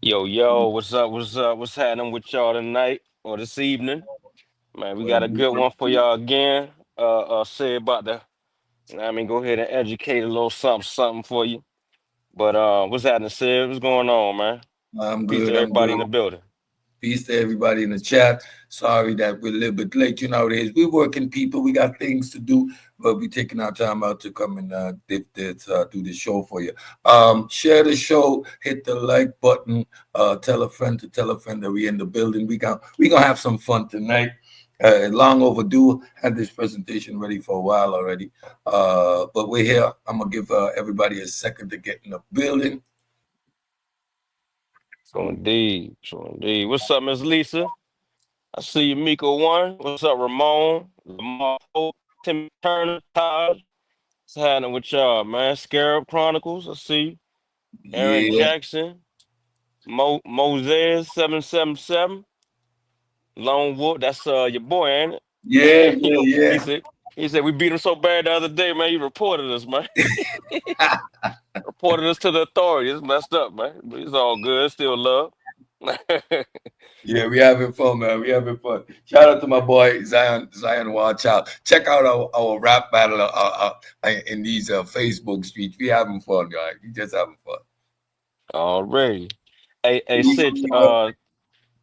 Yo, yo, what's up? What's up? What's happening with y'all tonight or this evening? Man, we got a good one for y'all again. Say about the, go ahead and educate a little something for you. But what's happening, Sid? What's going on, man? I'm Peace to good. I'm everybody in good. the building. Peace to everybody in the chat. Sorry that we're a little bit late. You know how it is. We're working people. We got things to do, but we're taking our time out to come and do the show for you. Share the show. Hit the like button. Tell a friend to tell a friend that we're in the building. We gonna have some fun tonight. Long overdue. Had this presentation ready for a while already. But we're here. I'm gonna give everybody a second to get in the building. So indeed. What's up, Miss Lisa? I see you, Miko One. What's up, Ramon? Lamar Pope, Tim Turner, Taj. What's happening with y'all, man? Scarab Chronicles. I see you. Aaron Yeah. Jackson, Moses 777. Lone Wolf, that's your boy, ain't it? Yeah, he yeah, said he said we beat him so bad the other day, man. He reported us, man. yeah. Reported us to the authorities. It's messed up, man. But it's all good. It's still love. Yeah, we having fun, man. We having fun. Shout out to my boy Zion Watch out. Check out our rap battle in these Facebook streets. We having fun, guys. We just having fun. Already. Hey, Sid,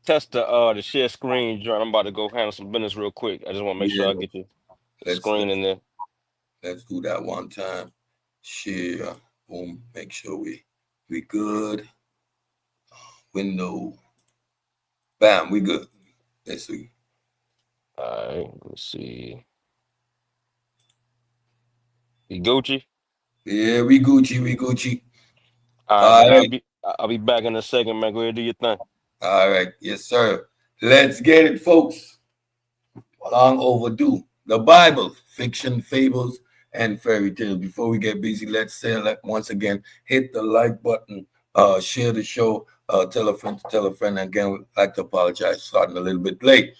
test the share screen joint. I'm about to go handle some business real quick. I just want to make sure Yeah, I get the let's screen let's in there. let's do that one time. Share. Boom. Make sure we good. Window. Bam. We good. Let's see. All right, let's see. You Gucci? Yeah, we Gucci. We Gucci. All right, All man. I'll right. be I'll be back in a second, man. Go ahead, do your thing. All right. Yes, sir. Let's get it, folks. Long overdue. The Bible, fiction, fables, and fairy tales. Before we get busy, let's say once again, hit the like button, share the show, tell a friend to tell a friend. Again, we'd like to apologize, starting a little bit late.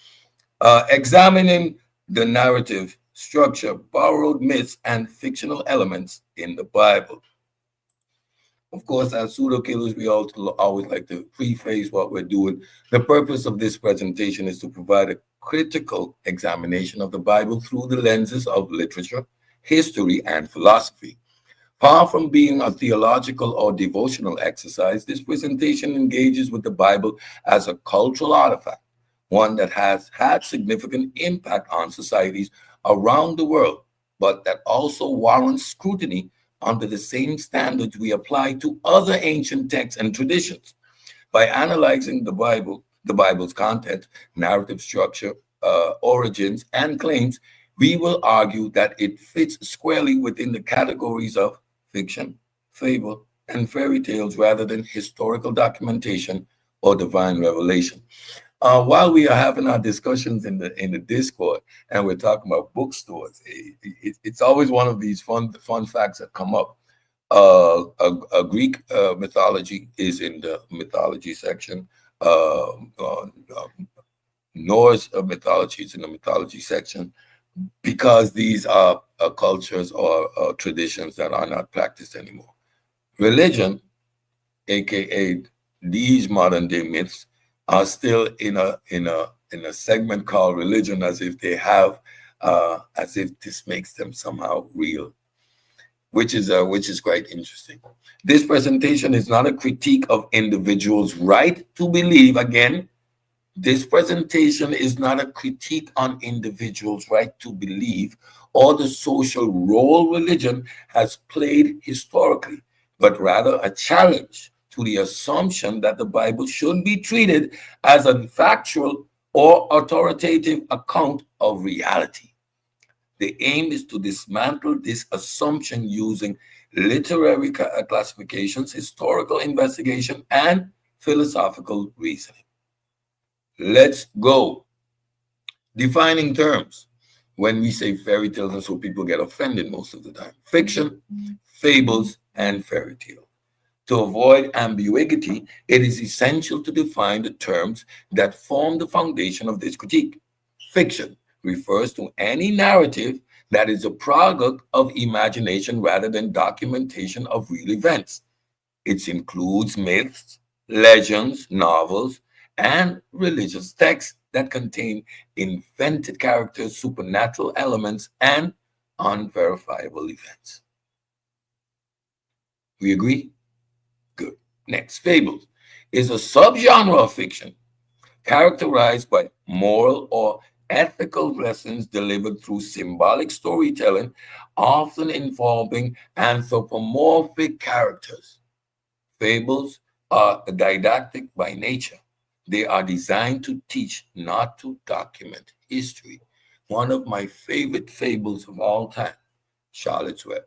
Examining the narrative structure, borrowed myths, and fictional elements in the Bible. Of course, as pseudo killers, we always like to preface what we're doing. The purpose of this presentation is to provide a critical examination of the Bible through the lenses of literature, history, and philosophy. Far from being a theological or devotional exercise, this presentation engages with the Bible as a cultural artifact, one that has had significant impact on societies around the world, but that also warrants scrutiny under the same standards we apply to other ancient texts and traditions. By analyzing the Bible's content, narrative structure, origins, and claims, we will argue that it fits squarely within the categories of fiction, fable, and fairy tales rather than historical documentation or divine revelation. While we are having our discussions in the Discord and we're talking about bookstores, it's always one of these fun facts that come up. A Greek mythology is in the mythology section. Norse mythology is in the mythology section because these are cultures or traditions that are not practiced anymore. Religion, aka these modern day myths, are still in a segment called religion, as if they have as if this makes them somehow real, which is quite interesting. This presentation is not a critique of individuals' right to believe. Again, this presentation is not a critique on individuals' right to believe or the social role religion has played historically, but rather a challenge to the assumption that the Bible should be treated as a factual or authoritative account of reality. The aim is to dismantle this assumption using literary classifications, historical investigation, and philosophical reasoning. Let's go. Defining terms. When we say fairy tales, and so people get offended most of the time. Fiction, fables, and fairy tale. To avoid ambiguity, it is essential to define the terms that form the foundation of this critique. Fiction refers to any narrative that is a product of imagination rather than documentation of real events. It includes myths, legends, novels, and religious texts that contain invented characters, supernatural elements, and unverifiable events. We agree? Good. Next, fables is a subgenre of fiction characterized by moral or ethical lessons delivered through symbolic storytelling, often involving anthropomorphic characters. Fables are didactic by nature. They are designed to teach, not to document history. One of my favorite fables of all time, Charlotte's Web.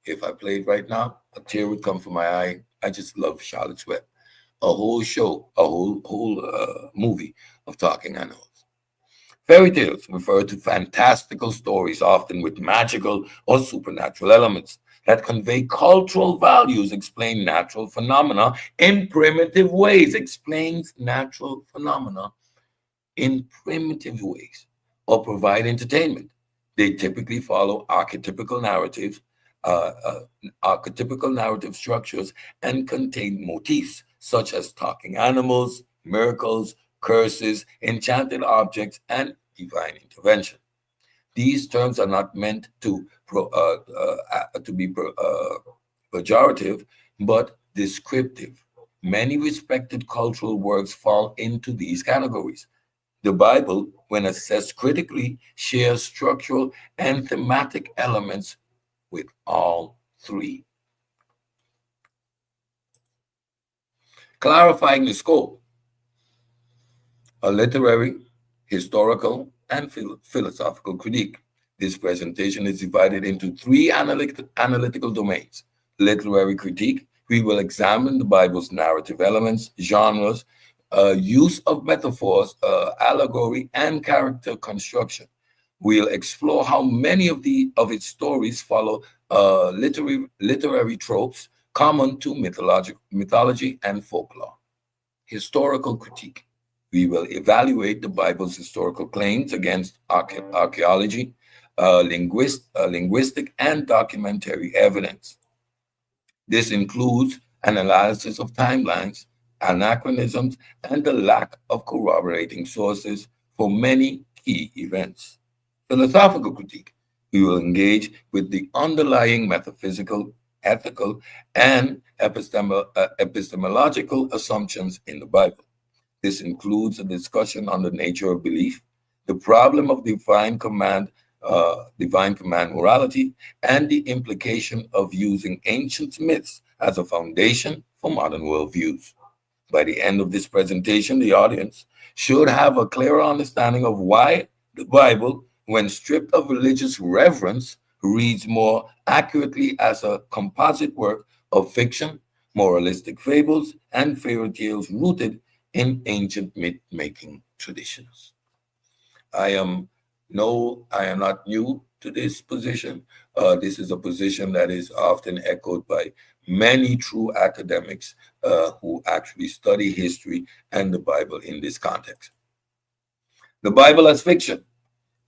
If I played right now, a tear would come from my eye. I just love Charlotte's Web. A whole show, a whole movie of talking animals. Fairy tales refer to fantastical stories, often with magical or supernatural elements that convey cultural values, explain natural phenomena in primitive ways, explains natural phenomena in primitive ways, or provide entertainment. They typically follow uh, uh, archetypical narrative structures and contain motifs such as talking animals, miracles, curses, enchanted objects, and divine intervention. These terms are not meant to be pejorative, but descriptive. Many respected cultural works fall into these categories. The Bible, when assessed critically, shares structural and thematic elements with all three. Clarifying the scope, a literary, historical, and philosophical critique. This presentation is divided into three analytical domains. Literary critique, we will examine the Bible's narrative elements, genres, use of metaphors, allegory, and character construction. We'll explore how many of its stories follow literary tropes common to mythology and folklore. Historical critique. We will evaluate the Bible's historical claims against archaeology, linguistic, and documentary evidence. This includes an analysis of timelines, anachronisms, and the lack of corroborating sources for many key events. Philosophical critique. We will engage with the underlying metaphysical, ethical, and epistemological assumptions in the Bible. This includes a discussion on the nature of belief, the problem of divine command morality, and the implication of using ancient myths as a foundation for modern worldviews. By the end of this presentation, the audience should have a clearer understanding of why the Bible, when stripped of religious reverence, reads more accurately as a composite work of fiction, moralistic fables, and fairy tales rooted in ancient myth-making traditions. I am I am not new to this position. This is a position that is often echoed by many true academics who actually study history and the Bible in this context. The Bible as fiction,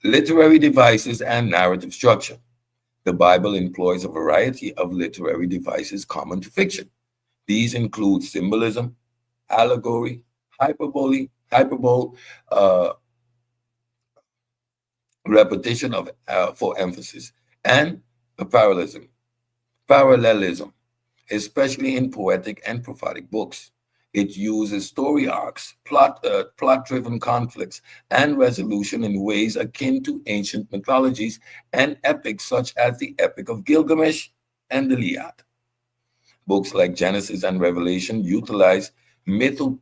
literary devices, and narrative structure. The Bible employs a variety of literary devices common to fiction. These include symbolism, allegory, hyperbole, uh, repetition of for emphasis, and a parallelism, especially in poetic and prophetic books. It uses story arcs, plot-driven conflicts, and resolution in ways akin to ancient mythologies and epics such as the Epic of Gilgamesh and the Iliad. Books like Genesis and Revelation utilize mythopoeic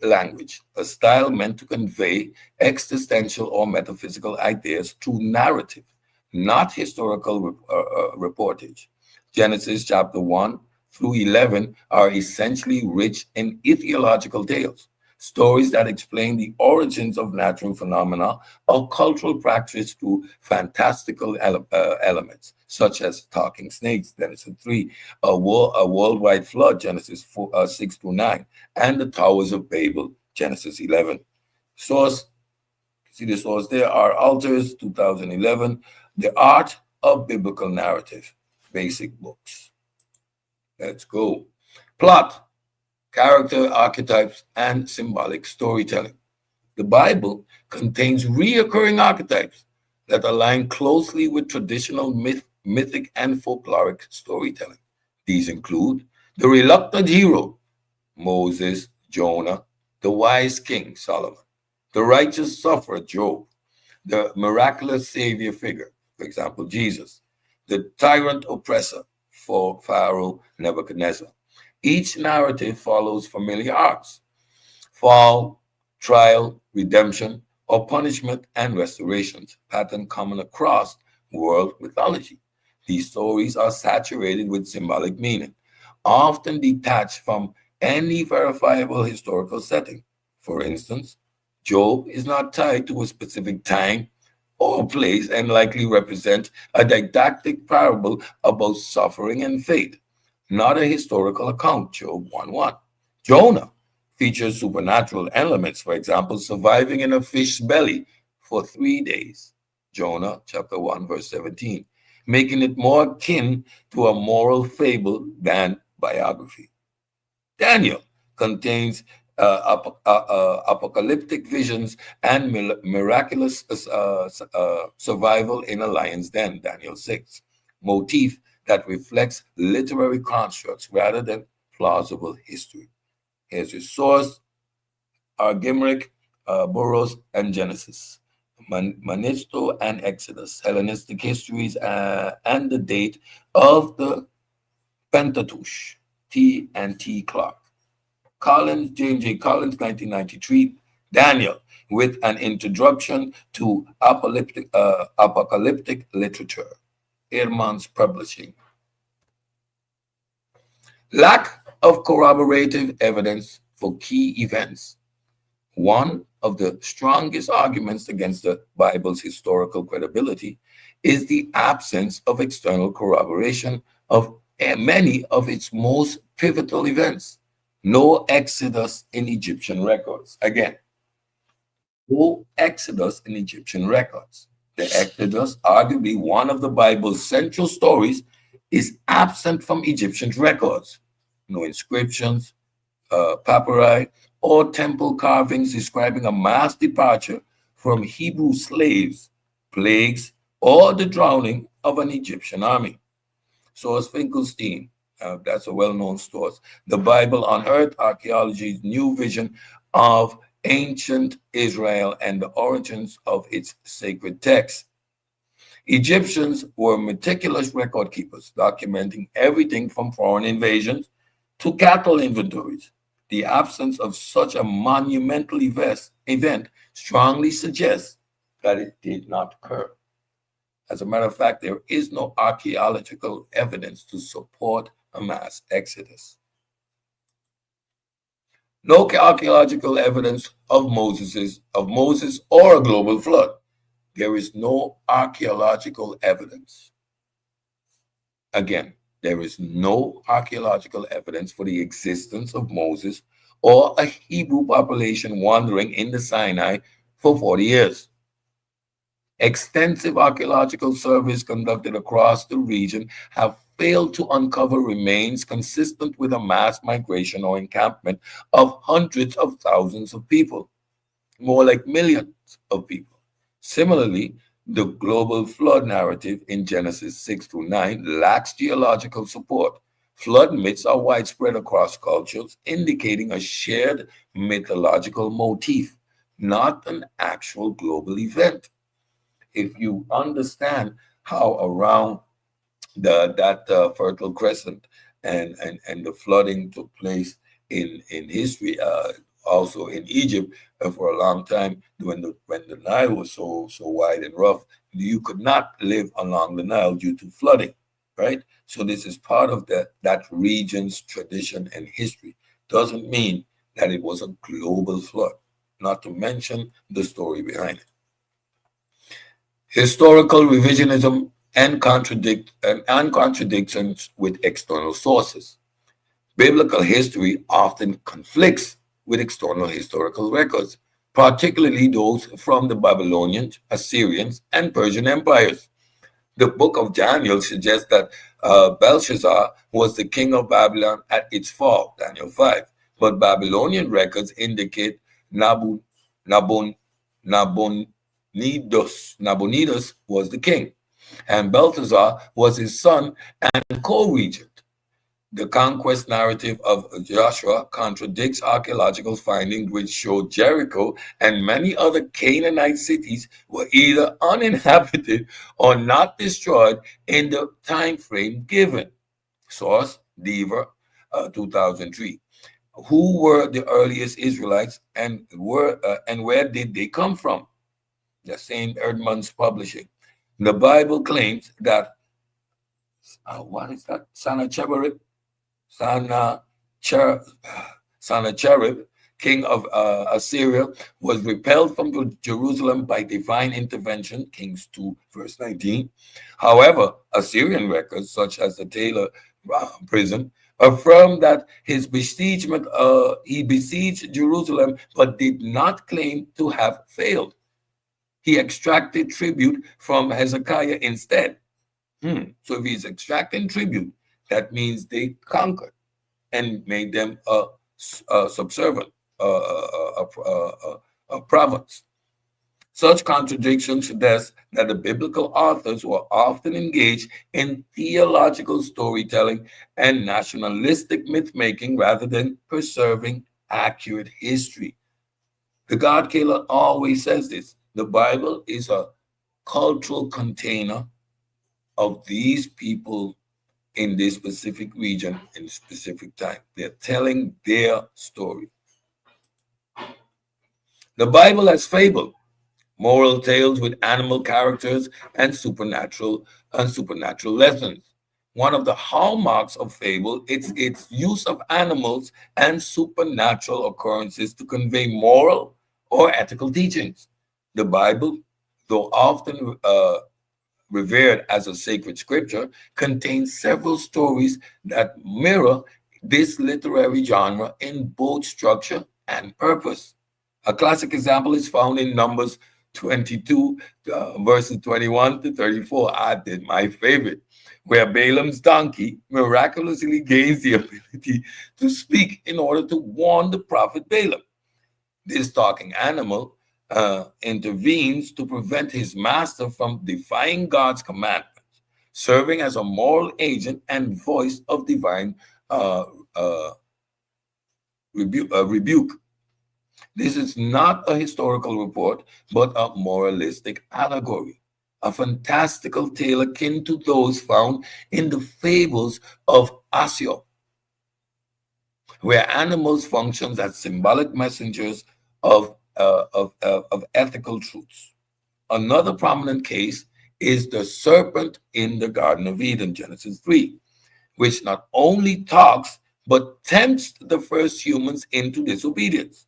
language, a style meant to convey existential or metaphysical ideas through narrative, not historical reportage. Genesis chapter 1 through 11 are essentially rich in ethological tales, stories that explain the origins of natural phenomena or cultural practice through fantastical elements, such as talking snakes, Genesis 3, a worldwide flood, Genesis 6 through 9, and the Towers of Babel, Genesis 11. Source, see the source there, are Alters, 2011, The Art of Biblical Narrative, basic books. Let's go. Plot, character archetypes, and symbolic storytelling. The Bible contains reoccurring archetypes that align closely with traditional mythic, and folkloric storytelling. These include the reluctant hero, Moses, Jonah, the wise king, Solomon, the righteous sufferer, Job, the miraculous savior figure, for example, Jesus, the tyrant oppressor for Pharaoh Nebuchadnezzar. Each narrative follows familiar arcs: fall, trial, redemption, or punishment and restorations, pattern common across world mythology. These stories are saturated with symbolic meaning, often detached from any verifiable historical setting. For instance, Job is not tied to a specific time or place and likely represents a didactic parable about suffering and fate, not a historical account. Job 1:1. Jonah features supernatural elements, for example, surviving in a fish's belly for 3 days. Jonah chapter 1, verse 17, making it more akin to a moral fable than biography. Daniel contains apocalyptic visions and miraculous survival in a lion's den, Daniel 6, motif that reflects literary constructs rather than plausible history. Here's your source: Gimrick, Burroughs, and Genesis, Manisto and Exodus, Hellenistic histories, and the date of the Pentateuch, T. and T. Clark. Collins, James J. Collins, 1993, Daniel, with an introduction to apocalyptic literature, Ehrman's Publishing. Lack of corroborative evidence for key events. One of the strongest arguments against the Bible's historical credibility is the absence of external corroboration of many of its most pivotal events. No Exodus in Egyptian records. Again, no Exodus in Egyptian records. The Exodus, arguably one of the Bible's central stories, is absent from Egyptian records. No inscriptions, papyri, or temple carvings describing a mass departure from Hebrew slaves, plagues, or the drowning of an Egyptian army. Source: Finkelstein. That's a well-known source. The Bible on Earth: Archaeology's New Vision of Ancient Israel and the Origins of its Sacred Texts. Egyptians were meticulous record keepers, documenting everything from foreign invasions to cattle inventories. The absence of such a monumental event strongly suggests that it did not occur. As a matter of fact, there is no archaeological evidence to support a mass exodus. No archaeological evidence of Moses or a global flood. There is no archaeological evidence. Again, there is no archaeological evidence for the existence of Moses or a Hebrew population wandering in the Sinai for 40 years. Extensive archaeological surveys conducted across the region have failed to uncover remains consistent with a mass migration or encampment of hundreds of thousands of people, more like millions of people. Similarly, the global flood narrative in Genesis 6-9 lacks geological support. Flood myths are widespread across cultures, indicating a shared mythological motif, not an actual global event. If you understand how around that Fertile Crescent and the flooding took place in history, also in Egypt for a long time when the Nile was so wide and rough, you could not live along the Nile due to flooding, right? So this is part of that region's tradition and history. Doesn't mean that it was a global flood, not to mention the story behind it. Historical revisionism and contradictions with external sources. Biblical history often conflicts with external historical records, particularly those from the Babylonian, Assyrians, and Persian empires. The book of Daniel suggests that Belshazzar was the king of Babylon at its fall, Daniel 5. But Babylonian records indicate Nabu, Nabon, Nabonidus was the king, and Belteshazzar was his son and co-regent. The conquest narrative of Joshua contradicts archaeological findings which show Jericho and many other Canaanite cities were either uninhabited or not destroyed in the time frame given. Source, Deaver, 2003. Who were the earliest Israelites and where did they come from? The St. Edmunds Publishing. The Bible claims that, what is that? Sennacherib, king of Assyria, was repelled from Jerusalem by divine intervention, Kings 2, verse 19. However, Assyrian records, such as the Taylor prison, affirm that he besieged Jerusalem, but did not claim to have failed. He extracted tribute from Hezekiah instead. So if he's extracting tribute, that means they conquered and made them a subservient, a province. Such contradictions suggest that the biblical authors were often engaged in theological storytelling and nationalistic myth-making rather than preserving accurate history. The God Killer always says this. The Bible is a cultural container of these people in this specific region in specific time. They're telling their story. The Bible has fable, moral tales with animal characters and supernatural lessons. One of the hallmarks of fable is its use of animals and supernatural occurrences to convey moral or ethical teachings. The Bible, though often revered as a sacred scripture, contains several stories that mirror this literary genre in both structure and purpose. A classic example is found in Numbers 22, verses 21 to 34. I did my favorite, where Balaam's donkey miraculously gains the ability to speak in order to warn the prophet Balaam. This talking animal intervenes to prevent his master from defying God's commandments, serving as a moral agent and voice of divine rebuke. This is not a historical report, but a moralistic allegory, a fantastical tale akin to those found in the fables of Aesop, where animals function as symbolic messengers of ethical truths. Another prominent case is the serpent in the Garden of Eden, Genesis 3, which not only talks but tempts the first humans into disobedience.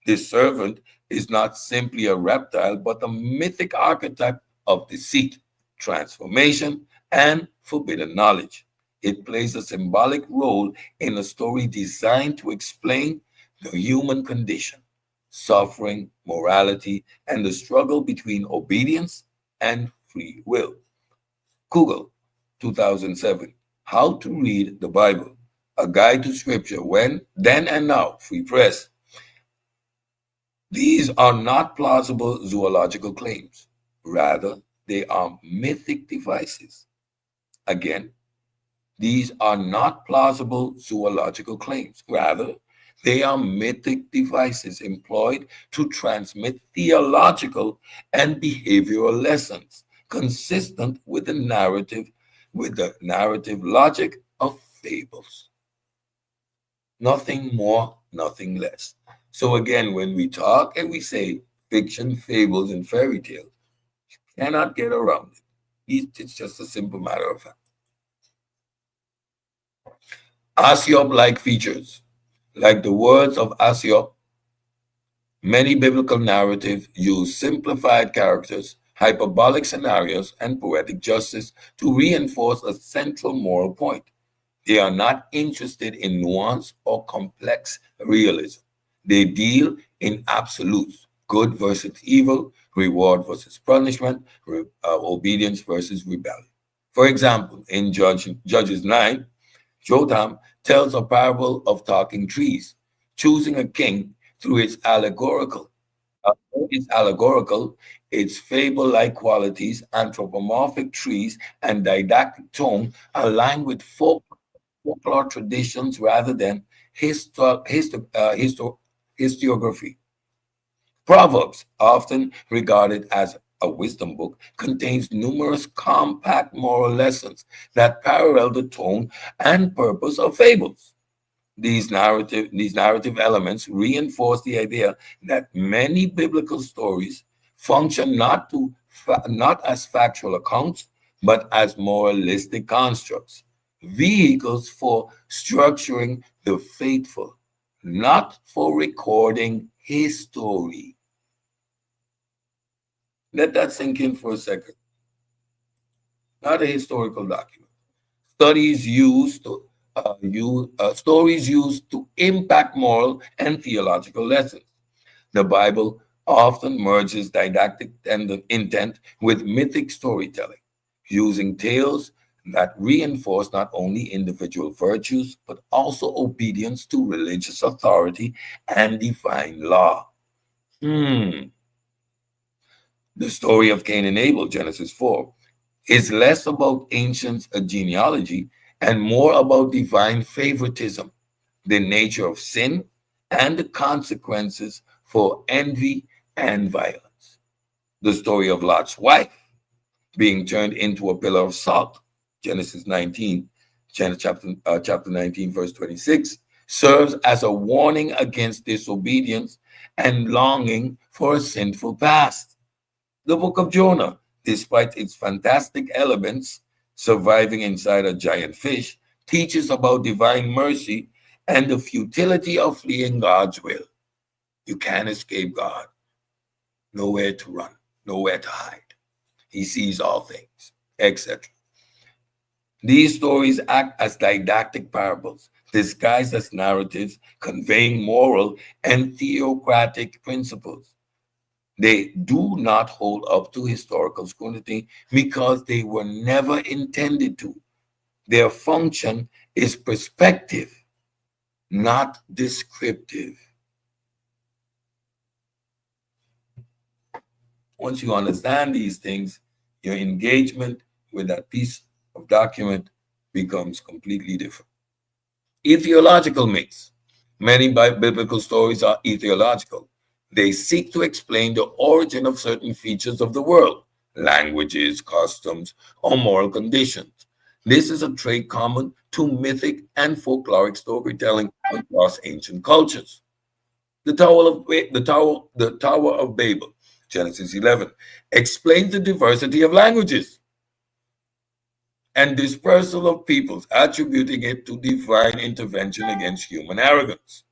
This serpent is not simply a reptile, but a mythic archetype of deceit, transformation, and forbidden knowledge. It plays a symbolic role in a story designed to explain the human condition, suffering, morality, and the struggle between obedience and free will. Google, 2007, How to Read the Bible, A Guide to Scripture When, Then, and Now, Free Press. These are not plausible zoological claims. Rather, they are mythic devices. Again, these are not plausible zoological claims. Rather, they are mythic devices employed to transmit theological and behavioral lessons consistent with the narrative logic of fables. Nothing more, nothing less. So again, when we talk and we say fiction, fables, and fairy tales, you cannot get around it. It's just a simple matter of fact. Aesop-like features. Like the words of Aesop, many biblical narratives use simplified characters, hyperbolic scenarios, and poetic justice to reinforce a central moral point. They are not interested in nuance or complex realism. They deal in absolutes, good versus evil, reward versus punishment, obedience versus rebellion. For example, in Judges 9, Jotham tells a parable of talking trees, choosing a king through its allegorical. It's allegorical, its fable-like qualities, anthropomorphic trees, and didactic tone align with folklore traditions rather than historiography. Proverbs, often regarded as a wisdom book, contains numerous compact moral lessons that parallel the tone and purpose of fables. These narrative elements reinforce the idea that many biblical stories function not as factual accounts, but as moralistic constructs, vehicles for structuring the faithful, not for recording history. Let that sink in for a second. Not a historical document. Stories used to impact moral and theological lessons. The Bible often merges didactic intent with mythic storytelling, using tales that reinforce not only individual virtues but also obedience to religious authority and divine law. Hmm. The story of Cain and Abel, Genesis 4, is less about ancient genealogy and more about divine favoritism, the nature of sin, and the consequences for envy and violence. The story of Lot's wife being turned into a pillar of salt, Genesis 19, chapter 19, verse 26, serves as a warning against disobedience and longing for a sinful past. The book of Jonah, despite its fantastic elements, surviving inside a giant fish, teaches about divine mercy and the futility of fleeing God's will. You can't escape God. Nowhere to run, nowhere to hide. He sees all things, etc. These stories act as didactic parables, disguised as narratives conveying moral and theocratic principles. They do not hold up to historical scrutiny because they were never intended to. Their function is perspective, not descriptive. Once you understand these things, your engagement with that piece of document becomes completely different. Etiological myths. Many biblical stories are etiological. They seek to explain the origin of certain features of the world, languages, customs, or moral conditions. This is a trait common to mythic and folkloric storytelling across ancient cultures. The Tower of Babel, Genesis 11, explains the diversity of languages and dispersal of peoples, attributing it to divine intervention against human arrogance.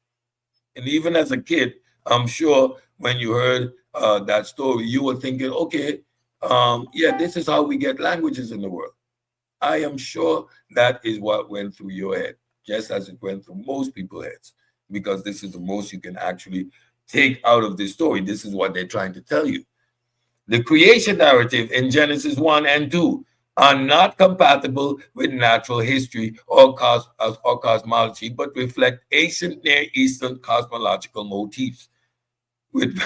And even as a kid, I'm sure when you heard that story, you were thinking, okay, yeah, this is how we get languages in the world. I am sure that is what went through your head, just as it went through most people's heads, because this is the most you can actually take out of this story. This is what they're trying to tell you. The creation narrative in Genesis 1 and 2 are not compatible with natural history or cosmology, but reflect ancient Near Eastern cosmological motifs with,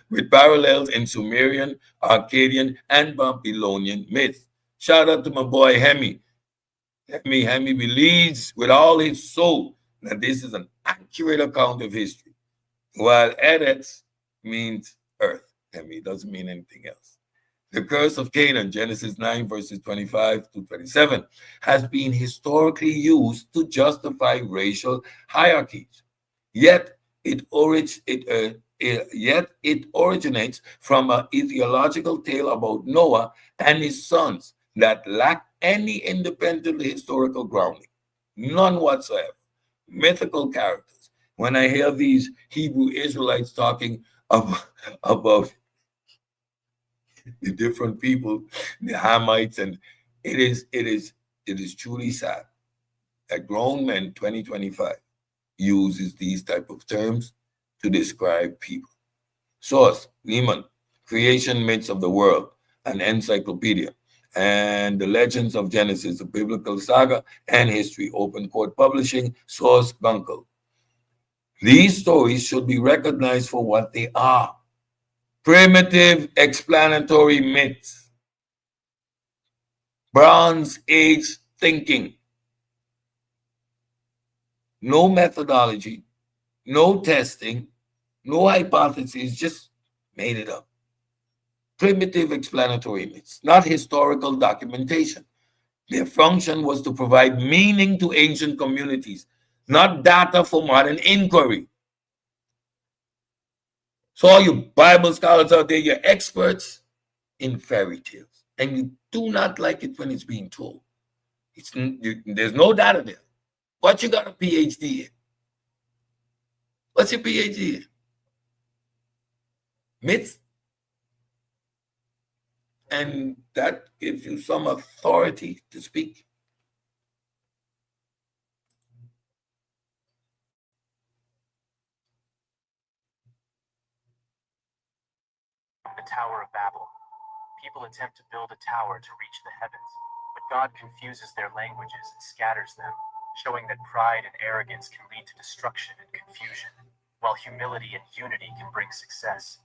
with parallels in Sumerian, Akkadian, and Babylonian myths. Shout out to my boy Hemi. Hemi believes with all his soul that this is an accurate account of history, while Eretz means earth. Hemi doesn't mean anything else. The curse of Canaan, Genesis 9, verses 25 to 27, has been historically used to justify racial hierarchies. Yet it originates from an ideological tale about Noah and his sons that lack any independent historical grounding, none whatsoever. Mythical characters. When I hear these Hebrew Israelites talking about the different people, the Hamites, and it is truly sad that grown men 2025 uses these type of terms to describe people. Source: Neiman, Creation Myths of the World, an encyclopedia, and The Legends of Genesis, a biblical saga and history, Open Court Publishing, Source Gunkel. These stories should be recognized for what they are: primitive explanatory myths, Bronze Age thinking, no methodology, no testing, no hypotheses, just made it up. Primitive explanatory myths, not historical documentation. Their function was to provide meaning to ancient communities, not data for modern inquiry. So all you Bible scholars out there, you're experts in fairy tales, and you do not like it when it's being told. There's no data there. What you got a PhD in? What's your PhD in? Myths? And that gives you some authority to speak. The Tower of Babel. People attempt to build a tower to reach the heavens, but God confuses their languages and scatters them, showing that pride and arrogance can lead to destruction and confusion, while humility and unity can bring success.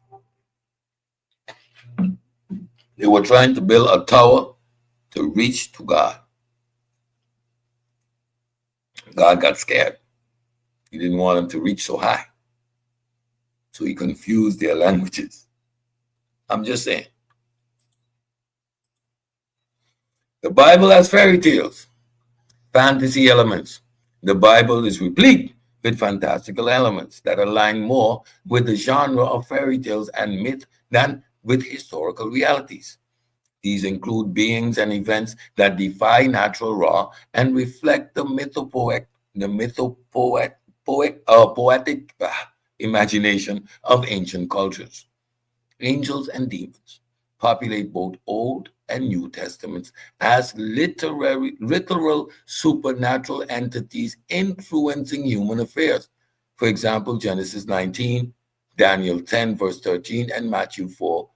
They were trying to build a tower to reach to God. God got scared. He didn't want them to reach so high. So he confused their languages. I'm just saying. The Bible has fairy tales, fantasy elements. The Bible is replete with fantastical elements that align more with the genre of fairy tales and myth than with historical realities. These include beings and events that defy natural law and reflect the poetic imagination of ancient cultures. Angels and demons populate both Old and New Testaments as literal supernatural entities influencing human affairs. For example, Genesis 19, Daniel 10, verse 13, and Matthew 4,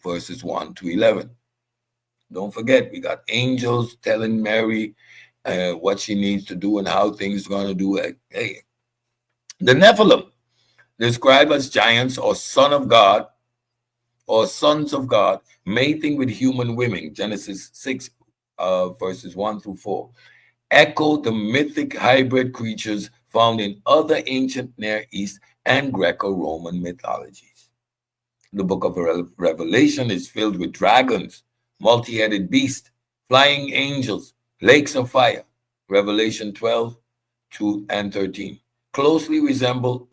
verses 1 to 11. Don't forget, we got angels telling Mary what she needs to do and how things are going to do it. Hey. The Nephilim, described as giants or son of God or sons of God, mating with human women, Genesis 6, verses 1 through 4, echo the mythic hybrid creatures found in other ancient Near East and Greco-Roman mythologies. The book of Revelation is filled with dragons, multi-headed beasts, flying angels, lakes of fire. Revelation 12, 2 and 13 closely resemble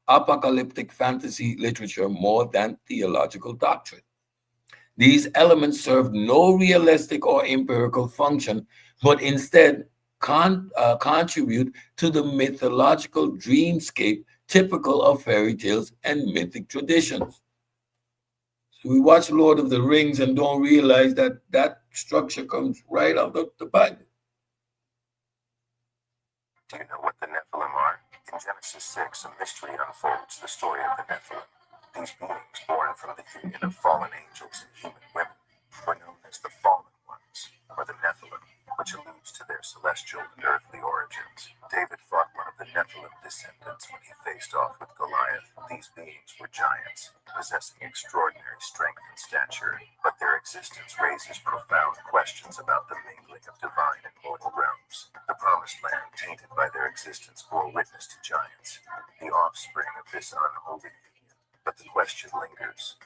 apocalyptic fantasy literature more than theological doctrine. These elements serve no realistic or empirical function, but instead contribute to the mythological dreamscape typical of fairy tales and mythic traditions. So we watch Lord of the Rings and don't realize that that structure comes right out of the Bible. Do you know what the Nephilim are? In Genesis 6, a mystery unfolds the story of the Nephilim. These beings, born from the union of fallen angels and human women, were known as the Fallen Ones, or the Nephilim, which alludes to their celestial and earthly origins. David fought one of the Nephilim descendants when he faced off with Goliath. These beings were giants, possessing extraordinary strength and stature, but their existence raises profound questions about the mingling of divine and mortal realms. The Promised Land, tainted by their existence, bore witness to giants, the offspring of this unholy union. But the question lingers.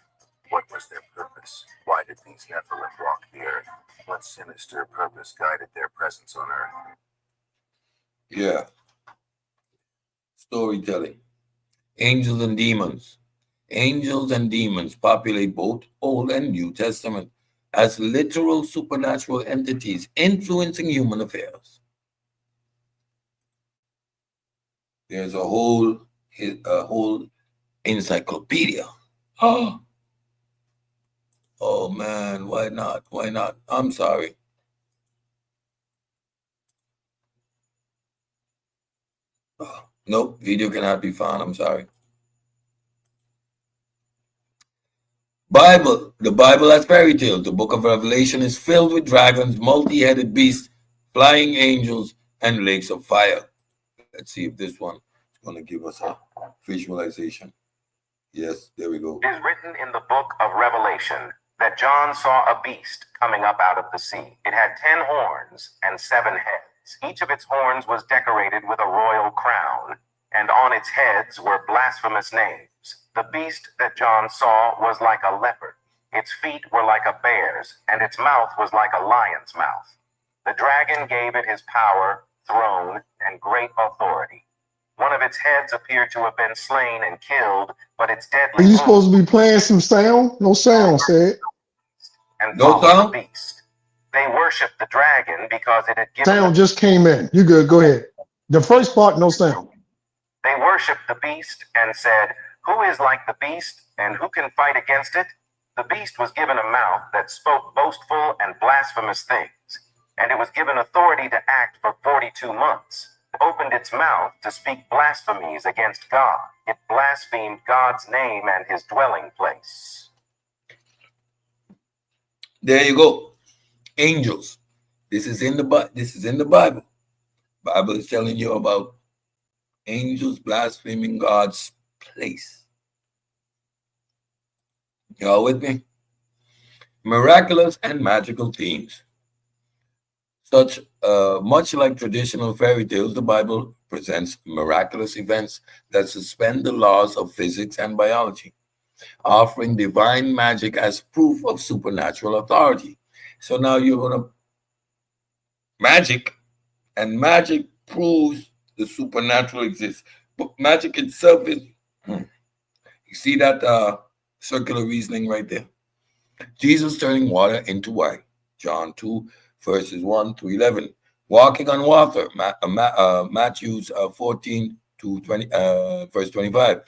What was their purpose? Why did these Nephilim walk the earth? What sinister purpose guided their presence on earth? Yeah. Storytelling. Angels and demons. Angels and demons populate both Old and New Testament as literal supernatural entities influencing human affairs. There's a whole encyclopedia. Oh man, why not? Why not? I'm sorry. Nope, video cannot be found. I'm sorry. The Bible has fairy tales. The book of Revelation is filled with dragons, multi-headed beasts, flying angels, and lakes of fire. Let's see if this one is going to give us a visualization. Yes, there we go. It is written in the book of Revelation that John saw a beast coming up out of the sea. It had 10 horns and 7 heads. Each of its horns was decorated with a royal crown, and on its heads were blasphemous names. The beast that John saw was like a leopard. Its feet were like a bear's, and its mouth was like a lion's mouth. The dragon gave it his power, throne, and great authority. One of its heads appeared to have been slain and killed, but its deadly Are you supposed to be playing some sound? No sound, said. And no sound? The beast. They worshipped the dragon because it had given Sound just came in. You good? Go ahead. The first part, no sound. They worshipped the beast and said, "Who is like the beast, and who can fight against it?" The beast was given a mouth that spoke boastful and blasphemous things, and it was given authority to act for 42 months. It opened its mouth to speak blasphemies against God. It blasphemed God's name and his dwelling place. There you go. Angels. This is in the Bible. Bible is telling you about angels blaspheming God's place. Y'all with me? Miraculous and magical themes. Much like traditional fairy tales, the Bible presents miraculous events that suspend the laws of physics and biology, offering divine magic as proof of supernatural authority. So now you're going to magic, and magic proves the supernatural exists. But magic itself is, you see that circular reasoning right there. Jesus turning water into wine, John 2, verses 1 to 11. Walking on water, Matthew 14 to 20, verse 25.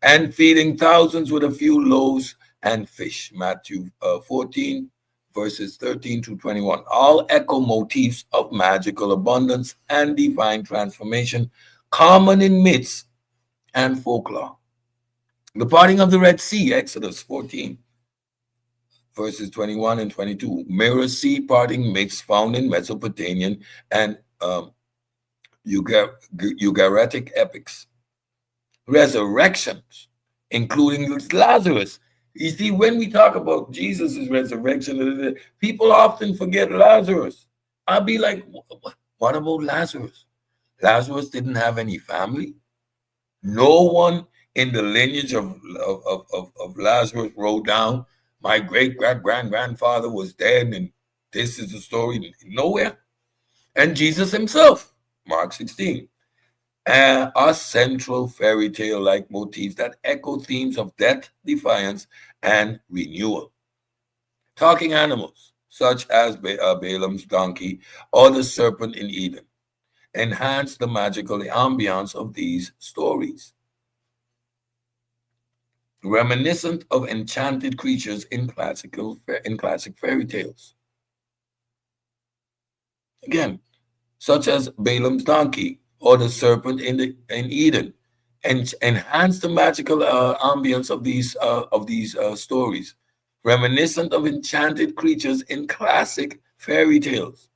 And feeding thousands with a few loaves and fish, Matthew 14, verses 13 to 21. All echo motifs of magical abundance and divine transformation, common in myths and folklore. The parting of the Red Sea, Exodus 14, verses 21 and 22. Mirror Sea parting myths found in Mesopotamian and Ugaritic epics. Resurrections, including Lazarus. You see, when we talk about Jesus' resurrection, people often forget Lazarus. I'll be like, what about Lazarus? Lazarus didn't have any family. No one in the lineage of Lazarus wrote down, my great-grandfather was dead, and this is the story. Nowhere. And Jesus himself, Mark 16. Are central fairy tale-like motifs that echo themes of death, defiance, and renewal. Talking animals, such as Balaam's donkey or the serpent in Eden, enhance the magical ambiance of these stories. Reminiscent of enchanted creatures in classic fairy tales. Again, such as Balaam's donkey or the serpent in Eden, and enhance the magical ambience of these stories, reminiscent of enchanted creatures in classic fairy tales.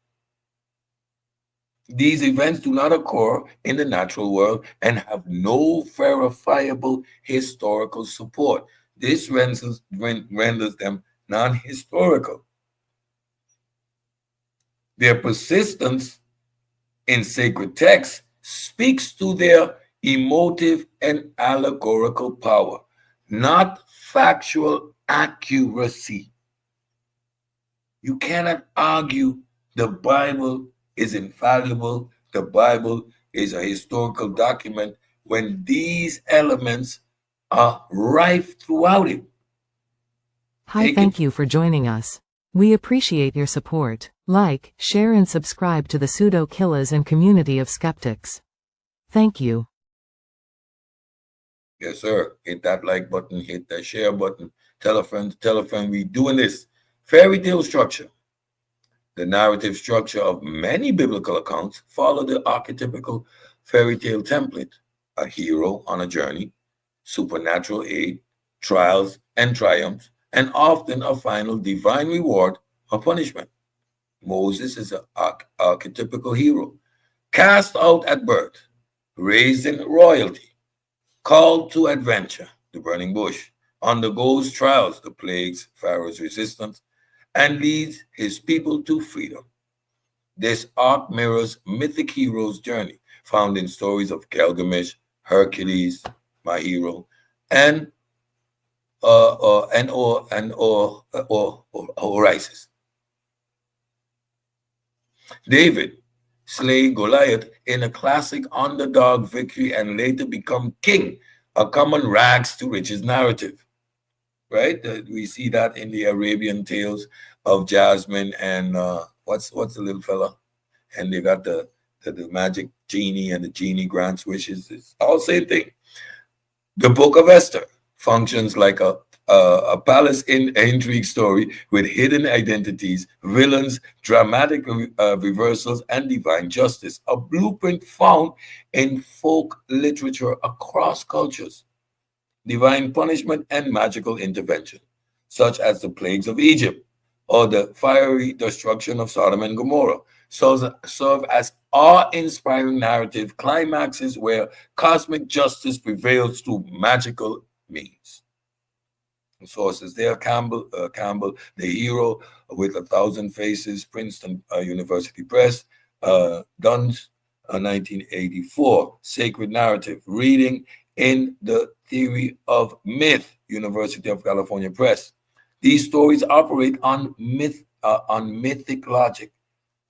These events do not occur in the natural world and have no verifiable historical support. This renders them non-historical. Their persistence in sacred texts speaks to their emotive and allegorical power, not factual accuracy. You cannot argue the Bible is infallible, the Bible is a historical document, when these elements are rife throughout it. Hi, thank you for joining us. We appreciate your support. Like, share and subscribe to the Pseudo Killers and community of skeptics. Thank you. Yes, sir. Hit that like button, hit that share button. Tell a friend, we're doing this. Fairy tale structure. The narrative structure of many biblical accounts follow the archetypical fairy tale template: a hero on a journey, supernatural aid, trials and triumphs, and often a final divine reward or punishment. Moses is an archetypical hero, cast out at birth, raised in royalty, called to adventure, the burning bush, undergoes trials, the plagues, Pharaoh's resistance, and leads his people to freedom. This arc mirrors mythic heroes' journey, found in stories of Gilgamesh, Hercules, my hero, and Orisis. David slay Goliath in a classic underdog victory and later become king, a common rags to riches narrative, right? We see that in the Arabian tales of Jasmine and what's the little fella? And they got the magic genie, and the genie grants wishes. It's all same thing. The Book of Esther functions like a palace intrigue story with hidden identities, villains, dramatic reversals, and divine justice, a blueprint found in folk literature across cultures. Divine punishment and magical intervention, such as the plagues of Egypt or the fiery destruction of Sodom and Gomorrah, serve as awe-inspiring narrative climaxes where cosmic justice prevails through magical means. Sources there: Campbell, The Hero with 1,000 Faces, Princeton University Press, Duns, 1984, Sacred Narrative, Reading in the Theory of Myth, University of California Press. These stories operate on mythic logic,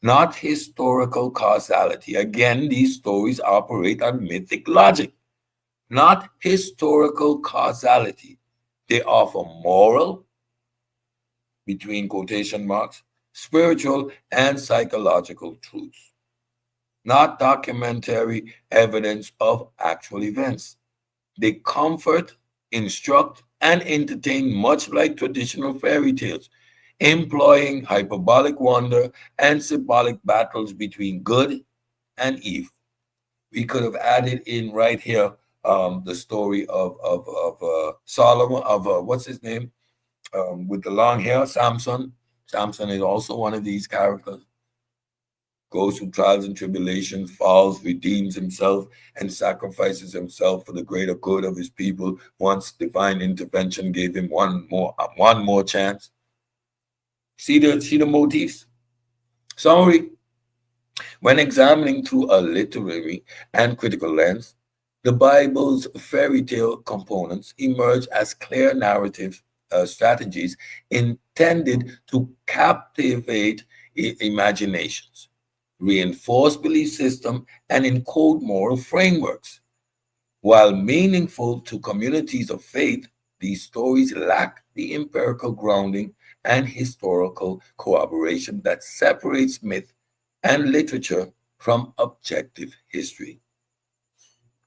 not historical causality. Again, these stories operate on mythic logic, not historical causality. They offer moral, between quotation marks, spiritual and psychological truths, not documentary evidence of actual events. They comfort, instruct, and entertain much like traditional fairy tales, employing hyperbolic wonder and symbolic battles between good and evil. We could have added in right here the story of Solomon, of what's his name, with the long hair, Samson. Samson is also one of these characters. Goes through trials and tribulations, falls, redeems himself, and sacrifices himself for the greater good of his people. Once divine intervention gave him one more chance. See the motifs. Summary: when examining through a literary and critical lens, the Bible's fairy tale components emerge as clear narrative strategies intended to captivate imaginations, reinforce belief system, and encode moral frameworks. While meaningful to communities of faith, these stories lack the empirical grounding and historical corroboration that separates myth and literature from objective history.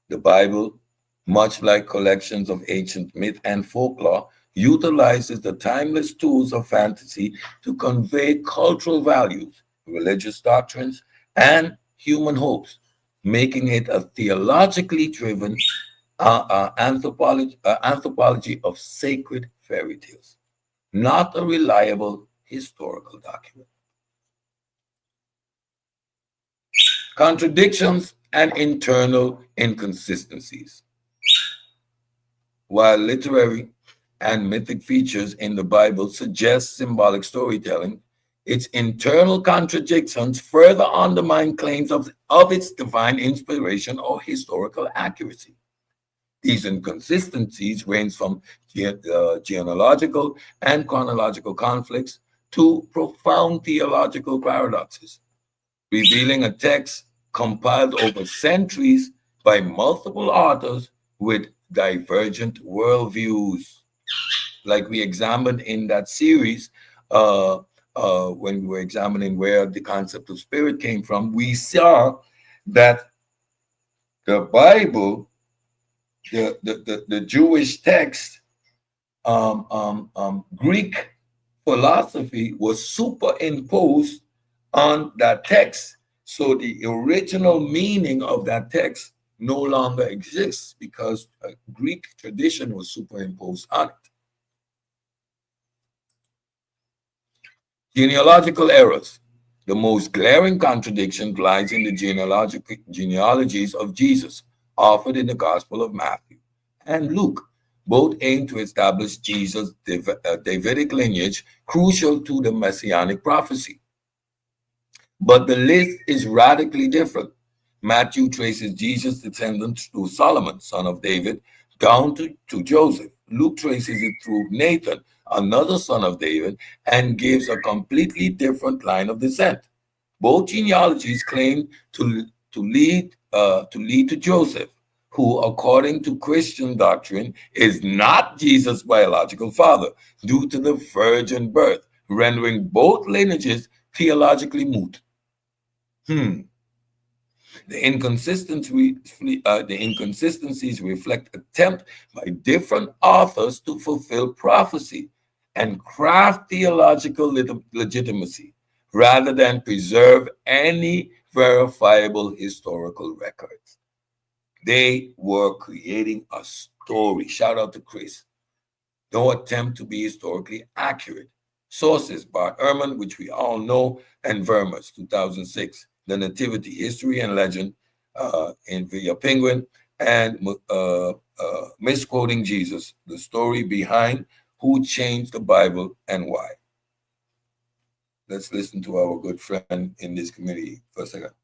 The Bible, much like collections of ancient myth and folklore, utilizes the timeless tools of fantasy to convey cultural values, religious doctrines, and human hopes, making it a theologically driven anthropology of sacred fairy tales, not a reliable historical document. Contradictions and internal inconsistencies. While literary and mythic features in the Bible suggest symbolic storytelling, its internal contradictions further undermine claims of its divine inspiration or historical accuracy. These inconsistencies range from genealogical and chronological conflicts to profound theological paradoxes, revealing a text compiled over centuries by multiple authors with divergent worldviews. Like we examined in that series, when we were examining where the concept of spirit came from, we saw that the Bible, the Jewish text, Greek philosophy was superimposed on that text. So the original meaning of that text no longer exists because a Greek tradition was superimposed on it. Genealogical errors. The most glaring contradiction lies in the genealogies of Jesus offered in the Gospel of Matthew and Luke. Both aim to establish Jesus' Davidic lineage, crucial to the messianic prophecy. But the list is radically different. Matthew traces Jesus' descendants through Solomon, son of David, down to Joseph. Luke traces it through Nathan, another son of David, and gives a completely different line of descent. Both genealogies claim to lead to Joseph, who, according to Christian doctrine, is not Jesus' biological father due to the virgin birth, rendering both lineages theologically moot. The inconsistencies reflect attempt by different authors to fulfill prophecy and craft theological legitimacy rather than preserve any verifiable historical records. They were creating a story. Shout out to Chris. No attempt to be historically accurate. Sources: Bart Ehrman, which we all know, and Vermes, 2006. The Nativity, History and Legend, in via Penguin, and Misquoting Jesus, the story behind who changed the Bible and why. Let's listen to our good friend in this community for a second.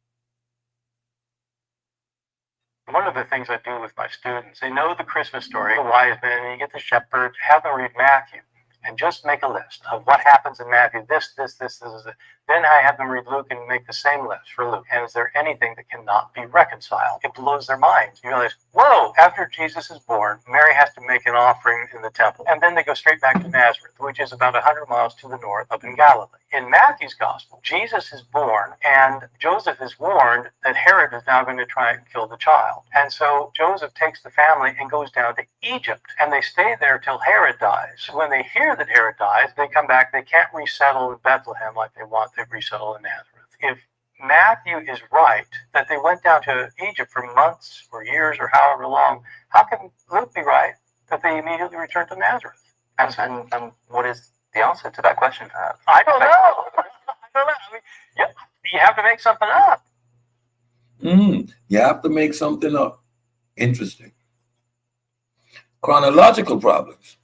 One of the things I do with my students, they know the Christmas story, the wise men, and you get the shepherds, have them read Matthew, and just make a list of what happens in Matthew, this. Then I have them read Luke and make the same list for Luke. And is there anything that cannot be reconciled? It blows their minds. You realize, whoa, after Jesus is born, Mary has to make an offering in the temple. And then they go straight back to Nazareth, which is about 100 miles to the north up in Galilee. In Matthew's gospel, Jesus is born and Joseph is warned that Herod is now going to try and kill the child. And so Joseph takes the family and goes down to Egypt, and they stay there till Herod dies. When they hear that Herod dies, they come back. They can't resettle in Bethlehem like they want. They resettle in Nazareth. If Matthew is right that they went down to Egypt for months or years or however long, how can Luke be right that they immediately returned to Nazareth? And what is the answer to that question? I don't know. I don't know. I mean, you have to make something up. You have to make something up. Interesting. Chronological problems.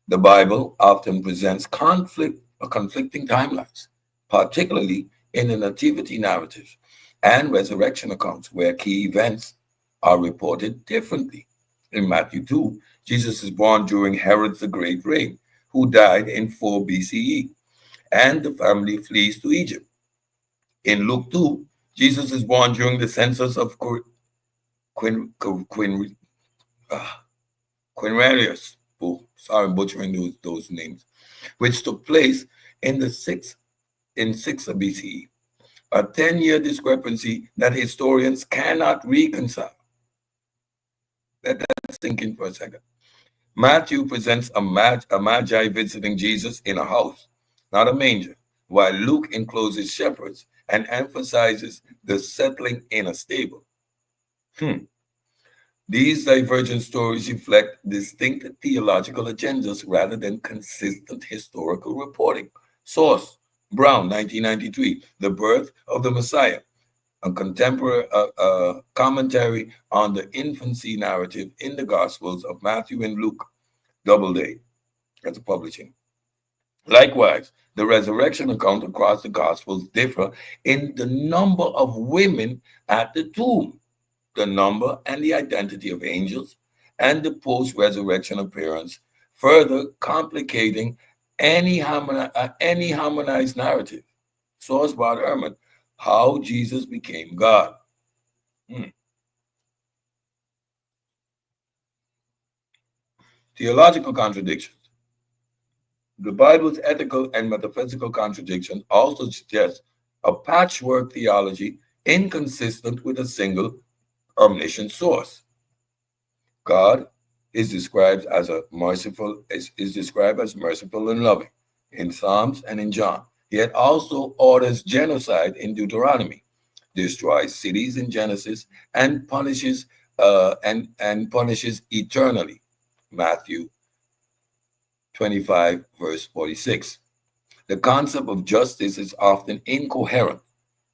The Bible often presents conflicting timelines, particularly in the nativity narratives and resurrection accounts, where key events are reported differently. In Matthew 2, Jesus is born during Herod the Great reign, who died in 4 BCE, and the family flees to Egypt. In Luke 2, Jesus is born during the census of Quirinius. Oh, sorry, butchering those names, which took place in 6 BCE, a 10-year discrepancy that historians cannot reconcile. Let that sink in for a second. Matthew presents a magi visiting Jesus in a house, not a manger, while Luke encloses shepherds and emphasizes the settling in a stable. These divergent stories reflect distinct theological agendas rather than consistent historical reporting. Source: Brown, 1993, The Birth of the Messiah, a contemporary commentary on the infancy narrative in the Gospels of Matthew and Luke. Doubleday, that's a publishing. Likewise, the resurrection account across the Gospels differ in the number of women at the tomb, the number and the identity of angels, and the post-resurrection appearance, further complicating any harmonized narrative. Source: Bart Ehrman, How Jesus Became God. Theological contradictions. The Bible's ethical and metaphysical contradictions also suggest a patchwork theology inconsistent with a single omniscient source. God is described as merciful and loving in Psalms and in John, yet also orders genocide in Deuteronomy, destroys cities in Genesis, and punishes eternally, Matthew 25, verse 46. The concept of justice is often incoherent.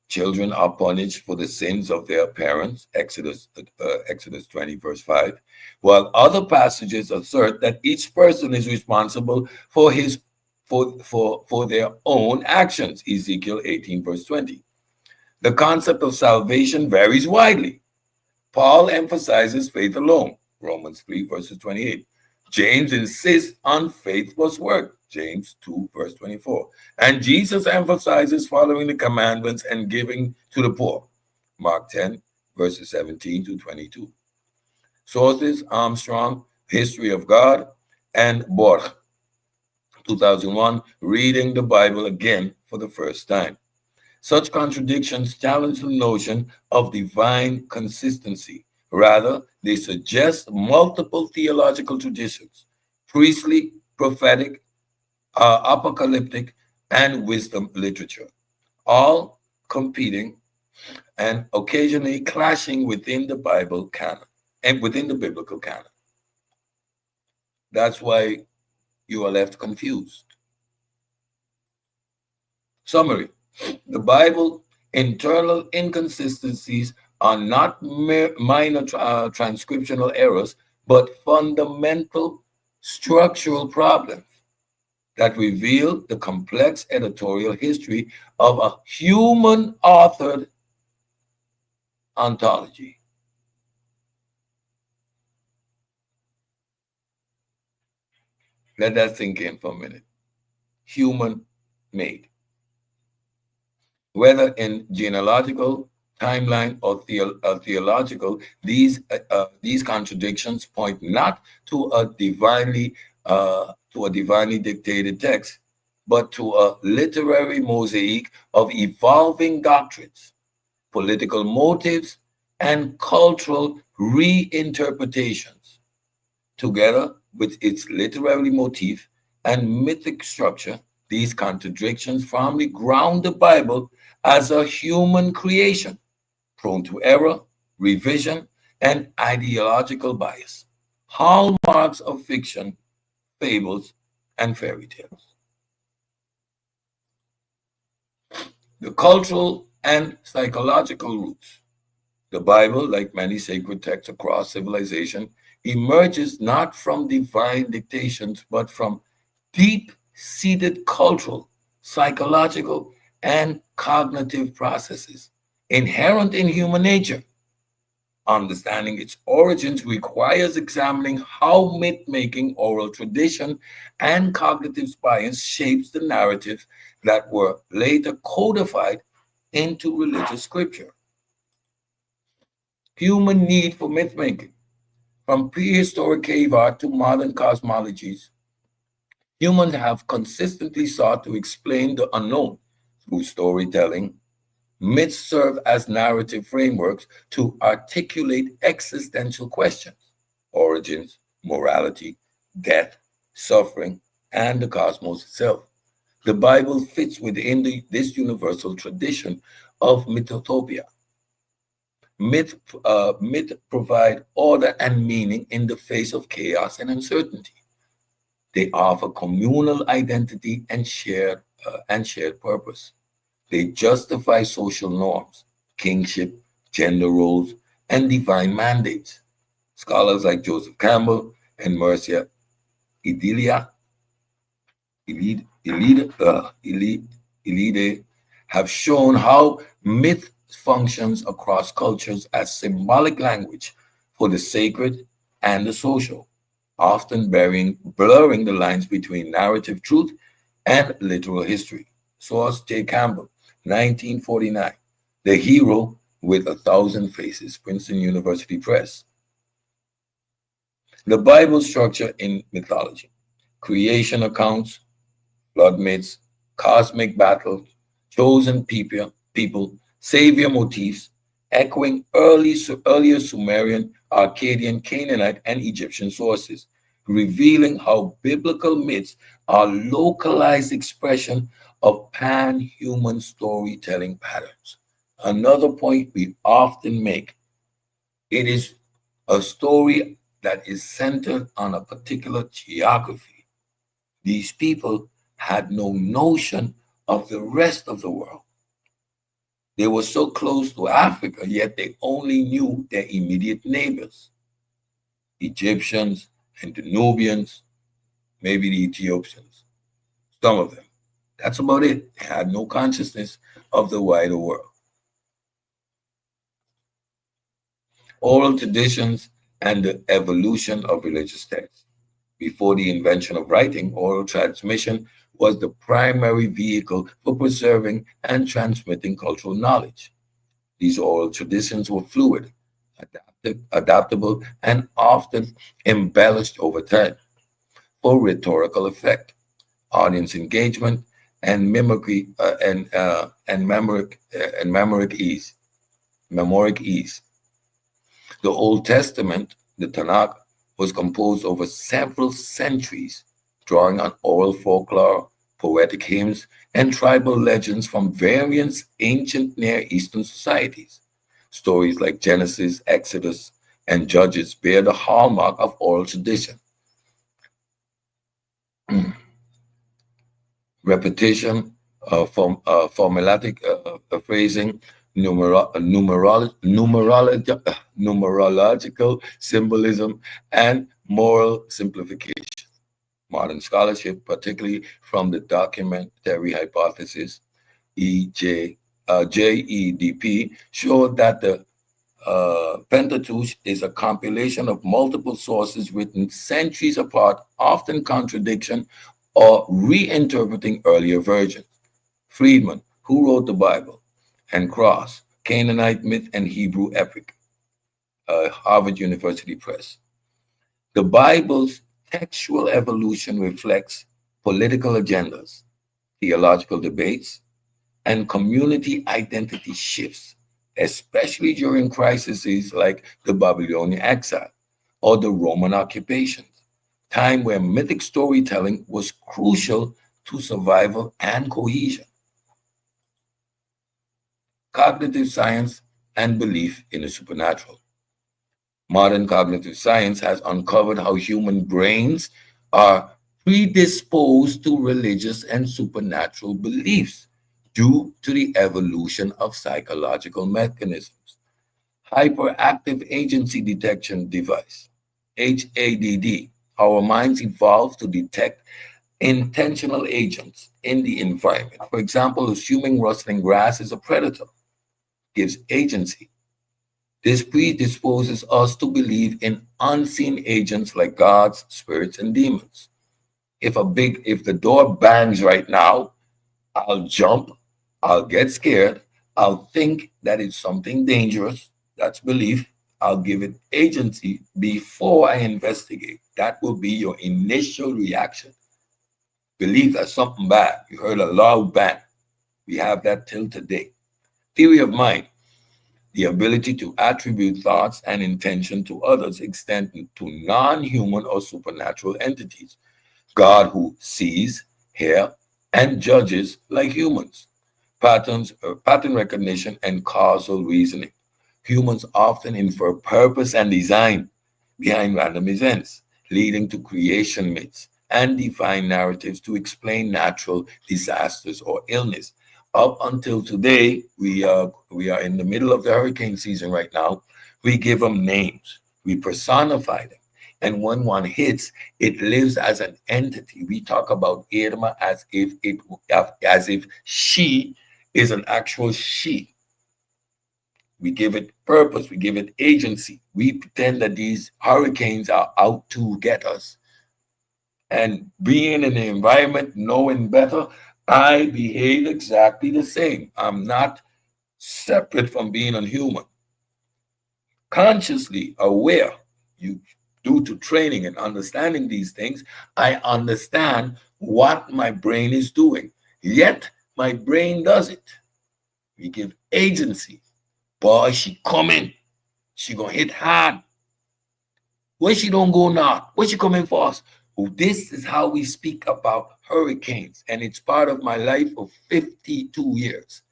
Children are punished for the sins of their parents, Exodus 20, verse 5, while other passages assert that each person is responsible for their own actions, Ezekiel 18, verse 20. The concept of salvation varies widely. Paul emphasizes faith alone, Romans 3, verses 28. James insists on faith plus work, James 2, verse 24. And Jesus emphasizes following the commandments and giving to the poor, Mark 10, verses 17 to 22. Sources: Armstrong, History of God, and Borch, 2001, Reading the Bible Again for the First Time. Such contradictions challenge the notion of divine consistency. Rather, they suggest multiple theological traditions: priestly, prophetic, apocalyptic, and wisdom literature, all competing and occasionally clashing within the Bible canon and within the biblical canon. That's why you are left confused. Summary: the Bible internal inconsistencies are not minor transcriptional errors, but fundamental structural problems that reveal the complex editorial history of a human authored ontology. Let that sink in for a minute. Human made. Whether in genealogical, timeline, or theological, these contradictions point not to a divinely dictated text, but to a literary mosaic of evolving doctrines, political motives, and cultural reinterpretations. Together with its literary motif and mythic structure, these contradictions firmly ground the Bible as a human creation, prone to error, revision, and ideological bias, hallmarks of fiction, fables, and fairy tales. The cultural and psychological roots. The Bible, like many sacred texts across civilization, emerges not from divine dictations, but from deep-seated cultural, psychological, and cognitive processes inherent in human nature. Understanding its origins requires examining how myth-making, oral tradition, and cognitive bias shapes the narratives that were later codified into religious scripture. Human need for myth-making. From prehistoric cave art to modern cosmologies, humans have consistently sought to explain the unknown through storytelling. Myths serve as narrative frameworks to articulate existential questions: origins, morality, death, suffering, and the cosmos itself. The Bible fits within this universal tradition of mythotopia. Myth provide order and meaning in the face of chaos and uncertainty. They offer communal identity and shared purpose. They justify social norms, kingship, gender roles, and divine mandates. Scholars like Joseph Campbell and Mircea Eliade have shown how myth functions across cultures as symbolic language for the sacred and the social, often blurring the lines between narrative truth and literal history. Source: J. Campbell, 1949. The Hero with a Thousand Faces, Princeton University Press. The Bible structure in mythology: creation accounts, flood myths, cosmic battles, chosen people, savior motifs, echoing earlier Sumerian, Akkadian, Canaanite, and Egyptian sources, revealing how biblical myths are localized expression of pan-human storytelling patterns. Another point we often make: it is a story that is centered on a particular geography. These people had no notion of the rest of the world. They were so close to Africa, yet they only knew their immediate neighbors, Egyptians and the Nubians, maybe the Ethiopians, some of them. That's about it. They had no consciousness of the wider world. Oral traditions and the evolution of religious texts. Before the invention of writing, oral transmission was the primary vehicle for preserving and transmitting cultural knowledge. These oral traditions were fluid, adaptable, and often embellished over time for rhetorical effect, audience engagement, and mimicry and memoric ease. The Old Testament, the Tanakh, was composed over several centuries, drawing on oral folklore, poetic hymns, and tribal legends from various ancient Near Eastern societies. Stories like Genesis, Exodus, and Judges bear the hallmark of oral tradition. Repetition, formulatic phrasing, numerological symbolism, and moral simplification. Modern scholarship, particularly from the documentary hypothesis, JEDP, showed that the Pentateuch is a compilation of multiple sources written centuries apart, often contradiction or reinterpreting earlier versions. Friedman, who wrote the Bible, and Cross, Canaanite Myth and Hebrew Epic, Harvard University Press. The Bible's textual evolution reflects political agendas, theological debates, and community identity shifts, especially during crises like the Babylonian exile or the Roman occupation, time where mythic storytelling was crucial to survival and cohesion. Cognitive science and belief in the supernatural. Modern cognitive science has uncovered how human brains are predisposed to religious and supernatural beliefs due to the evolution of psychological mechanisms. Hyperactive agency detection device, HADD. Our minds evolved to detect intentional agents in the environment. For example, assuming rustling grass is a predator gives agency. This predisposes us to believe in unseen agents like gods, spirits, and demons. If the door bangs right now, I'll jump, I'll get scared, I'll think that it's something dangerous. That's belief. I'll give it agency before I investigate. That will be your initial reaction. Believe that something bad. You heard a loud bang. We have that till today. Theory of mind. The ability to attribute thoughts and intention to others extend to non-human or supernatural entities. God who sees, hears, and judges like humans. Pattern recognition and causal reasoning. Humans often infer purpose and design behind random events, leading to creation myths and divine narratives to explain natural disasters or illness. Up until today, we are in the middle of the hurricane season right now. We give them names, we personify them, and when one hits, it lives as an entity. We talk about Irma as if she is an actual she. We give it purpose, we give it agency. We pretend that these hurricanes are out to get us. And being in the environment, knowing better, I behave exactly the same. I'm not separate from being a human. Consciously aware, due to training and understanding these things, I understand what my brain is doing. Yet my brain does it. We give agency. Boy, she coming. She gonna hit hard. Where she don't go now? Where she coming for us? Well, this is how we speak about hurricanes, and it's part of my life of 52 years.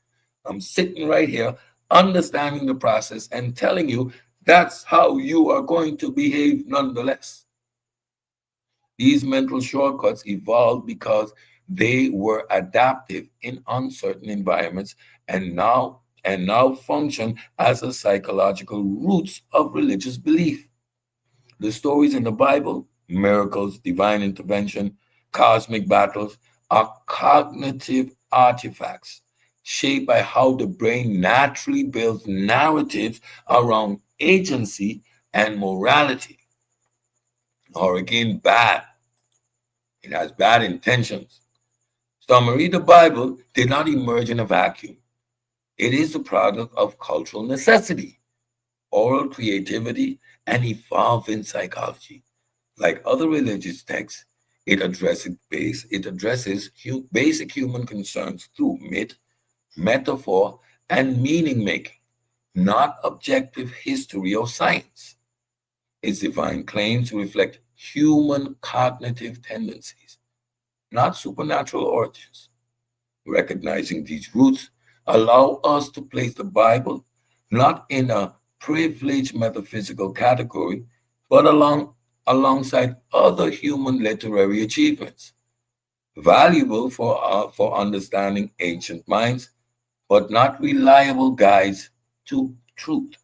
I'm sitting right here, understanding the process and telling you that's how you are going to behave nonetheless. These mental shortcuts evolved because They were adaptive in uncertain environments and now function as a psychological roots of religious belief. The stories in the Bible, miracles, divine intervention, cosmic battles, are cognitive artifacts shaped by how the brain naturally builds narratives around agency and morality. Or again, bad. It has bad intentions. Summary: the Bible did not emerge in a vacuum. It is the product of cultural necessity, oral creativity, and evolving psychology. Like other religious texts, it addresses basic human concerns through myth, metaphor, and meaning making, not objective history or science. Its divine claims reflect human cognitive tendencies, not supernatural origins. Recognizing these roots allow us to place the Bible not in a privileged metaphysical category, but alongside other human literary achievements, valuable for understanding ancient minds, but not reliable guides to truth.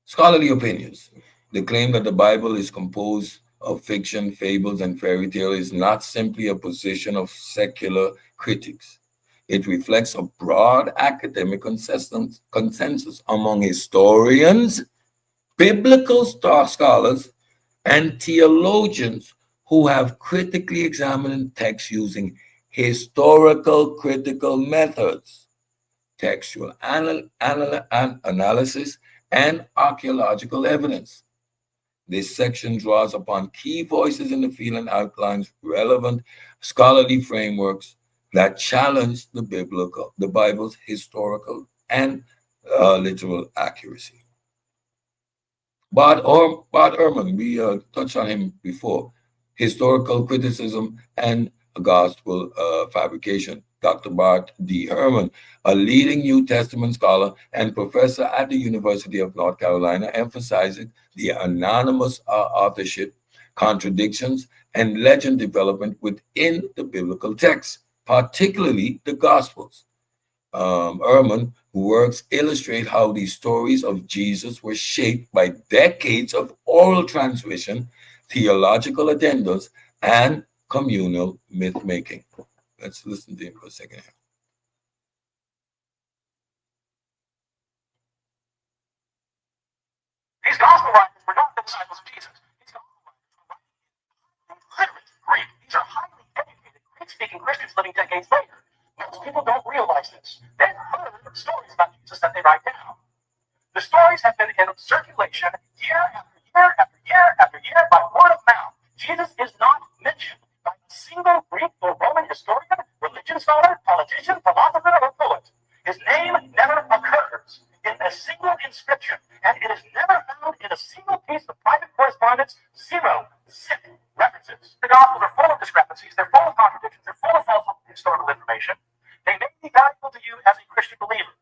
Scholarly opinions. The claim that the Bible is composed of fiction, fables, and fairy tale is not simply a position of secular critics. It reflects a broad academic consensus among historians, biblical scholars, and theologians who have critically examined texts using historical critical methods, textual analysis, and archaeological evidence. This section draws upon key voices in the field and outlines relevant scholarly frameworks that challenge the Bible's historical and literal accuracy. Bart Ehrman, we touched on him before, historical criticism and gospel fabrication. Dr. Bart D. Ehrman, a leading New Testament scholar and professor at the University of North Carolina, emphasizes the anonymous authorship, contradictions, and legend development within the biblical text, particularly the Gospels. Ehrman works illustrate how these stories of Jesus were shaped by decades of oral transmission, theological addendas, and communal myth making. Let's listen to him for a second. These gospel writers were not the disciples of Jesus. These gospel writers were writing in literate Greek. These are highly educated Greek-speaking Christians living decades later. Most people don't realize this. They've heard stories about Jesus that they write down. The stories have been in circulation year after year after year after year by word of mouth. Jesus is not mentioned by a single Greek or Roman historian, religion scholar, politician, philosopher, or poet. His name never occurs in a single inscription, and it is never found in a single piece of private correspondence. Zero references. The Gospels are full of discrepancies, they're full of contradictions, they're full of false historical information. They may be valuable to you as a Christian believer,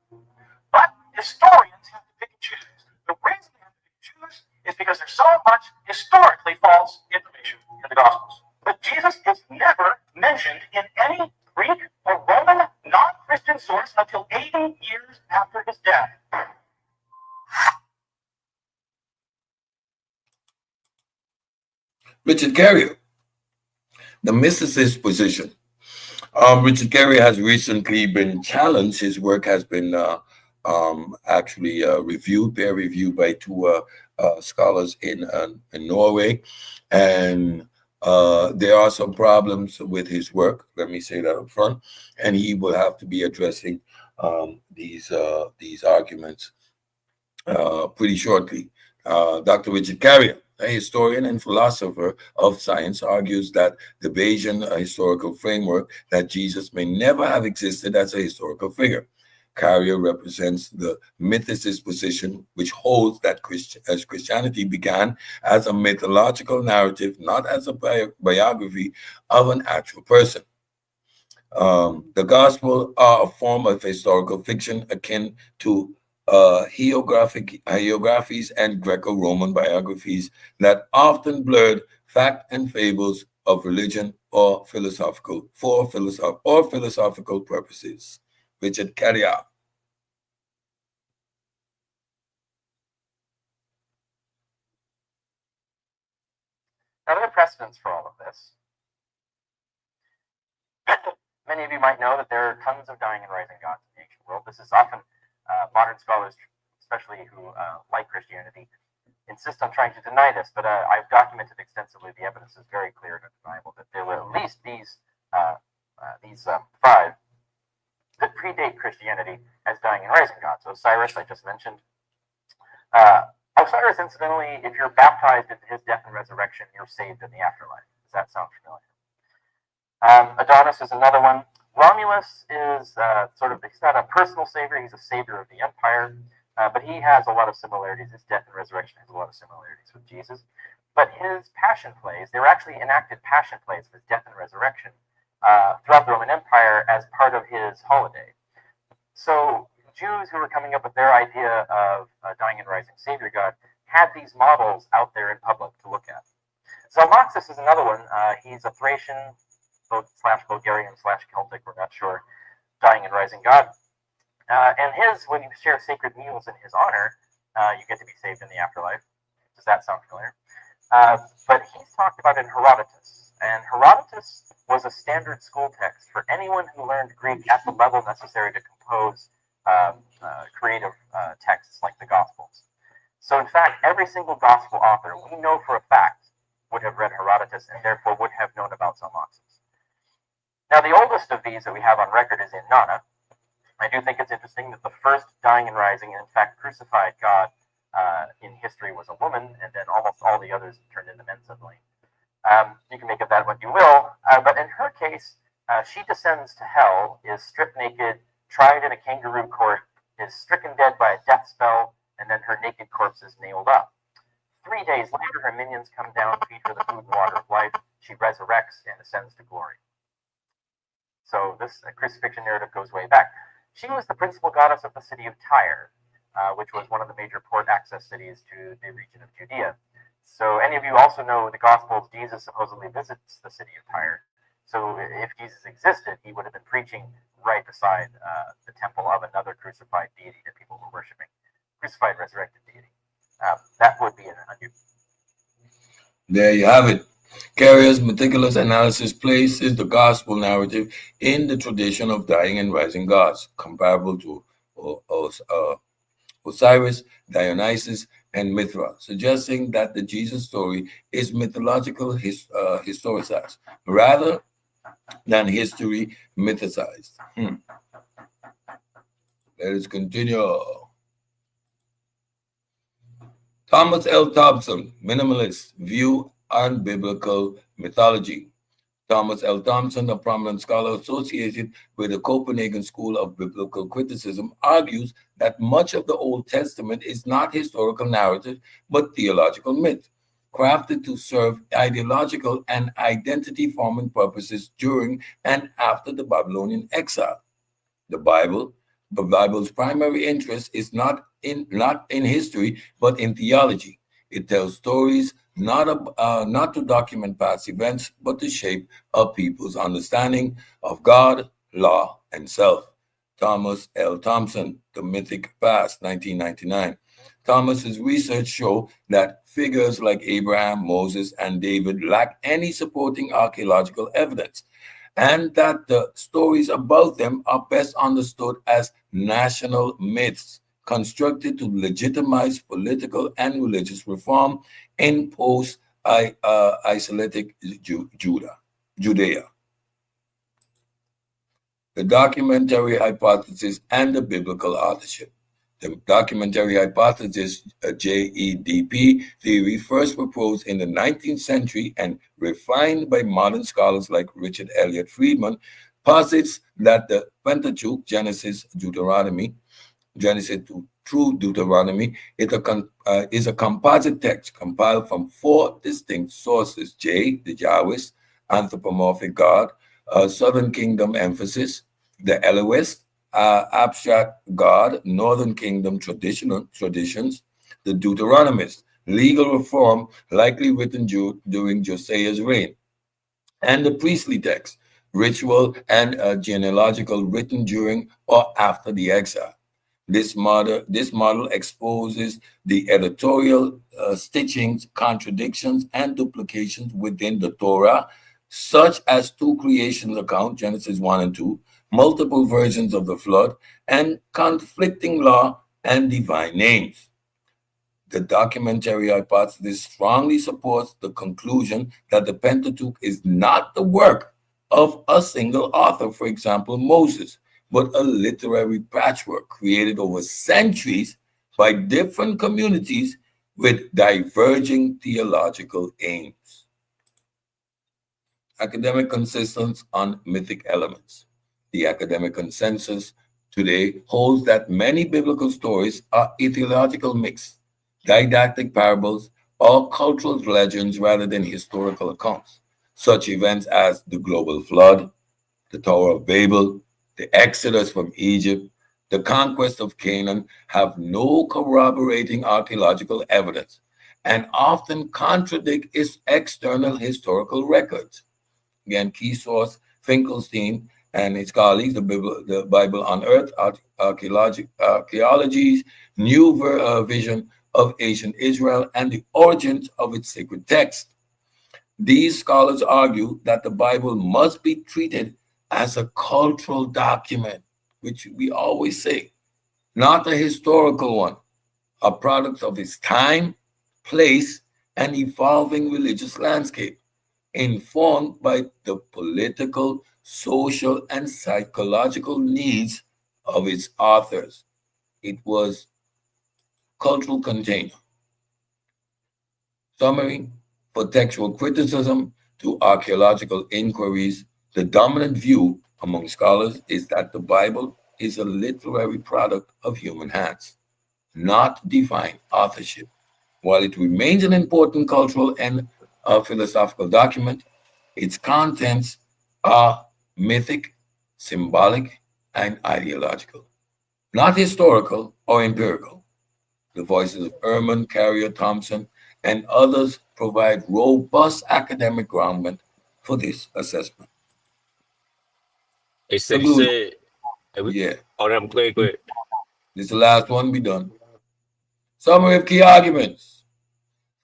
but historians have to pick and choose. The reason they have to pick and choose is because there's so much historically false information in the Gospels. But Jesus is never mentioned in any Greek or Roman non-Christian source until 80 years after his death. Richard Carrier, the mysticist position. Richard Carrier has recently been challenged. His work has been actually peer reviewed by two scholars in Norway, and there are some problems with his work. Let me say that up front, and he will have to be addressing these arguments pretty shortly. Dr. Richard Carrier, a historian and philosopher of science, argues that the Bayesian historical framework that Jesus may never have existed as a historical figure. Carrier represents the mythicist position, which holds that Christianity began as a mythological narrative, not as a biography of an actual person. The Gospel are a form of historical fiction akin to hagiographies and Greco-Roman biographies that often blurred fact and fables of religion or philosophical purposes. Richard Carrier. Now, there are precedents for all of this. Many of you might know that there are tons of dying and rising gods in the ancient world. This is often modern scholars, especially who like Christianity, insist on trying to deny this, but I've documented extensively. The evidence is very clear and undeniable that there were at least these five that predate Christianity as dying and rising gods. Osiris, I just mentioned. Osiris, incidentally, if you're baptized into his death and resurrection, you're saved in the afterlife. Does that sound familiar? Adonis is another one. Romulus is he's not a personal savior, he's a savior of the empire, but he has a lot of similarities. His death and resurrection has a lot of similarities with Jesus. But his passion plays, they were actually enacted passion plays of his death and resurrection throughout the Roman Empire as part of his holiday. So Jews who were coming up with their idea of a dying and rising savior god had these models out there in public to look at. Zalmoxis is another one. He's a Thracian, /Bulgarian/Celtic, we're not sure, dying and rising god. And when you share sacred meals in his honor, you get to be saved in the afterlife. Does that sound familiar? But he's talked about in Herodotus. And Herodotus was a standard school text for anyone who learned Greek at the level necessary to compose creative texts like the Gospels. So in fact, every single Gospel author, we know for a fact, would have read Herodotus and therefore would have known about Zalmoxis. Now, the oldest of these that we have on record is Inanna. I do think it's interesting that the first dying and rising, and in fact crucified god in history was a woman, and then almost all the others turned into men suddenly. You can make of that what you will, but in her case, she descends to hell, is stripped naked, tried in a kangaroo court, is stricken dead by a death spell, and then her naked corpse is nailed up. 3 days later, her minions come down, feed her the food and water of life. She resurrects and ascends to glory. So this crucifixion narrative goes way back. She was the principal goddess of the city of Tyre, which was one of the major port access cities to the region of Judea. So any of you also know in the Gospels, Jesus supposedly visits the city of Tyre. So if Jesus existed, he would have been preaching right beside the temple of another crucified deity that people were worshiping. Crucified, resurrected deity. That would be an unusual. There you have it. Carrier's meticulous analysis places the gospel narrative in the tradition of dying and rising gods, comparable to Osiris, Dionysus, and Mithra, suggesting that the Jesus story is mythological historicized rather than history mythicized. Let us continue. Thomas L. Thompson, Minimalist View on Biblical Mythology. Thomas L. Thompson, a prominent scholar associated with the Copenhagen School of Biblical Criticism, argues that much of the Old Testament is not historical narrative, but theological myth, crafted to serve ideological and identity-forming purposes during and after the Babylonian exile. The Bible's primary interest is not in history, but in theology. It tells stories not to document past events, but to shape a people's understanding of God, law, and self. Thomas L. Thompson, The Mythic Past, 1999. Thomas's research show that figures like Abraham, Moses, and David lack any supporting archaeological evidence, and that the stories about them are best understood as national myths constructed to legitimize political and religious reform in post-Islamic Judea. The documentary hypothesis and the biblical authorship. The documentary hypothesis, JEDP theory, first proposed in the 19th century and refined by modern scholars like Richard Elliott Friedman, posits that the Pentateuch, Genesis through Deuteronomy, is a composite text compiled from 4 distinct sources: J, the Yahwist, anthropomorphic God, Southern Kingdom emphasis; the Elohist, abstract God, Northern Kingdom traditions; the Deuteronomist, legal reform likely written during Josiah's reign. and the priestly text, ritual and genealogical written during or after the exile. This model exposes the editorial stitchings, contradictions, and duplications within the Torah, such as two creation accounts, Genesis 1 and 2, multiple versions of the flood, and conflicting law and divine names. The documentary hypothesis strongly supports the conclusion that the Pentateuch is not the work of a single author, for example, Moses, but a literary patchwork created over centuries by different communities with diverging theological aims. Academic consensus on mythic elements. The academic consensus today holds that many biblical stories are ethological myths, didactic parables, or cultural legends rather than historical accounts. Such events as the global flood, the Tower of Babel, the Exodus from Egypt, the conquest of Canaan have no corroborating archaeological evidence and often contradict its external historical records. Again, key source Finkelstein and his colleagues, the Bible on Earth, Archaeology's New Vision of Ancient Israel and the Origins of its Sacred Text. These scholars argue that the Bible must be treated as a cultural document, which we always say, not a historical one, a product of its time, place, and evolving religious landscape, informed by the political, social, and psychological needs of its authors. It was cultural container. Summary: for textual criticism to archaeological inquiries, the dominant view among scholars is that the Bible is a literary product of human hands, not divine authorship. While it remains an important cultural and philosophical document, its contents are mythic, symbolic, and ideological, not historical or empirical. The voices of Ehrman, Carrier, Thompson, and others provide robust academic groundment for this assessment. They said, Yeah. Oh, I'm glad. This is the last one, be done. Summary of key arguments.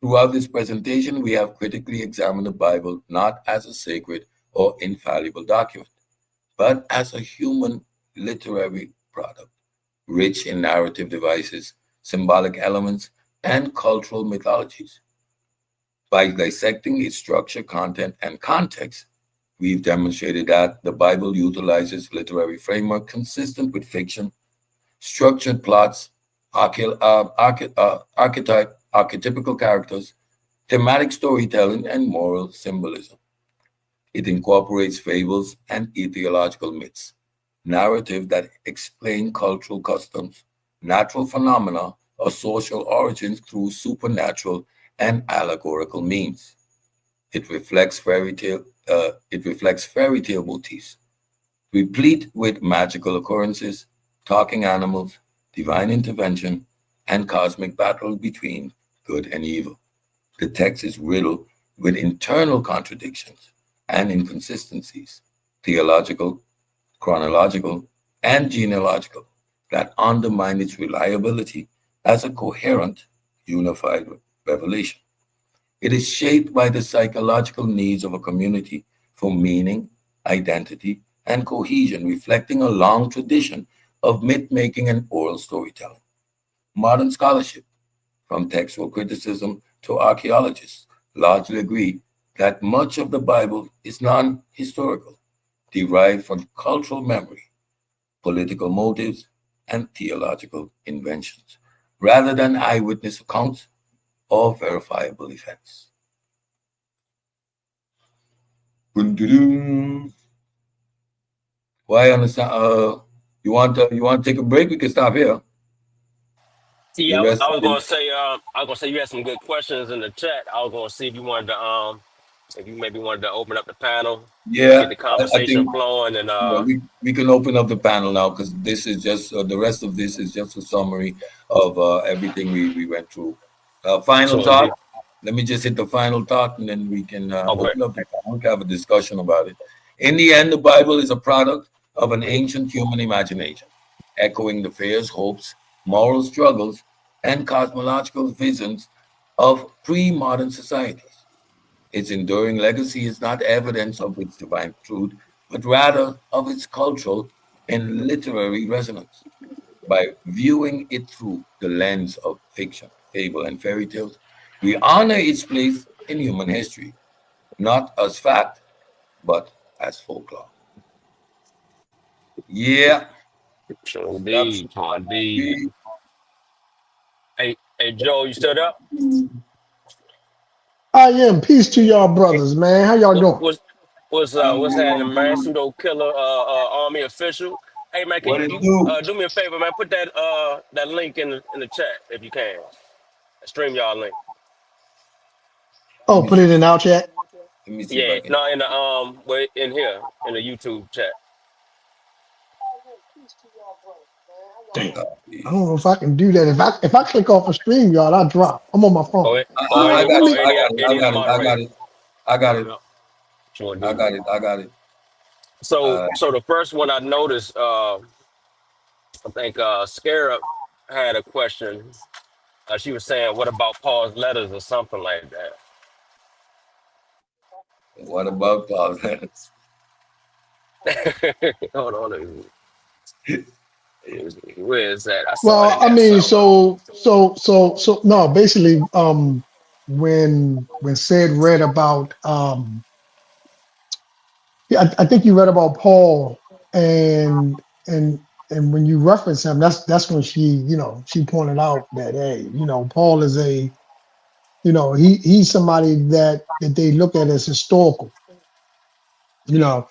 Throughout this presentation, we have critically examined the Bible not as a sacred or infallible document, but as a human literary product, rich in narrative devices, symbolic elements, and cultural mythologies. By dissecting its structure, content, and context, we've demonstrated that the Bible utilizes literary framework consistent with fiction, structured plots, archetypical characters, thematic storytelling, and moral symbolism. It incorporates fables and ethological myths, narratives that explain cultural customs, natural phenomena, or social origins through supernatural and allegorical means. It reflects fairy tale motifs, replete with magical occurrences, talking animals, divine intervention, and cosmic battle between good and evil. The text is riddled with internal contradictions and inconsistencies, theological, chronological, and genealogical, that undermine its reliability as a coherent, unified revelation. It is shaped by the psychological needs of a community for meaning, identity, and cohesion, reflecting a long tradition of myth-making and oral storytelling. Modern scholarship, from textual criticism to archaeologists, largely agree that much of the Bible is non-historical, derived from cultural memory, political motives, and theological inventions, rather than eyewitness accounts or verifiable events. Why understand? You want to take a break? We can stop here. Yeah, I was gonna say you had some good questions in the chat. I was gonna see if you wanted to if you maybe wanted to open up the panel, Yeah, get the conversation flowing, and we can open up the panel now, because this is just the rest of this is just a summary of everything we went through. Final thought. let me just hit the final thought, and then we can Okay. open up the we can have a discussion about it. In the end, the Bible is a product of an ancient human imagination, echoing the fears, hopes, moral struggles, and cosmological visions of pre-modern societies. Its enduring legacy is not evidence of its divine truth, but rather of its cultural and literary resonance. By viewing it through the lens of fiction, fable, and fairy tales, we honor its place in human history, not as fact, but as folklore. Yeah, Sure that's indeed. Sure indeed. Hey, Joe, you still up? I am. Peace to y'all brothers, man. How y'all What, doing? what's happening, man? Pseudo killer, army official. Hey, man, can what you, it you do. do me a favor, man? Put that link in the chat if you can. Stream y'all link. Let Oh, me put see. it in our chat. Let me see if Yeah, I can. no, in the wait, in here in the YouTube chat. Damn. I Copy. don't know if I can do that. If I click off a stream, y'all, I drop. I'm on my phone. I got Let it. me. I got it. I Any of the got it. I got moderators. it. I got Yep, it. yep. Sure I do. got it. I got it. So the first one I noticed, I think Scarab had a question. She was saying, "What about Paul's letters or something like that?" What about Paul? Hold on, where is that? I saw it Well, in I there mean, somewhere. so no. Basically, when said read about yeah, I think you read about Paul, and when you reference him, that's when she pointed out that, hey, Paul is he's somebody that they look at as historical, you know,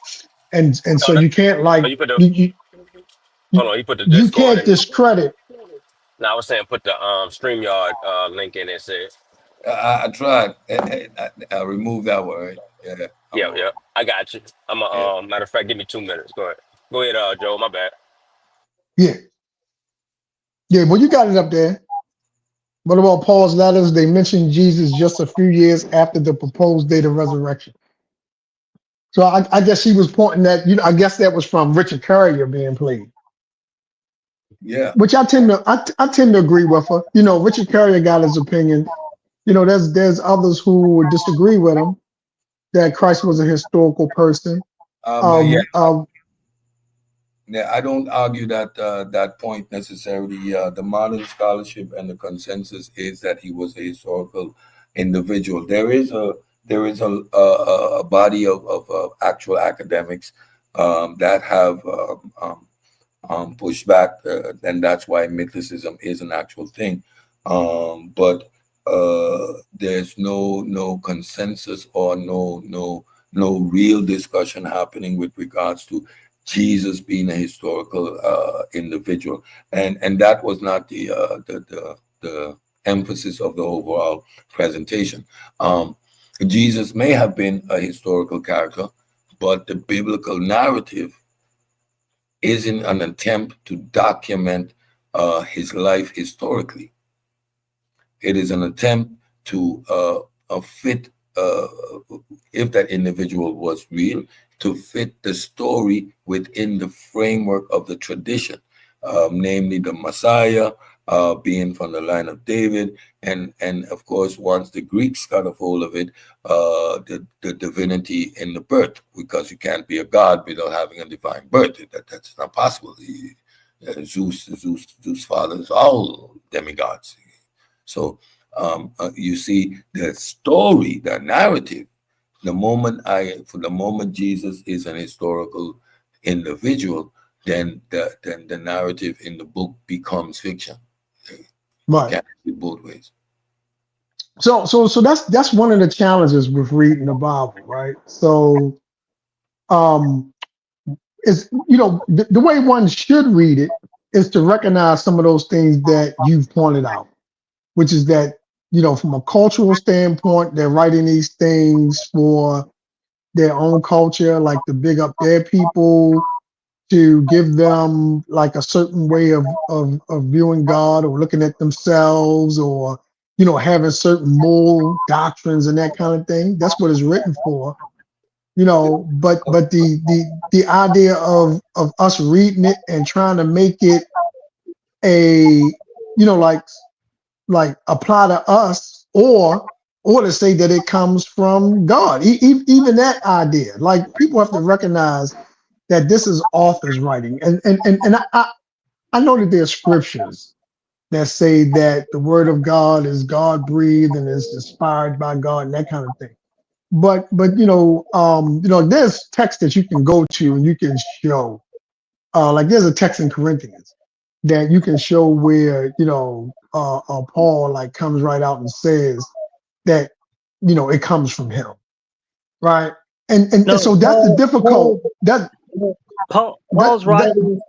and Oh, so you can't oh, like you put the you you, hold on. You put the you Discord can't in. discredit. No, I was saying put the StreamYard link in. It said, I tried. I removed that one. Right? Yeah. "Yeah, yeah, I got you." I'm a Yeah. matter of fact. Give me 2 minutes. Go ahead, Joe. My bad. Yeah, yeah, well, you got it up there. What about Paul's letters? They mentioned Jesus just a few years after the proposed date of resurrection. So I guess he was pointing that, I guess that was from Richard Courier being played, Yeah. which I tend to agree with her. Richard Courier got his opinion. There's others who would disagree with him that Christ was a historical person. Yeah. Um, um, Yeah. I don't argue that point necessarily. The modern scholarship and the consensus is that he was a historical individual. There is a body of actual academics that have pushed back, and that's why mythicism is an actual thing. But there's no consensus or no real discussion happening with regards to Jesus being a historical individual, and that was not the emphasis of the overall presentation. Jesus may have been a historical character, but the biblical narrative isn't an attempt to document his life historically. It is an attempt to fit, if that individual was real, to fit the story within the framework of the tradition, namely the Messiah being from the line of David, and of course, once the Greeks got a hold of it, the divinity in the birth, because you can't be a god without having a divine birth. That's not possible. Zeus' fathers, all demigods. So you see the story, the narrative. For the moment Jesus is an historical individual, then the narrative in the book becomes fiction. You right. can't do it both ways. So that's one of the challenges with reading the Bible, right? So um, is the way one should read it is to recognize some of those things that you've pointed out, which is that from a cultural standpoint, they're writing these things for their own culture, like to big up their people, to give them like a certain way of viewing God or looking at themselves, or having certain moral doctrines and that kind of thing. That's what it's written for. But the idea of us reading it and trying to make it a, like apply to us, or to say that it comes from God. Even that idea, like, people have to recognize that this is author's writing, and I know that there's scriptures that say that the word of God is God breathed and is inspired by God and that kind of thing. But there's text that you can go to and you can show, like there's a text in Corinthians that you can show where Paul like comes right out and says that it comes from him, right? And No, so that's the difficult that Paul's writings.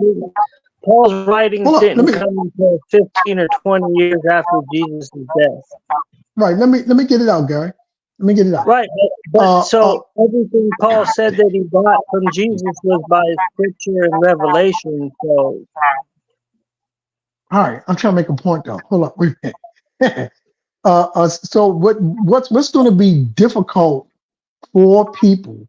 Paul's writings hold on, didn't come until 15 or 20 years after Jesus' death. right. Let me get it out, Gary. Let me get it out. Right, but so everything Paul said that he got from Jesus was by scripture and revelation. So, all right, I'm trying to make a point though. Hold on, wait a minute. So what's going to be difficult for people,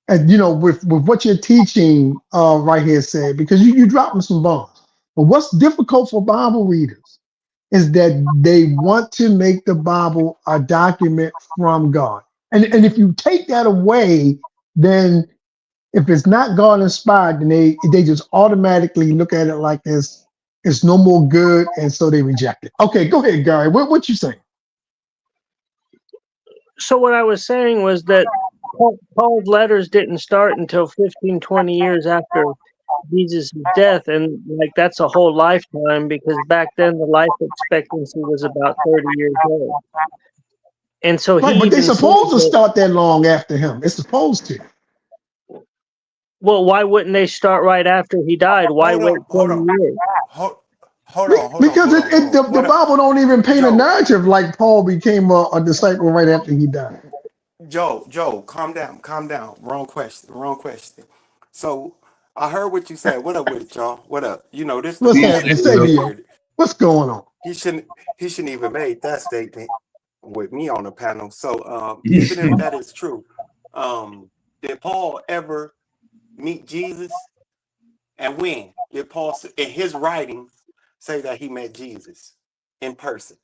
and with what you're teaching right here, said, because you dropping some bombs. But what's difficult for Bible readers is that they want to make the Bible a document from God. And if you take that away, then if it's not God inspired, then they just automatically look at it like it's no more good, and so they reject it. Okay, go ahead, Gary. What you saying? so what I was saying was that Paul's letters didn't start until 15, 20 years after Jesus' death, and like that's a whole lifetime, because back then the life expectancy was about 30 years old. And so Right, but they supposed to start that long after him. It's supposed to. Well, why wouldn't they start right after he died? Why wait 20 years? Hold on. Because the Bible don't even paint a narrative like Paul became a disciple right after he died. Joe, calm down. Wrong question. So I heard what you said. What up with it, y'all? What up? This What's the happening? Say to you. What's going on? He shouldn't even made that statement with me on the panel. So even if that is true, did Paul ever meet Jesus? And when did Paul, in his writings, say that he met Jesus in person?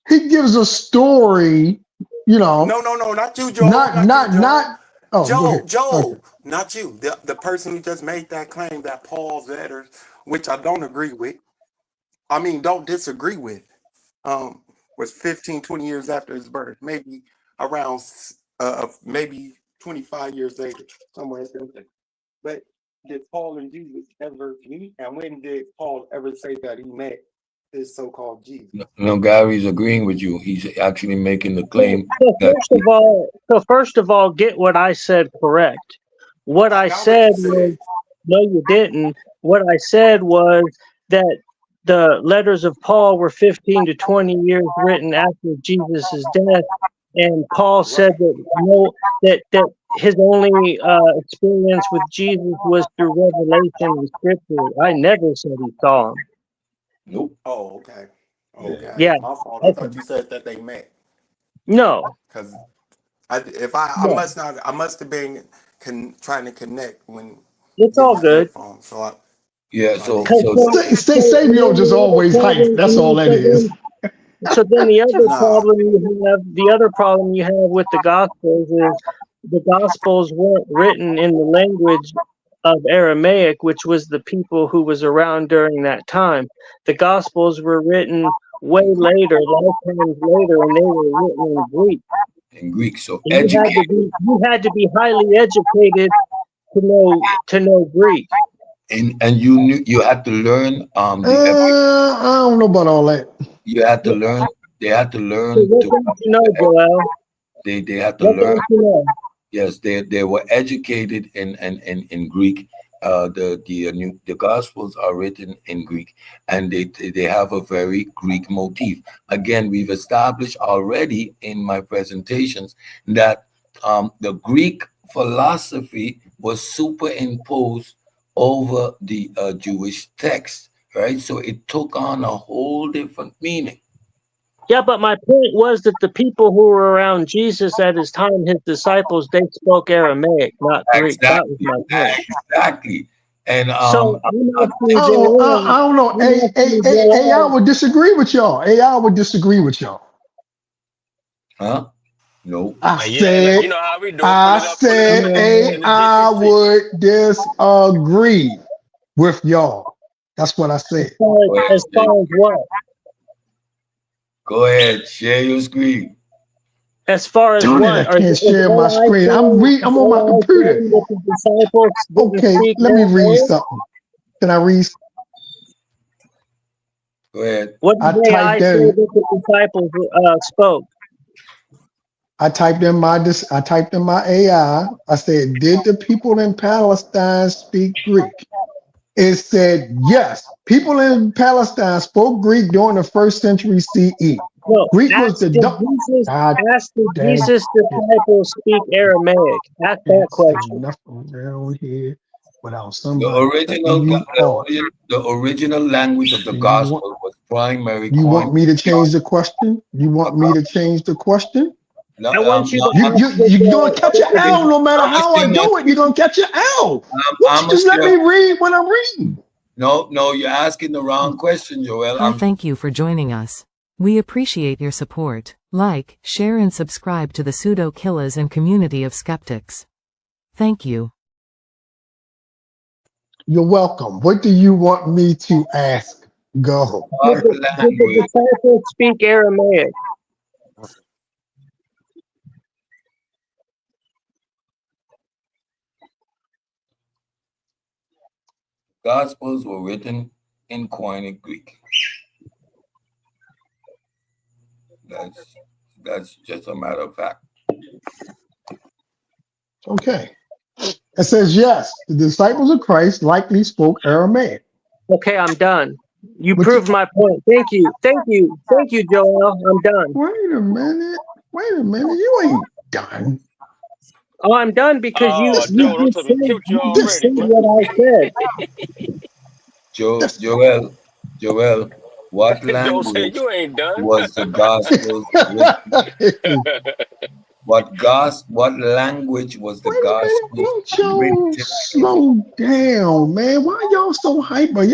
He gives a story, No, not you, Joel. Joel, okay. not you. The person who just made that claim that Paul's letters, which I don't agree with, don't disagree with, was 15, 20 years after his birth, maybe around, maybe 25 years later, somewhere in there. But did Paul and Jesus ever meet? And when did Paul ever say that he met his so-called Jesus? No, Gary's agreeing with you. He's actually making the claim. First of all, get what I said correct. What I said was, no, you didn't. What I said was that the letters of Paul were 15 to 20 years written after Jesus' death, and Paul said that his only experience with Jesus was through revelation and scripture. I never said he saw him. Nope. Oh, okay. Yeah. My fault. I thought you said that they met. No. Because I must have been trying to connect when it's all good. Phone, so Samuel just always hype. That's all that is. So then the other problem you have with the Gospels is the Gospels weren't written in the language of Aramaic, which was the people who was around during that time. The Gospels were written way later, lifetimes later, and they were written in Greek. In Greek, so you had to be highly educated to know Greek. And you had to learn. I don't know about all that. You had to learn. They had to learn. They had to learn. Yes, they were educated in Greek. The Gospels are written in Greek, and they have a very Greek motif. Again, we've established already in my presentations that the Greek philosophy was superimposed over the Jewish text, right? So it took on a whole different meaning. Yeah, but my point was that the people who were around Jesus at his time, his disciples, they spoke Aramaic, not Greek. That was Exactly. my point. Exactly. And So I'm asking I Joel. don't know. I'm asking AI Joel. would disagree with y'all. AI would disagree with y'all. huh? No. I Yeah, you said, know how we do it. Pull it up in the AI GCC. would disagree with y'all. That's what I said. Go ahead, As far as what? Go ahead, share your screen. As far as Darn it, I what? can't share my screen. I'm on my computer. That the disciples didn't Okay, speak let me read Aramaic? something. Can I read? Go ahead. What I did AI typed say in. that the disciples spoke? I typed in my AI. I said, did the people in Palestine speak Greek? It said yes. People in Palestine spoke Greek during the 1st century CE. No, Greek was the ask the dang Jesus disciples speak Aramaic. Ask that can't say question. nothing around here without The somebody original, cutting you off. the original language of the Do gospel was primary you want coined. me to change the question? You want me to change the question? No, I want you to no, ask You're gonna catch an the L no matter I'm how I asking do it. You're gonna catch an L. Won't you just let me read what I'm reading? No, you're asking the wrong question, Joel. Hi, thank you for joining us. We appreciate your support. Like, share and subscribe to the Pseudo Killers and community of skeptics. Thank you. You're welcome. What do you want me to ask? Go. What Did the language? disciples speak Aramaic? Gospels were written in Koine Greek. That's just a matter of fact. Okay. It says yes. The disciples of Christ likely spoke Aramaic. Okay, I'm done. You But proved my point. Thank you, Joel. I'm done. Wait a minute. You ain't done. Oh, I'm done because you Oh, Joe, don't tell me killed you This, already, said man. what I said. this Joel, what Joe said language you ain't done. was the gospel written? What language was the Wait a minute, gospel won't y'all written in? slow down, man? Why y'all so hyper?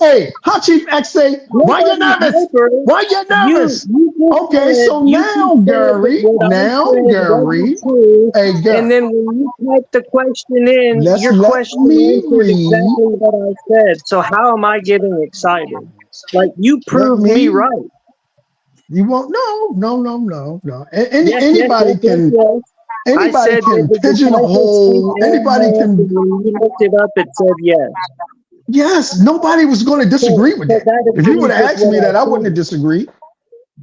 Hey, how Chief X say, why you Nobody's nervous? hyper. Why you nervous? Okay, so You now, just said that Gary, what I said wasn't Gary, true. hey, And Gary, then when you type the question in, let's your let question me answered read. exactly what I said. So how am I getting excited? Like you Let proved me me, right. you won't, no. Yes, Anybody can, I anybody said that can the disciples speak pigeonhole, anybody Aramaic, can, and when you looked it up, it said yes. yes, nobody was going to disagree with So that. that If you would agrees have with asked what me I that, I wouldn't said. have disagreed.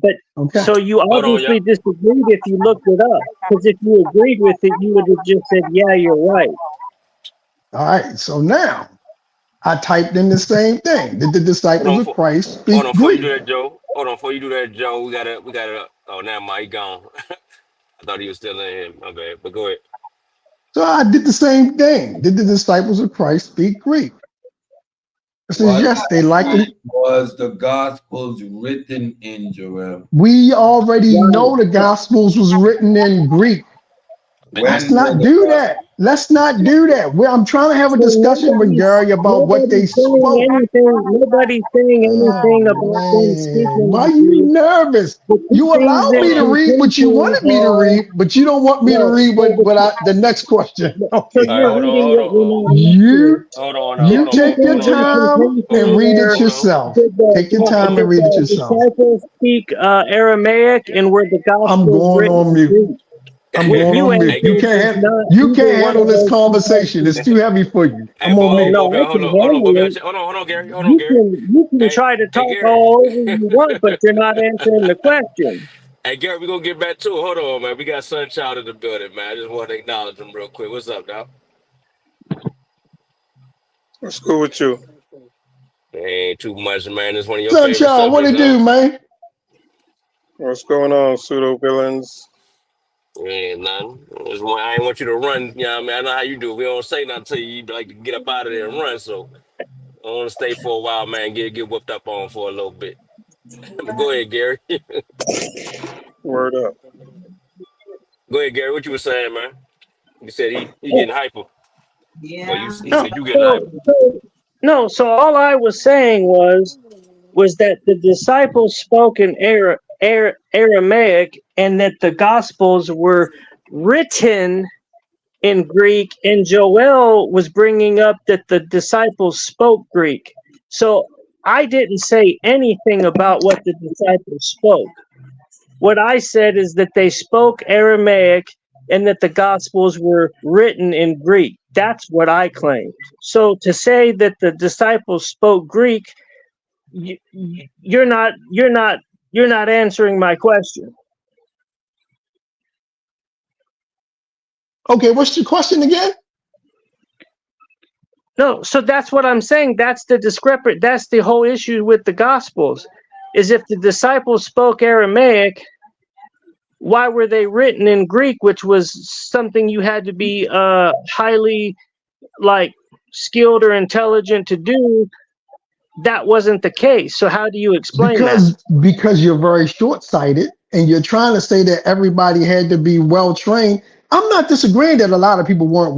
But Okay. so you Hold on, obviously y'all. disagreed if you looked it up. Because if you agreed with it, you would have just said, "Yeah, you're right." All right. So now I typed in the same thing. Did the disciples of Christ Hold speak on, before you Greek? do that, Joe. Hold on, before you do that, Joe. We gotta. Oh, now Mike gone. I thought he was still in here. My bad. But go ahead. So I did the same thing. Did the disciples of Christ speak Greek? It says, What yes, they language likely. was the gospels written in, Joel? We already Right. know the Gospels was written in Greek. Let's When were not the do gospels? that. Let's not do that. Well, I'm trying to have a So discussion with Gary about what they nobody's saying spoke. anything. Nobody's saying Oh, anything about them man. speaking Why in you Greek. nervous? The two You things allow in me to read what you contention wanted me to are read, but you don't want me to no. read the next question. So Okay, All right, you're go. reading what we're not You answering. hold on, The you two take your things in time hold and contention on, read it were hold on. yourself. did Take your time and did read it the yourself. disciples speak Aramaic and were the I'm Gospels going written on in mute. Greek? I'm What going you on mute. answered was not You either can't one handle of this those two conversation. It's questions. too heavy for you. Hey, I'm on mute. No, I hold can on, handle it. hold on, Gary, hold on, Gary. You can Hey, try to hey, talk Gary. all over you want, but you're not answering the question. Hey, Gary, we gonna get back to it. Hold on, man. We got Sunchild in the building, man. I just want to acknowledge him real quick. What's up, dog? What's good with you? Ain't too much, man. It's one of your favorite Sunshine, what subjects, it huh? do, man? What's going on, pseudo villains? Ain't nothing. I ain't want you to run. You know what I mean? I know how you do. We don't say nothing to you. You like to get up out of there and run. So I want to stay for a while, man. Get whipped up on for a little bit. Go ahead, Gary. Word up. Go ahead, Gary. What you were saying, man? You said he getting hyper. Or he No, said you getting hyper. no. So all I was saying was that the disciples spoke in Aramaic, and that the Gospels were written in Greek, and Joel was bringing up that the disciples spoke Greek. So I didn't say anything about what the disciples spoke. What I said is that they spoke Aramaic and that the Gospels were written in Greek. That's what I claimed. So to say that the disciples spoke Greek, you're not answering my question. Okay, what's your question again? No, so that's what I'm saying. That's the discrepant. That's the whole issue with the Gospels, is if the disciples spoke Aramaic, why were they written in Greek, which was something you had to be highly skilled or intelligent to do? That wasn't the case. So how do you explain that? Because you're very short-sighted and you're trying to say that everybody had to be well-trained. I'm not disagreeing that a lot of people weren't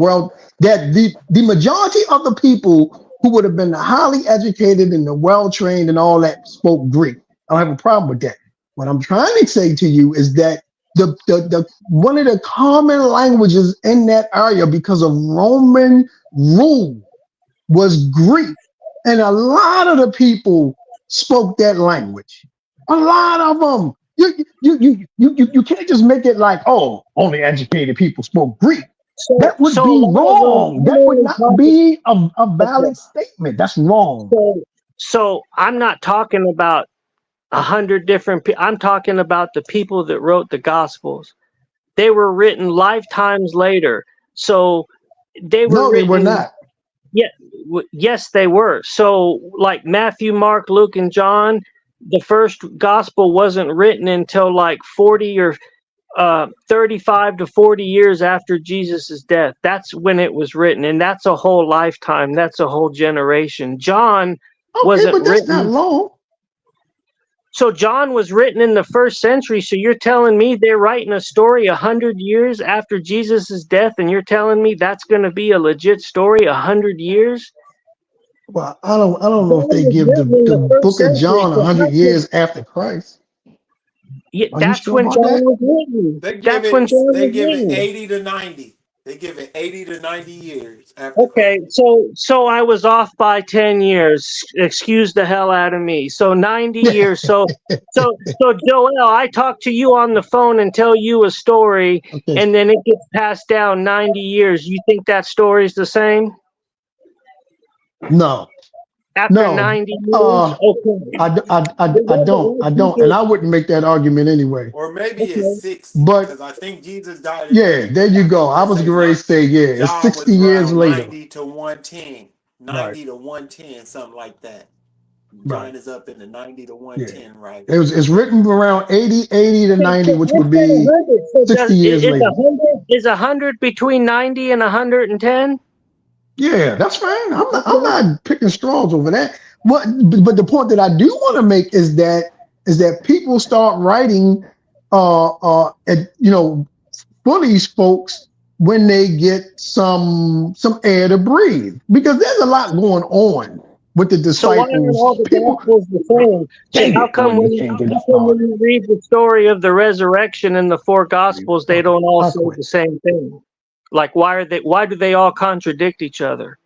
that the majority of the people who would have been highly educated and the well-trained and all that spoke Greek. I don't have a problem with that. What I'm trying to say to you is that the one of the common languages in that area, because of Roman rule, was Greek. And a lot of the people spoke that language. A lot of them. You can't just make it like, oh, only educated people spoke Greek. That would be wrong. That would not be a valid statement. That's wrong. So I'm not talking about 100 different people. I'm talking about the people that wrote the Gospels. They were written lifetimes later. So they were No, they were not. Yeah, yes, they were. So like Matthew, Mark, Luke, and John, the first gospel wasn't written until like 40 or 35 to 40 years after Jesus's death. That's when it was written, and that's a whole lifetime. That's a whole generation. John wasn't but that's written. not long. So John was written in the 1st century. So you're telling me they're writing a story 100 years after Jesus's death, and you're telling me that's going to be a legit story 100 years? Well, I don't know if they give the book of John 100 years after Christ. Yeah, that's when John was written. That's when John was written. They give it 80 to 90. They give it 80 to 90 years. Okay, so I was off by 10 years. Excuse the hell out of me. So 90 years. So Joel, I talk to you on the phone and tell you a story, and then it gets passed down 90 years. You think that story's the same? No. After 90 years? Okay. I don't, and I wouldn't make that argument anyway. Or maybe it's 60, but because I think Jesus died. Yeah, there you go. I was going to say, yeah, it's 60 years later. 90 to 110, 90 to 110, something like that. John is up in the 90 to 110, right? It's written around 80 to 90, which would be 60 years later. Is 100 between 90 and 110? Yeah, that's fine. I'm not picking straws over that. But the point that I do want to make is that people start writing, for these folks when they get some air to breathe, because there's a lot going on with the disciples. So why are all the Gospels the same? How come when you read the story of the resurrection in the 4 Gospels, they don't all say the same thing? Like, why do they all contradict each other?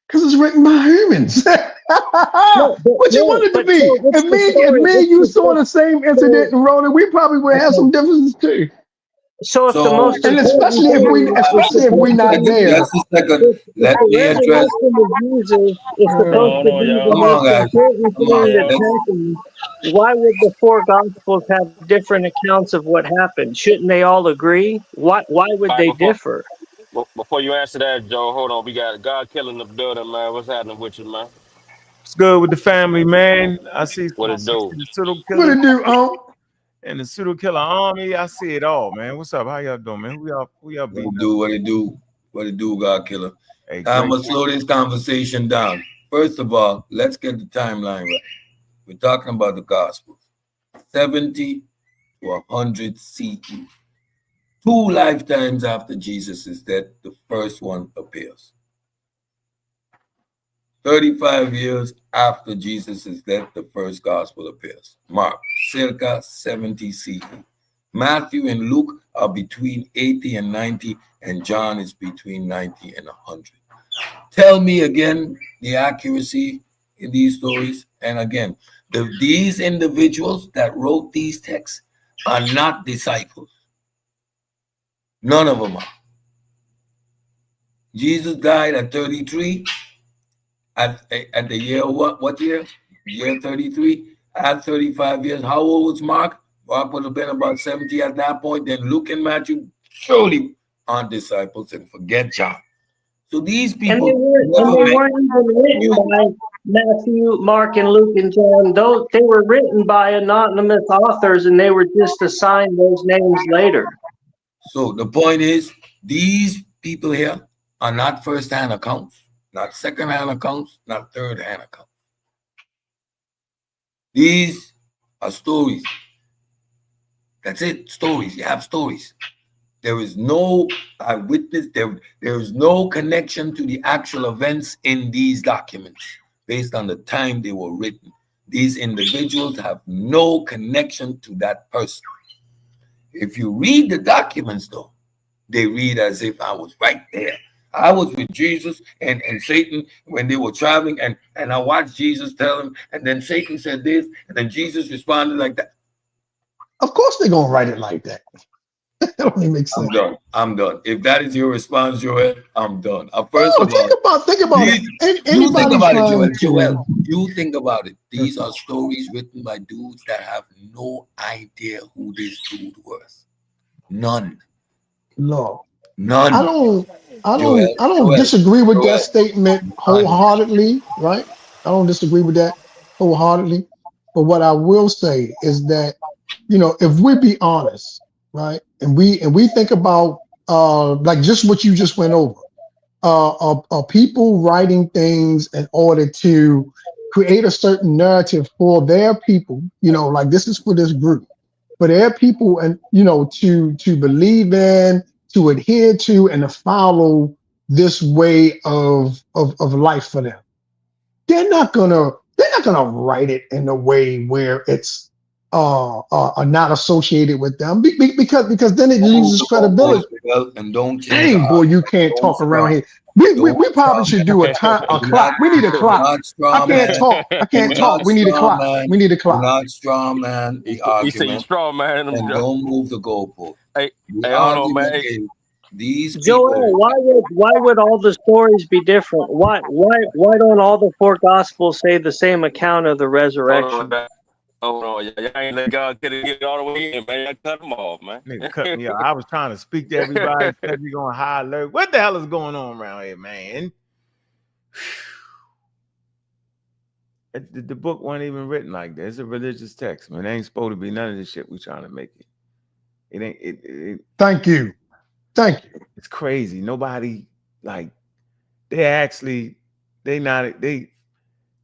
Because it's written by humans. What you want it to be? If me and you saw the same incident and wrote it, we probably would have some differences too. So if the most, and especially if we're not there. Just a second. Let me address. Come on, guys. Why would the 4 Gospels have different accounts of what happened? Shouldn't they all agree? Why would they differ? Before you answer that, Joe, hold on. We got God killing the building, man. What's happening with you, man? What's good with the family, man? I see what it do. What it do, and the pseudo killer army. I see it all, man. What's up? How y'all doing, man? Who y'all What it do, God killer. Hey, I'm gonna slow this conversation down. First of all, let's get the timeline right. We're talking about the Gospels. 70 to 100 CE. 2 lifetimes after Jesus' death, the first one appears. 35 years after Jesus' death, the first gospel appears. Mark, circa 70 CE. Matthew and Luke are between 80 and 90, and John is between 90 and 100. Tell me again the accuracy in these stories. And again, these individuals that wrote these texts are not disciples. None of them are. Jesus died at 33. At the year, what year? Year 33. At 35 years, how old was Mark? Mark would have been about 70 at that point. Then Luke and Matthew surely aren't disciples, and forget John. So these people and they weren't even written by Matthew, Mark, and Luke, and John. They were written by anonymous authors, and they were just assigned those names later. So the point is, these people here are not first-hand accounts, not second-hand accounts, not third-hand accounts. These are stories. That's it, stories. You have stories. There is no eyewitness. There is no connection to the actual events in these documents based on the time they were written. These individuals have no connection to that person. If you read the documents, though, they read as if I was right there. I was with Jesus and Satan when they were traveling, and I watched Jesus tell him, and then Satan said this, and then Jesus responded like that. Of course they're gonna write it like that. That don't even make sense. I'm done. If that is your response, Joel, I'm done. First of all, think about it. You think about it, Joel. You think about it. These are stories written by dudes that have no idea who this dude was. None. No. None. I don't disagree with that statement wholeheartedly, right? I don't disagree with that wholeheartedly. But what I will say is that, you know, if we be honest, right, and we think about like just what you just went over, people writing things in order to create a certain narrative for their people, you know, like this is for this group, for their people, and you know, to believe in, to adhere to, and to follow this way of life for them. They're not gonna write it in a way where it's not associated with them because then it loses credibility. And don't dang, boy, you can't talk around here. We probably should do a clock. We need a clock. I can't talk. We need a clock. We need a clock. Not strong man. You say you strong man. And don't move the goalpost. Hey, hold on, man. These Joel, why would all the stories be different? Why don't all the 4 gospels say the same account of the resurrection? Hold on, y'all ain't let God get all the way in, man. Y'all cut them off, man. Nigga cut me off. I was trying to speak to everybody. Said we on high alert. What the hell is going on around here, man? The book wasn't even written like that. It's a religious text, man. It ain't supposed to be none of this shit we trying to make it. It ain't. It Thank you. It's crazy. Nobody like.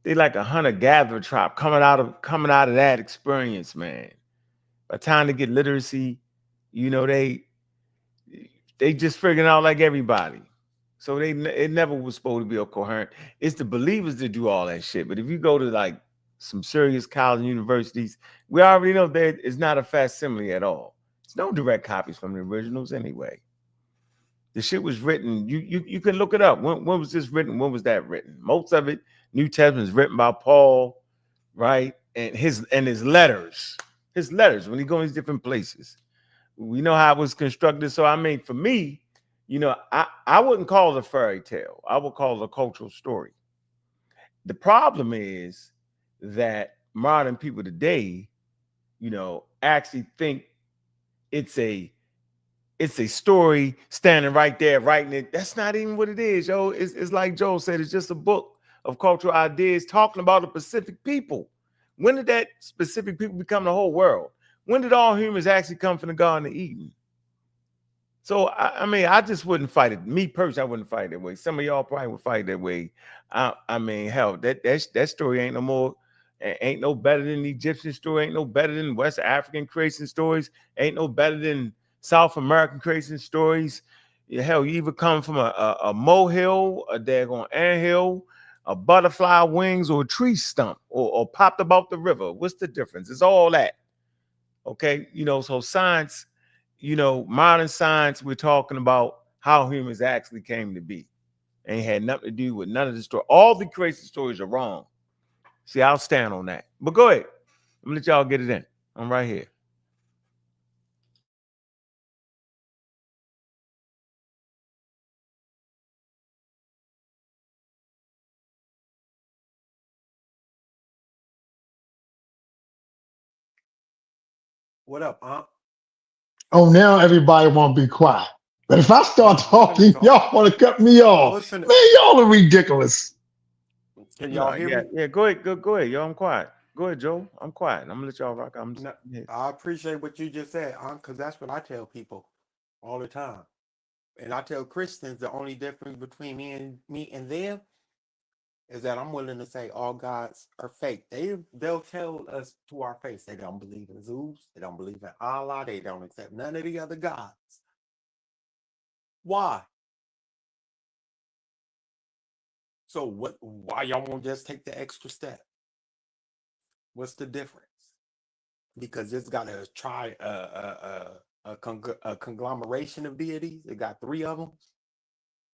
They like a hunter-gatherer tribe coming out of that experience, man. By the time they get literacy, you know, they just figuring out like everybody. So it never was supposed to be a coherent. It's the believers that do all that shit. But if you go to like some serious college and universities, we already know that it's not a facsimile at all. It's no direct copies from the originals anyway. The shit was written. You can look it up. When was this written? When was that written? Most of it, New Testament, is written by Paul, right? And his letters. His letters when he goes to different places. We know how it was constructed. So I mean, for me, you know, I wouldn't call it a fairy tale. I would call it a cultural story. The problem is that modern people today, you know, actually think it's a story standing right there writing it. That's not even what it is, yo. It's like Joel said, it's just a book of cultural ideas talking about the Pacific people. When did that specific people become the whole world? When did all humans actually come from the Garden of Eden? So I mean, I just wouldn't fight it. Me personally, I wouldn't fight that way. Some of y'all probably would fight that way. I mean, hell, that story ain't no more, ain't no better than the Egyptian story, ain't no better than West African creation stories, ain't no better than South American creation stories. Hell, you either come from a molehill, a daggone anthill, a butterfly wings, or a tree stump, or popped about the river. What's the difference? It's all that. Okay, so science. Modern science, we're talking about how humans actually came to be. And it had nothing to do with none of the story. All the creation stories are wrong. See, I'll stand on that. But go ahead. I'm gonna let y'all get it in. I'm right here. What up, Aunt? Oh, now everybody want to be quiet. But if I start Nah, let me talking, talk. y'all want to cut me Oh, off. listen. Man, y'all are ridiculous. Can y'all hear me? Yeah, go ahead. Yo, I'm quiet. Go ahead, Joe. I'm quiet. I'm gonna let y'all rock. I appreciate what you just said, Aunt, because that's what I tell people all the time. And I tell Christians the only difference between me and them is that I'm willing to say all gods are fake. They'll tell us to our face they don't believe in Zeus, they don't believe in Allah, they don't accept none of the other gods. Why? So why y'all won't just take the extra step? What's the difference? Because it's got to try a conglomeration of deities. It got 3 of them.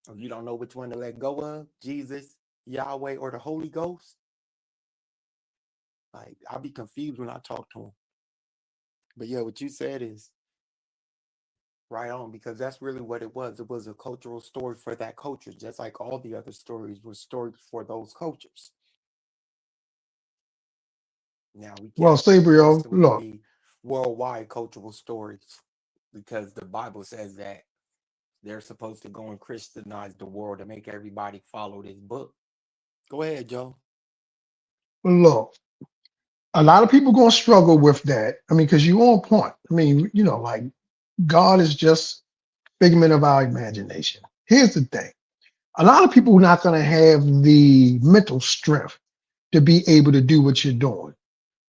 If you don't know which one to let go of, Jesus, Yahweh, or the Holy Ghost, like I'll be confused when I talk to them. But yeah, what you said is right on, because that's really what it was. It was a cultural story for that culture, just like all the other stories were stories for those cultures. Now we Well, can't replace Sabrio, them with look, the worldwide cultural stories because the Bible says that they're supposed to go and Christianize the world and make everybody follow this book. Go ahead, Joe. look. A lot of people gonna struggle with that. I mean, because you on point. I mean, like God is just figment of our imagination. Here's the thing: a lot of people are not gonna have the mental strength to be able to do what you're doing.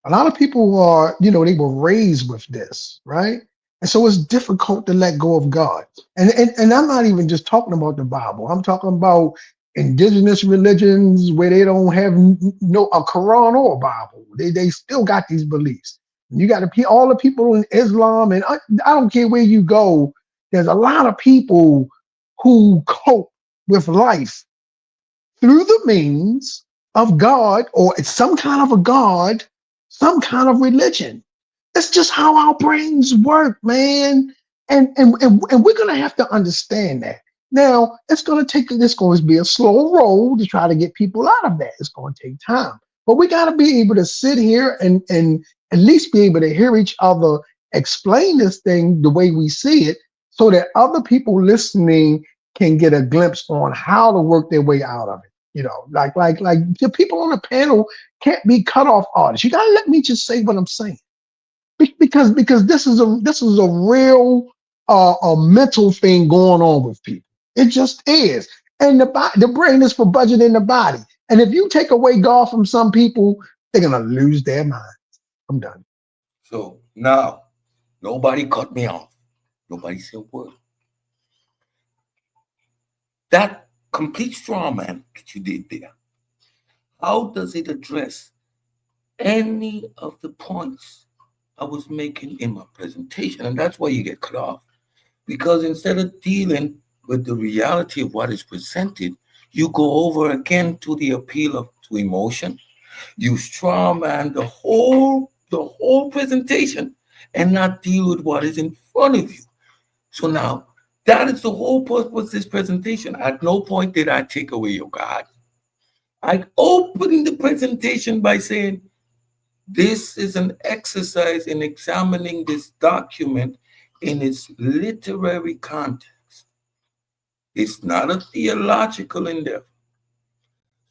A lot of people are, they were raised with this, right? And so it's difficult to let go of God. And I'm not even just talking about the Bible. I'm talking about indigenous religions where they don't have no a Quran or a Bible. They still got these beliefs. You got all the people in Islam, and I don't care where you go. There's a lot of people who cope with life through the means of God, or it's some kind of a God, some kind of religion. It's just how our brains work, man. And we're gonna have to understand that. Now, it's going to be a slow roll to try to get people out of that. It's going to take time. But we got to be able to sit here and at least be able to hear each other explain this thing the way we see it so that other people listening can get a glimpse on how to work their way out of it. Like the people on the panel can't be cut off artists. You got to let me just say what I'm saying. Because this is a real a mental thing going on with people. It just is. And the brain is for budgeting the body. And if you take away God from some people, they're gonna lose their mind. I'm done. So now, nobody cut me off. Nobody said a word. That complete straw man that you did there, how does it address any of the points I was making in my presentation? And that's why you get cut off. Because instead of dealing with the reality of what is presented, you go over again to the appeal to emotion. You straw man the whole presentation and not deal with what is in front of you. So now, that is the whole purpose of this presentation. At no point did I take away your God. I opened the presentation by saying, this is an exercise in examining this document in its literary context. It's not a theological endeavor.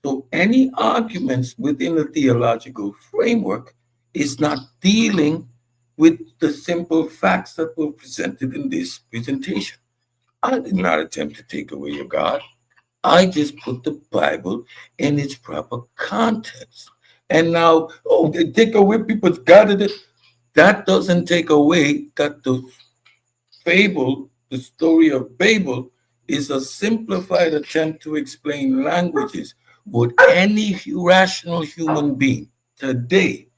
So any arguments within the theological framework is not dealing with the simple facts that were presented in this presentation. I did not attempt to take away your God. I just put the Bible in its proper context. And now, oh, they take away people's God. That doesn't take away that the fable, the story of Babel, is a simplified attempt to explain languages. Would any rational human being today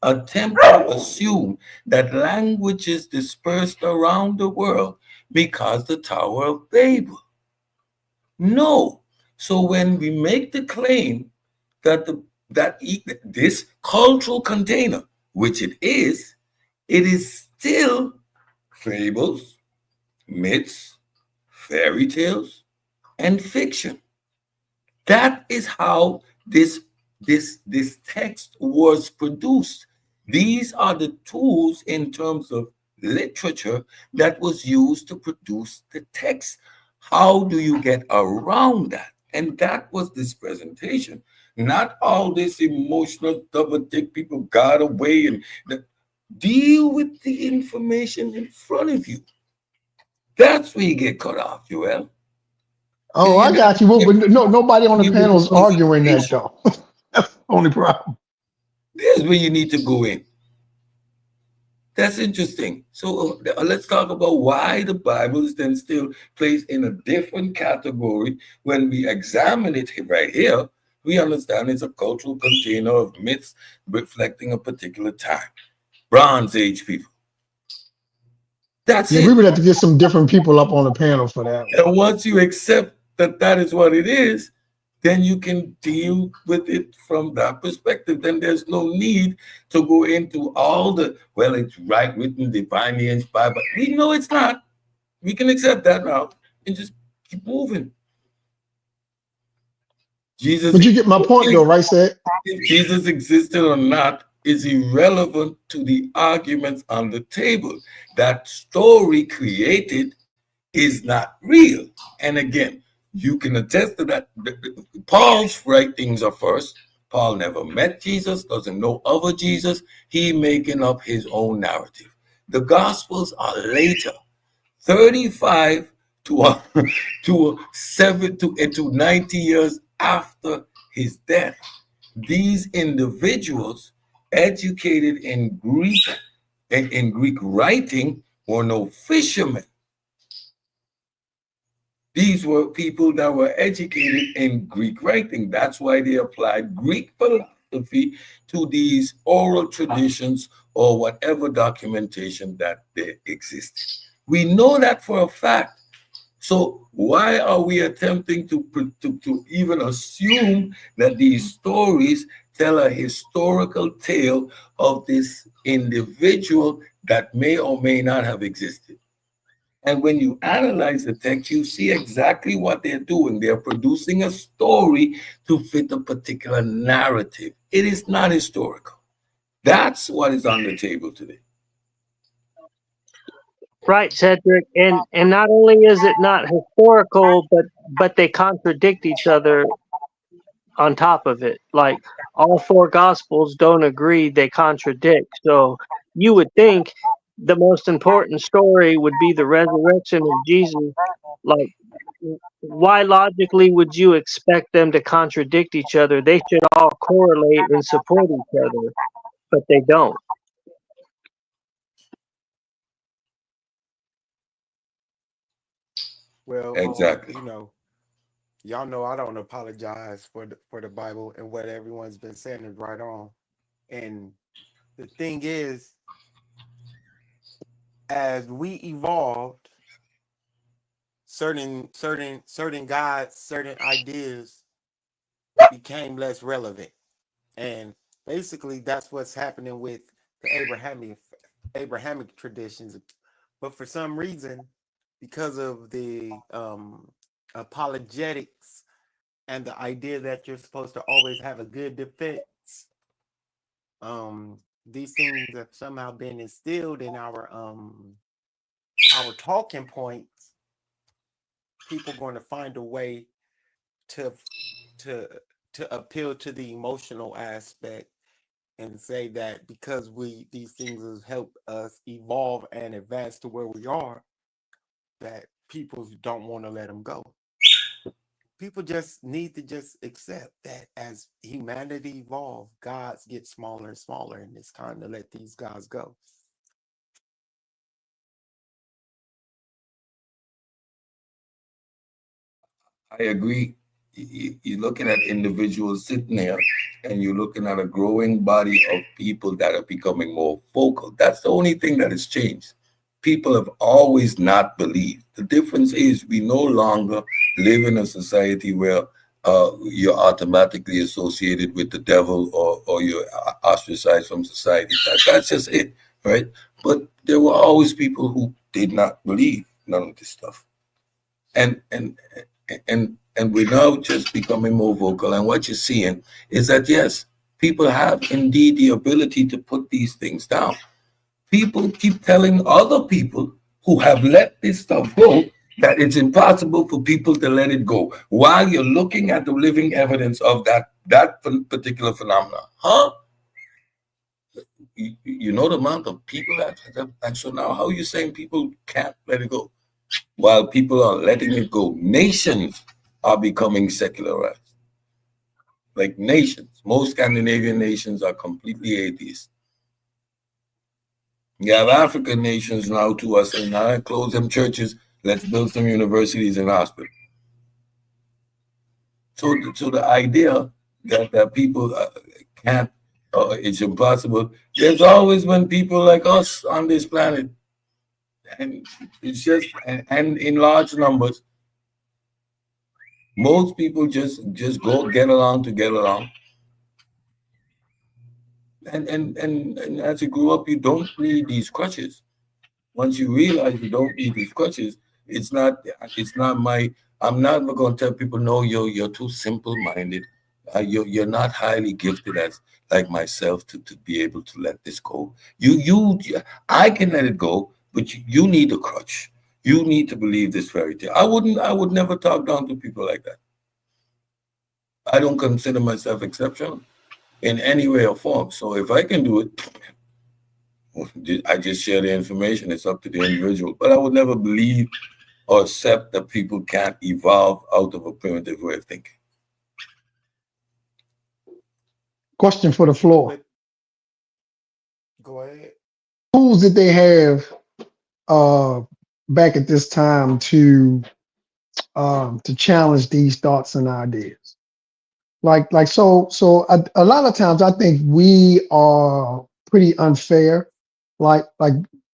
attempt to assume that languages dispersed around the world because the Tower of Babel? No. So when we make the claim that this cultural container, which it is still fables, myths, fairy tales, and fiction. That is how this text was produced. These are the tools in terms of literature that was used to produce the text. How do you get around that? And that was this presentation. Not all this emotional double take people got away and deal with the information in front of you. That's where you get cut off, Joel. Oh, I got you. But no, nobody on the panel is arguing that though. That's the only problem. This is where you need to go in. That's interesting. So let's talk about why the Bible is then still placed in a different category. When we examine it right here, we understand it's a cultural container of myths reflecting a particular time. Bronze Age people. That's it. We would have to get some different people up on the panel for that. And once you accept that that is what it is, then you can deal with it from that perspective. Then there's no need to go into all the, well, it's right written, divinely inspired, but we know it's not. We can accept that now and just keep moving. Jesus. But you get my point though, right, Seth? If Jesus existed or not is irrelevant to the arguments on the table. That story created is not real. And again, you can attest to that. Paul's writings are first. Paul never met Jesus, doesn't know of a Jesus. He making up his own narrative. The Gospels are later, 35 to 90 years after his death. These individuals, educated in Greek and in Greek writing, were no fishermen. These were people that were educated in Greek writing. That's why they applied Greek philosophy to these oral traditions or whatever documentation that they existed. We know that for a fact. So why are we attempting to even assume that these stories tell a historical tale of this individual that may or may not have existed? And when you analyze the text, you see exactly what they're doing. They're producing a story to fit a particular narrative. It is not historical. That's what is on the table today. Right, Cedric. And not only is it not historical, but they contradict each other on top of it. Like all four gospels don't agree, they contradict. So you would think the most important story would be the resurrection of Jesus. Like, why logically would you expect them to contradict each other? They should all correlate and support each other, but they don't. Well, Exactly. you know, y'all know I don't apologize for the Bible, and what everyone's been saying is right on. And the thing is, as we evolved, certain gods, certain ideas became less relevant. And basically that's what's happening with the Abrahamic traditions. But for some reason, because of the apologetics and the idea that you're supposed to always have a good defense, these things have somehow been instilled in our talking points. People are going to find a way to appeal to the emotional aspect and say that because these things have helped us evolve and advance to where we are, that people don't want to let them go. People just need to just accept that as humanity evolves, gods get smaller and smaller, and it's time to let these guys go. I agree. You're looking at individuals sitting there, and you're looking at a growing body of people that are becoming more vocal. That's the only thing that has changed. People have always not believed. The difference is we no longer live in a society where you're automatically associated with the devil, or you're ostracized from society. That's just it, right? But there were always people who did not believe none of this stuff. And we're now just becoming more vocal. And what you're seeing is that, yes, people have indeed the ability to put these things down. People keep telling other people who have let this stuff go that it's impossible for people to let it go, while you're looking at the living evidence of that particular phenomenon. You know the amount of people and so now how are you saying people can't let it go while people are letting it go? Nations are becoming secularized. Like nations. Most Scandinavian nations are completely atheist. You have African nations now too are saying, all right, close them churches, let's build some universities and hospitals. So the idea that people can't, it's impossible. There's always been people like us on this planet, and it's just and in large numbers. Most people just go get along to get along. And as you grow up, you don't need these crutches. Once you realize you don't need these crutches, it's not I'm not going to tell people, no, you're too simple-minded. You're not highly gifted as like myself to be able to let this go. I can let it go, but you need a crutch. You need to believe this fairy tale. I would never talk down to people like that. I don't consider myself exceptional in any way or form. So if I can do it, I just share the information. It's up to the individual. But I would never believe or accept that people can't evolve out of a primitive way of thinking. Question for the floor. Go ahead. Tools that they have back at this time to challenge these thoughts and ideas? So a lot of times I think we are pretty unfair. Like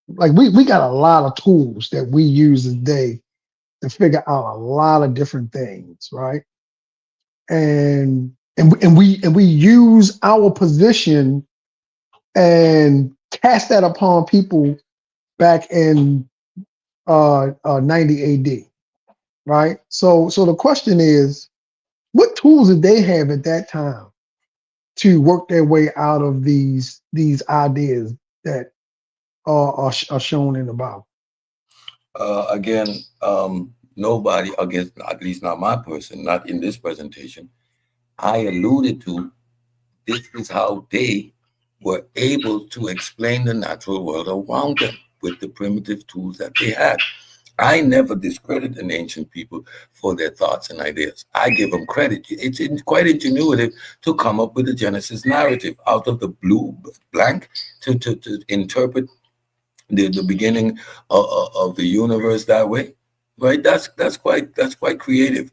we got a lot of tools that we use today to figure out a lot of different things, right? And we use our position and cast that upon people back in 90 AD, right? So the question is, what tools did they have at that time to work their way out of these ideas that are shown in the Bible? Again, nobody, against, at least not my person, not in this presentation, I alluded to this is how they were able to explain the natural world around them with the primitive tools that they had. I never discredit an ancient people for their thoughts and ideas. I give them credit. It's quite ingenuitive to come up with a Genesis narrative out of the blue blank to interpret the beginning of the universe that way, right? That's quite creative.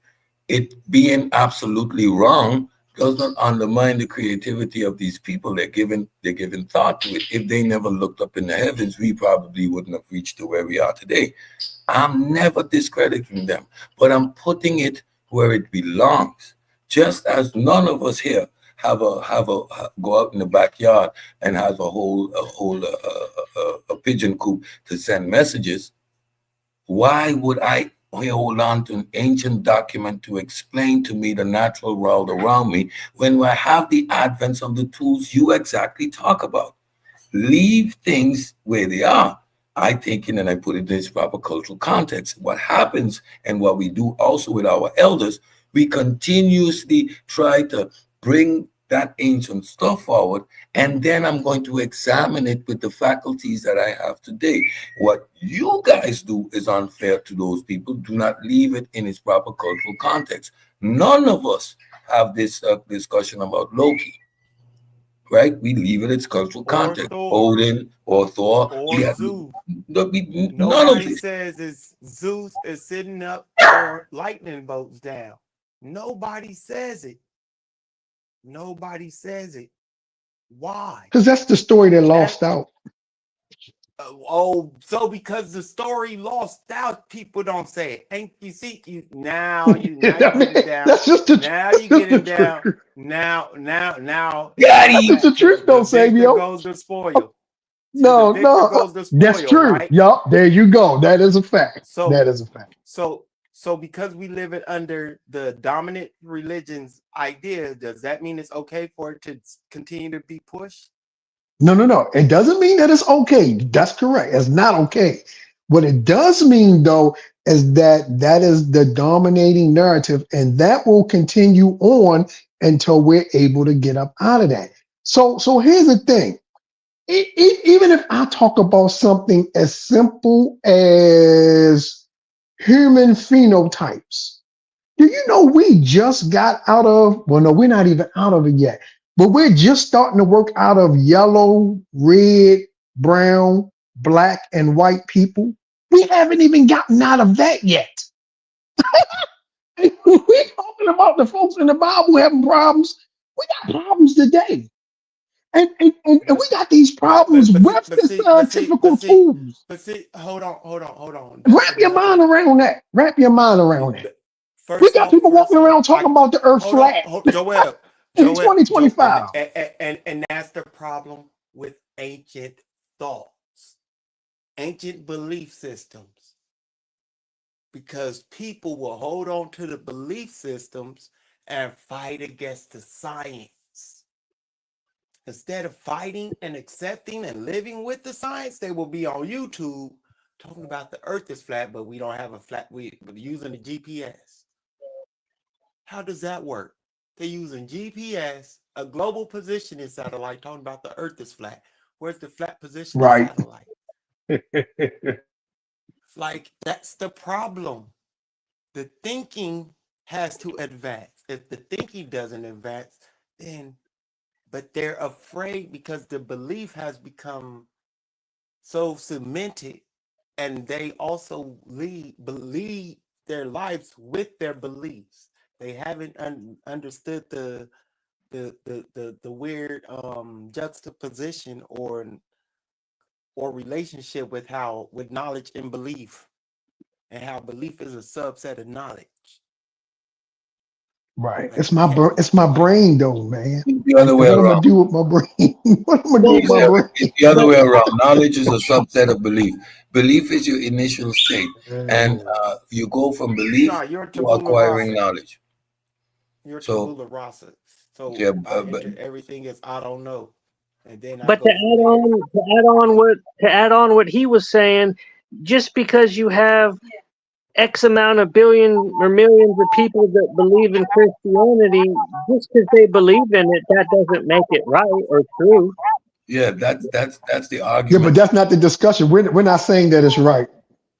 It being absolutely wrong does not undermine the creativity of these people. They're given thought to it. If they never looked up in the heavens, we probably wouldn't have reached to where we are today. I'm never discrediting them, but I'm putting it where it belongs. Just as none of us here have a go out in the backyard and have a pigeon coop to send messages. Why would I hold on to an ancient document to explain to me the natural world around me when I have the advent of the tools you exactly talk about? Leave things where they are. I think, and then I put it in its proper cultural context. What happens and what we do also with our elders, we continuously try to bring that ancient stuff forward, and then I'm going to examine it with the faculties that I have today. What you guys do is unfair to those people. Do not leave it in its proper cultural context. None of us have this discussion about Loki, right? We leave it its cultural context. Odin or Thor. Or Zeus. None of Nobody this. says is Zeus is sitting up or lightning bolts down. Nobody says it. Nobody says it. Why? Because that's the story that lost out. So because the story lost out, people don't say it. Ain't you see you now? You now I mean, get it down. that's just the Now you get it down. truth. Now. That's just the truth, though, The victor Samuel. goes to spoil. No, The victor goes to spoil, that's true. right? Yup, there you go. That is a fact. So that is a fact. So because we live it under the dominant religion's idea, does that mean it's okay for it to continue to be pushed? No. It doesn't mean that it's okay. That's correct. It's not okay. What it does mean, though, is that is the dominating narrative, and that will continue on until we're able to get up out of that. So here's the thing. Even if I talk about something as simple as human phenotypes, do you know we just got out of, well, no, we're not even out of it yet, but we're just starting to work out of yellow, red, brown, black, and white people? We haven't even gotten out of that yet. We're talking about the folks in the Bible having problems. We got problems today. And we got these problems with the scientific tools. But see, hold on. Wrap your mind around that. First We got people walking around talking about the earth flat. Joel, in 2025. And that's the problem with ancient thoughts, ancient belief systems. Because people will hold on to the belief systems and fight against the science. Instead of fighting and accepting and living with the science, they will be on YouTube talking about the earth is flat, but we don't have a flat, we're using the GPS. How does that work? They're using GPS, a global positioning satellite, talking about the earth is flat. Where's the flat positioning satellite? Like, that's the problem. The thinking has to advance. If the thinking doesn't advance, then, but they're afraid because the belief has become so cemented, and they also believe their lives with their beliefs. They haven't understood the weird juxtaposition or relationship with knowledge and belief, and how belief is a subset of knowledge. Right. It's my brain, though, man. The other way what around. am I do with my brain? What am I do with my brain? It's the other way around. Knowledge is a subset of belief. Belief is your initial state, and you go from belief to acquiring knowledge. You're tabula rasa. So yeah, everything is I don't know, and then. But to add on what he was saying, just because you have X amount of billion or millions of people that believe in Christianity, just because they believe in it, that doesn't make it right or true. Yeah, that's the argument. Yeah, but that's not the discussion. We're not saying that it's right.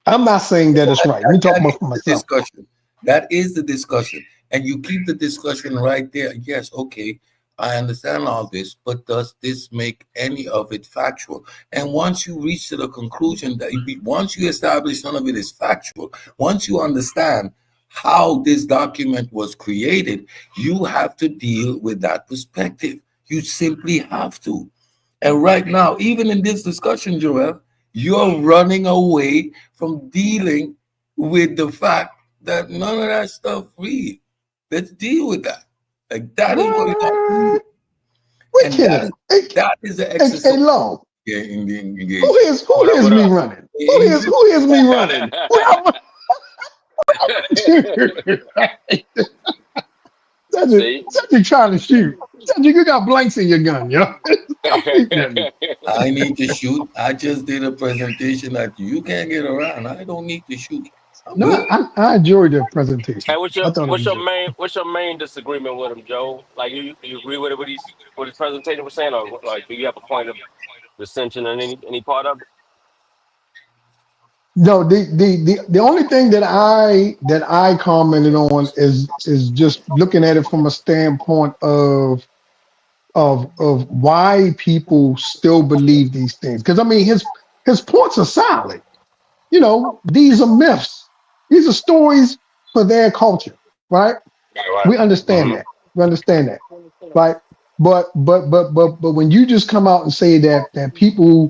I'm not saying that it's right. I'm talking about for myself. Discussion. That is the discussion. And you keep the discussion right there. Yes, okay, I understand all this, but does this make any of it factual? And once you reach to the conclusion that once you establish none of it is factual, once you understand how this document was created, you have to deal with that perspective. You simply have to. And right now, even in this discussion, Joel, you're running away from dealing with the fact that none of that stuff real. Let's deal with that. Like that is what we got. And that is the exercise. Hey, Long. Yeah, who is me running? Who is me running? Cedric trying to shoot. Cedric, you got blanks in your gun, yo. I need to shoot. I just did a presentation that you can't get around. I don't need to shoot. No, Good. I enjoyed the presentation. Hey, I thought it was good. what's your main disagreement with him, Joe? Like, you agree with it, what his presentation was saying, or like, do you have a point of dissension in any part of it? No, the only thing that I commented on is just looking at it from a standpoint of why people still believe these things. Because I mean, his points are solid. You know, these are myths. These are stories for their culture, right? Right, We understand right. that. We understand that, right? But when you just come out and say that people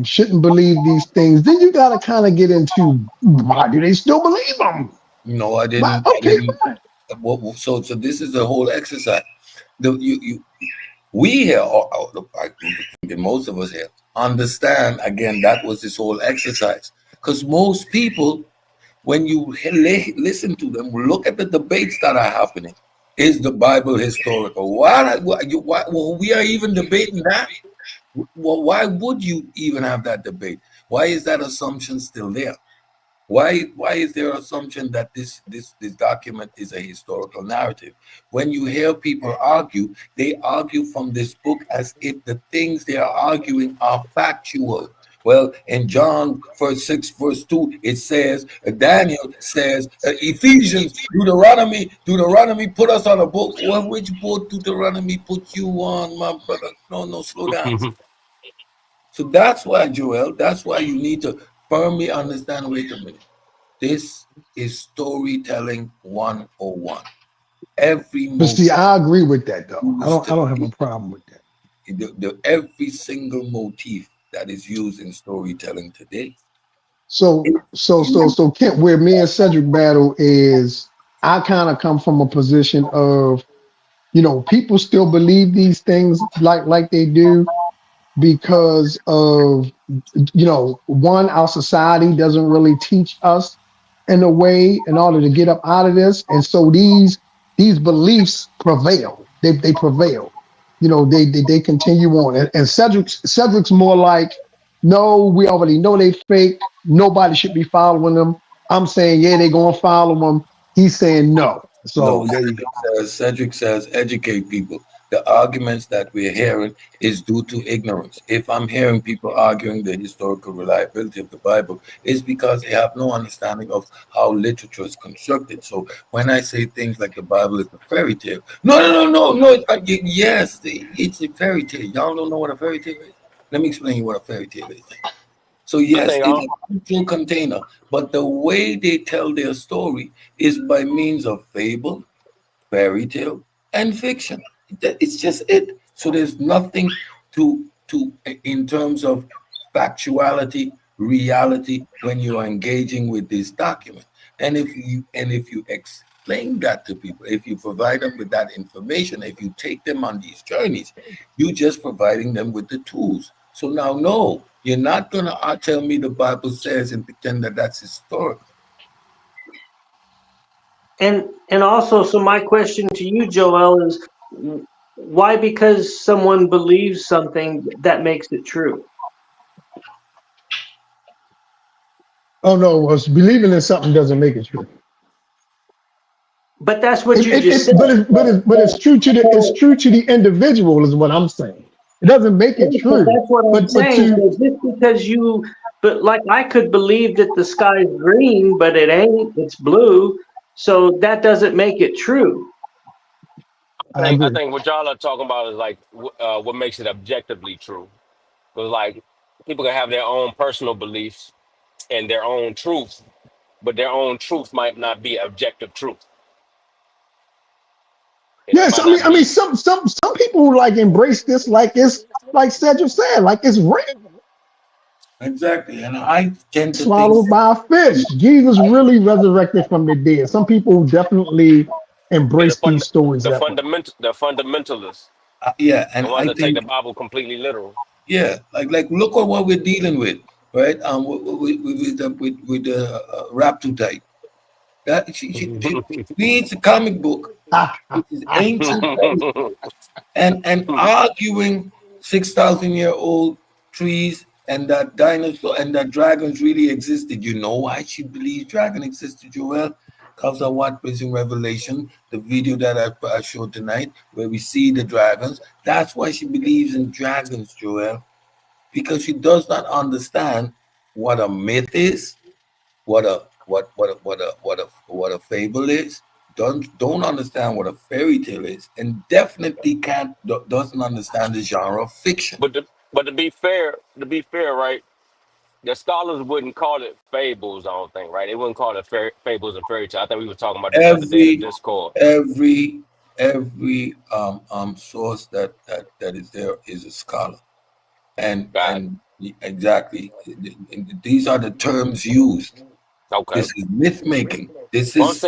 shouldn't believe these things, then you got to kind of get into why do they still believe them? No, I But didn't. I okay, didn't. fine. So this is the whole exercise. We here, I think most of us here, understand again that was this whole exercise. Because most people, when you listen to them, look at the debates that are happening. Is the Bible historical? Why well, we are even debating that? Well, why would you even have that debate? Why is that assumption still there? Why is there assumption that this document is a historical narrative? When you hear people argue, they argue from this book as if the things they are arguing are factual. Well, in John 6, verse 2, it says, Daniel says, Ephesians, Deuteronomy put us on a boat. Well, which boat Deuteronomy put you on, my brother? No, slow down. So that's why, Joel, that's why you need to firmly understand, wait a minute. This is storytelling 101. Every But see, motif I agree with that though. I used don't have a today, problem with that. every single motif that is used in storytelling today. So Kent, where me and Cedric battle is, I kind of come from a position of, you know, people still believe these things like they do because of, you know, one, our society doesn't really teach us in a way in order to get up out of this, and so these beliefs prevail. They prevail. You know, they continue on, and Cedric's more like, no, we already know they fake. Nobody should be following them. I'm saying, yeah, they gonna follow them. He's saying no. No, So there you go. Cedric says educate people. The arguments that we're hearing is due to ignorance. If I'm hearing people arguing the historical reliability of the Bible, it's because they have no understanding of how literature is constructed. So when I say things like the Bible is a fairy tale, no, yes, it's a fairy tale. Y'all don't know what a fairy tale is. Let me explain you what a fairy tale is. So I yes, think it's a cultural container, but the way they tell their story is by means of fable, fairy tale, and fiction. It's just it. So there's nothing to in terms of factuality, reality when you are engaging with this document. And if you explain that to people, if you provide them with that information, if you take them on these journeys, you're just providing them with the tools. So now, no, you're not gonna tell me the Bible says and pretend that that's historical. And also, so my question to you, Joel, is why, because someone believes something, that makes it true? Oh no, was believing in something doesn't make it true. But that's what you just said. But it's true to the individual is what I'm saying. It doesn't make it But true. that's what I'm But saying. to So just because but like I could believe that the sky is green, but it ain't, it's blue. So that doesn't make it true. I I agree. think what y'all are talking about is like what makes it objectively true. Because like people can have their own personal beliefs and their own truth, but their own truth might not be objective truth. It Yes, might not I mean, be. some people like embrace this like it's like Cedric said, like it's real, Exactly. And I tend to think, swallowed by a fish. Jesus really resurrected from the dead. Some people definitely Yeah, embrace these stories that way. the fundamentalists, yeah, the and ones I that take the think, Bible completely literal. yeah, like look at what we're dealing with, right? With the Rapture type. That she reads a comic book, which is ancient and arguing 6,000-year-old trees that dinosaur and that dragons really existed. You know why she believes dragon existed, Joel? Because of what was in Revelation, the video that I showed tonight, where we see the dragons. That's why she believes in dragons, Joel, because she does not understand what a myth is, what a fable is. Don't understand what a fairy tale is, and definitely doesn't understand the genre of fiction. But to be fair, right? The scholars wouldn't call it fables. I don't think, right? They wouldn't call it fables and fairy tale. I think we were talking about this the other day in the Every Discord. every source that is there is a scholar, and exactly these are the terms used. Okay. This is myth making. This Well, is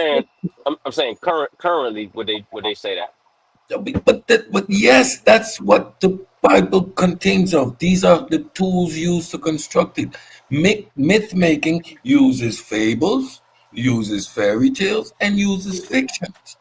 I'm saying currently would they say that? but yes, that's what the Bible contains of. These are the tools used to construct it. Myth making uses fables, uses fairy tales, and uses fictions.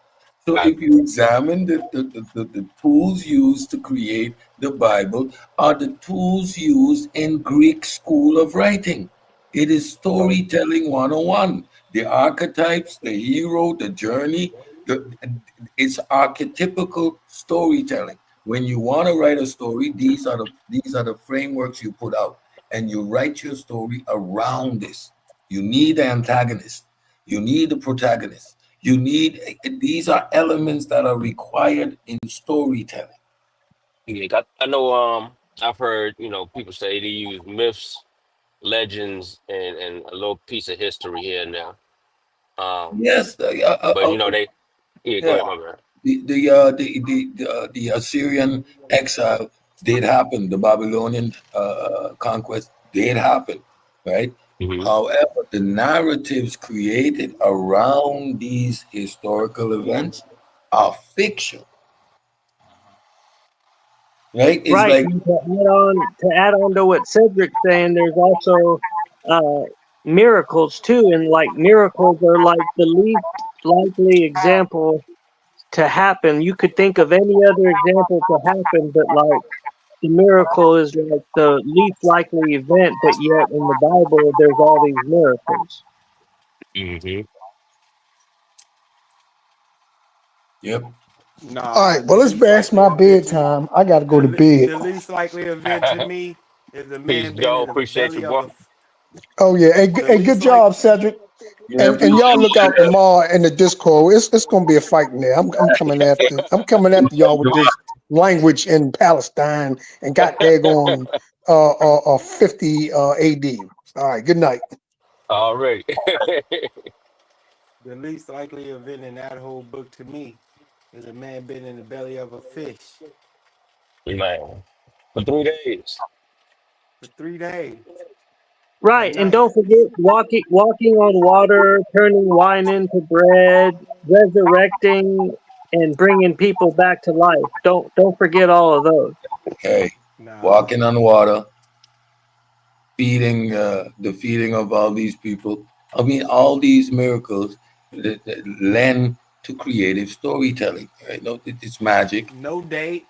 So Got if you examine the tools used to create the Bible are the tools used in Greek school of writing. It is storytelling 101. The archetypes, the hero, the journey, it's archetypical storytelling. When you want to write a story, these are the frameworks you put out, and you write your story around this. You need the antagonist. You need the protagonist. You need these are elements that are required in storytelling. Yeah, I know. I've heard people say they use myths, legends, and a little piece of history here and there. Yes, But they. Yeah, go yeah. ahead, my man. The Assyrian exile did happen. The Babylonian conquest did happen, right? Mm-hmm. However, the narratives created around these historical events are fiction, right? It's Right. like And to add on to what Cedric's saying, there's also miracles too, and like miracles are like the least likely example to happen. You could think of any other example to happen, but like the miracle is like the least likely event, but yet in the Bible there's all these miracles. Mm-hmm. yep. All right, well, it's past my bedtime. I got to go to bed. The least likely event to me is the Peace, man been Joe. in the Appreciate you, belly boy. of Oh yeah, hey, good job, Cedric. Yeah, And y'all look out tomorrow in the Discord. It's gonna be a fight in there. I'm coming after y'all with this language in Palestine and got daggone 50 AD. All right, good night. Already. the least likely event in that whole book to me is a man been in the belly of a fish Man. For 3 days. for 3 days. Right, and don't forget walking on water, turning wine into bread, resurrecting, and bringing people back to life. Don't forget all of those. Okay. Walking on water, feeding the feeding of all these people. I mean, all these miracles that lend to creative storytelling. Right? No, it's magic. No dates.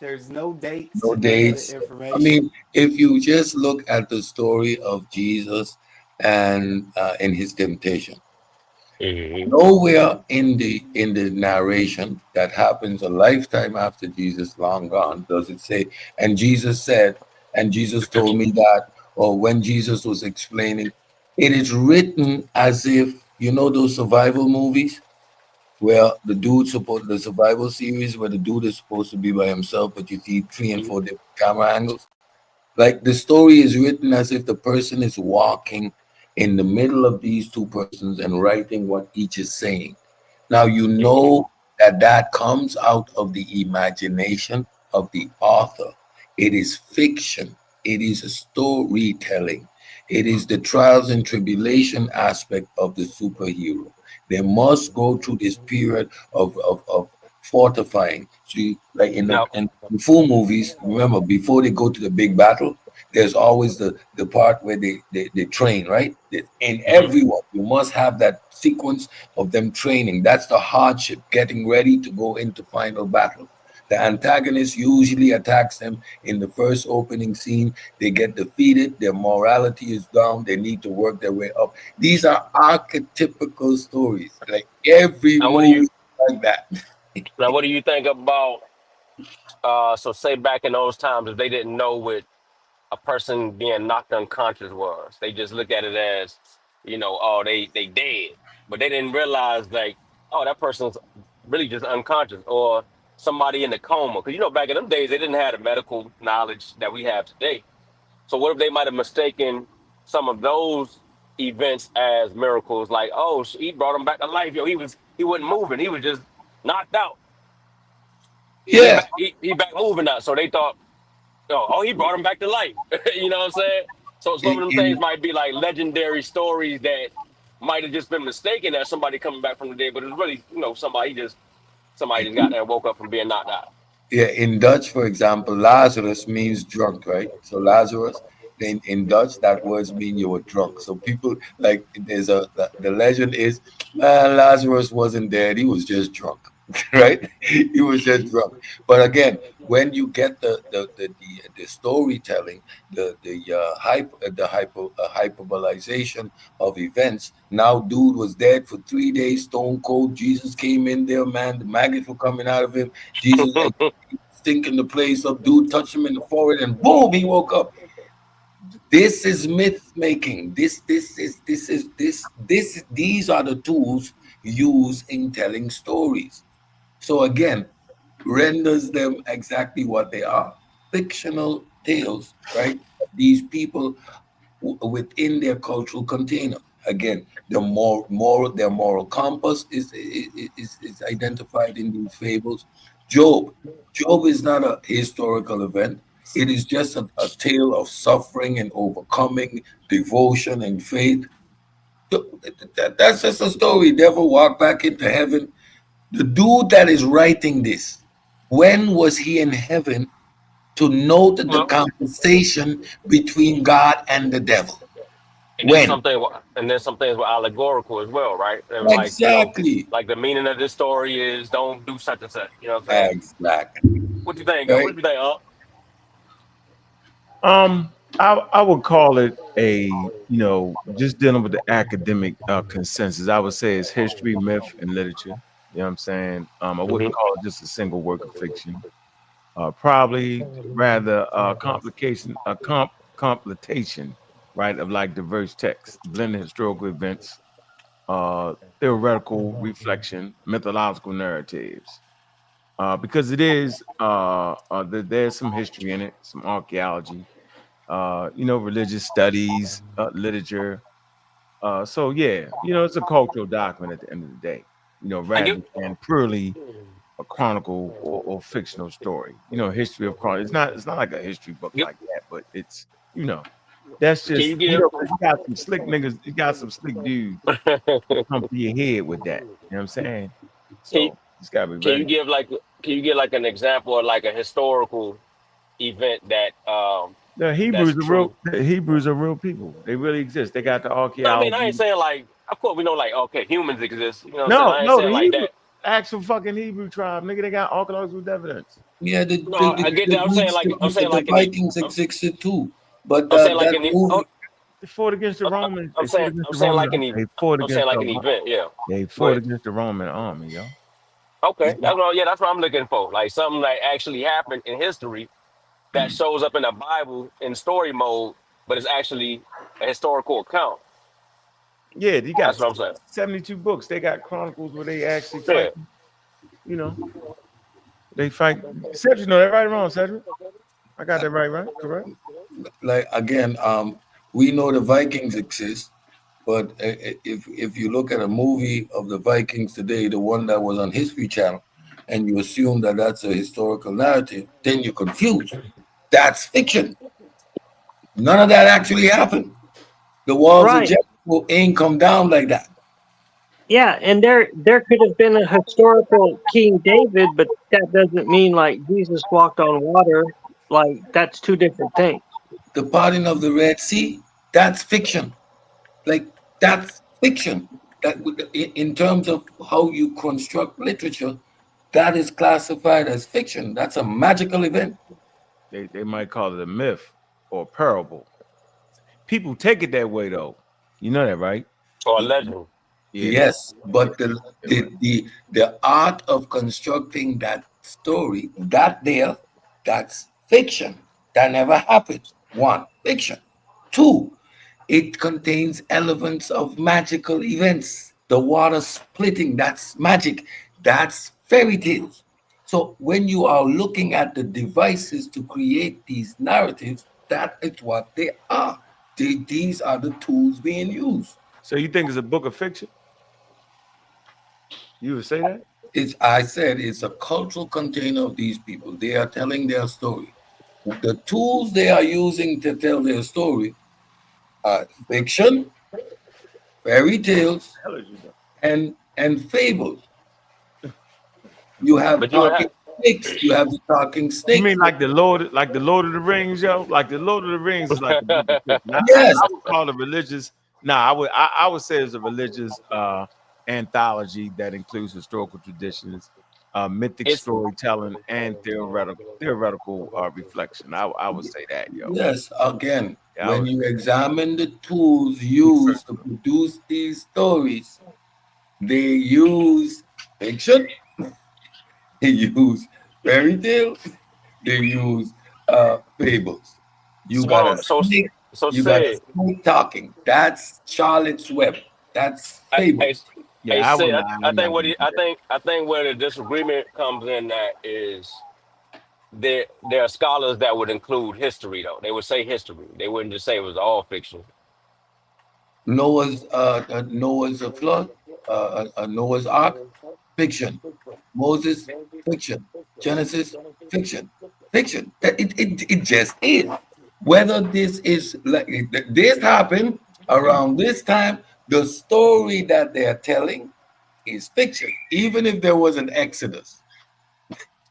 There's no dates. No dates. Information. I mean, if you just look at the story of Jesus and in his temptation, nowhere in the narration that happens a lifetime after Jesus long gone does it say, and Jesus said, and Jesus told me that, or when Jesus was explaining, it is written as if, you know, those survival movies where the survival series where the dude is supposed to be by himself, but you see 3 and 4 different camera angles. Like the story is written as if the person is walking in the middle of these two persons and writing what each is saying. Now, you know that comes out of the imagination of the author. It is fiction. It is a storytelling. It is the trials and tribulation aspect of the superhero. They must go through this period of fortifying. See, like in the full movies, remember, before they go to the big battle, there's always the part where they train, right? In everyone, you must have that sequence of them training. That's the hardship, getting ready to go into final battle. The antagonist usually attacks them in the first opening scene. They get defeated. Their morality is down. They need to work their way up. These are archetypical stories. Like every Now, what do you movie like that. now what do you think about so say back in those times if they didn't know what a person being knocked unconscious was, they just looked at it as, oh, they dead, but they didn't realize like, oh, that person's really just unconscious, or somebody in the coma. Because back in them days they didn't have the medical knowledge that we have today. So what if they might have mistaken some of those events as miracles? Like, oh, he brought him back to life. He wasn't moving. He was just knocked out. He Yeah. back, he back moving now. So they thought, oh, he brought him back to life. You know what I'm saying? So some of them things In, might be like legendary stories that might have just been mistaken as somebody coming back from the dead, but it's really, somebody just got there and woke up from being knocked out. yeah, in Dutch, for example, Lazarus means drunk, right? So Lazarus, in Dutch, that words mean you were drunk. So people like the legend is, Lazarus wasn't dead; he was just drunk, right? He was just drunk. But again, when you get the storytelling, the hyperbolization of events. Now, dude was dead for 3 days, stone cold. Jesus came in there, man. The maggots were coming out of him. Jesus stinking the place up. Dude touched him in the forehead, and boom, he woke up. This is myth making. These are the tools used in telling stories. So again, renders them exactly what they are: fictional tales, right? These people within their cultural container. Again, their moral compass is identified in these fables. Job. Job is not a historical event. It is just a tale of suffering and overcoming, devotion and faith. That's just a story. Devil walked back into heaven. The dude that is writing this, when was he in heaven to note the Well, conversation between God and the devil? and then When? some things were allegorical as well, right? They were like, Exactly. like the meaning of this story is don't do such and such. You know what I'm saying? Exactly. What do you think? Right? What do you think? I would call it just dealing with the academic consensus. I would say it's history, myth, and literature. You know what I'm saying? I wouldn't call it just a single work of fiction. Probably rather complication, completation, right, of like diverse texts, blending historical events, theoretical reflection, mythological narratives. Because it is there's some history in it, some archaeology, religious studies, literature. So yeah, it's a cultural document at the end of the day, I rather get. than purely a chronicle or fictional story. History of chronicle. It's not like a history book Yep. like that, but it's that's Can just you give? you got some slick niggas, you got some slick dudes that come to your head with that. You know what I'm saying? Can you, So it's gotta be can you ready. give like an example of like a historical event that that's true? The Hebrews are real people. They really exist. They got the No, I mean I ain't archaeology. saying like. Of course we know like okay humans exist. You know what I'm saying? No, I ain't no, saying the like Hebrew that. actual fucking Hebrew tribe, nigga, they got archaeological evidence. Yeah, No, I get that. Greeks, I'm saying the like in the. Vikings existed too. But I'm saying like that in the. movie, They fought against the Romans. I'm They fought saying against I'm the saying Roman. like in the. They fought I'm saying against like an event. Yeah. they Go fought ahead. against the Roman army, yo. Okay, that's what I'm looking for. Like something that actually happened in history that shows up in the Bible in story mode, but it's actually a historical account. Yeah, you That's got what I'm saying. 72 books. They got chronicles where they actually Yeah. fight. You know, they fight. Cedric, you know that right or wrong, Cedric? I got that right? Correct? like again, we know the Vikings exist, but if you look at a movie of the Vikings today, the one that was on History Channel, and you assume that that's a historical narrative, then you're confused. That's fiction. None of that actually happened. The walls of Right. Jericho ain't come down like that. Yeah, and there could have been a historical King David, but that doesn't mean like Jesus walked on water. Like that's two different things. The parting of the Red Sea, that's fiction. Like that's fiction. That in terms of how you construct literature, that is classified as fiction. That's a magical event. They might call it a myth or a parable. People take it that way though. You know that, right? Or a legend. Yeah, Yes, but the art of constructing that story, that's fiction. That never happened. One, fiction. Two, it contains elements of magical events. The water splitting, that's magic. That's fairy tales. So when you are looking at the devices to create these narratives, that is what they are. These are the tools being used. So you think it's a book of fiction? You would say that? I said it's a cultural container of these people. They are telling their story. The tools they are using to tell their story are fiction, fairy tales, and fables. You have But you would talking have snakes. You have the talking snake. You mean like the Lord of the Rings, yo? Like the Lord of the Rings is like a book of fiction. Yes. I would call it religious. I would say it's a religious anthology that includes historical traditions, mythic storytelling, and theoretical reflection. I would say that, yo. Yes, again, when you examine the tools used to produce these stories, they use fiction, they use fairy tales, they use fables. You got a snake, you got a snake talking. That's Charlotte's Web. That's fable. I think where the disagreement comes in that is there are scholars that would include history though. They would say history. They wouldn't just say it was all fiction. Noah's flood, Noah's Ark, fiction. Moses, fiction. Genesis, fiction. Fiction. It just is. Whether this is like this happened around this time, the story that they're telling is fiction. Even if there was an Exodus,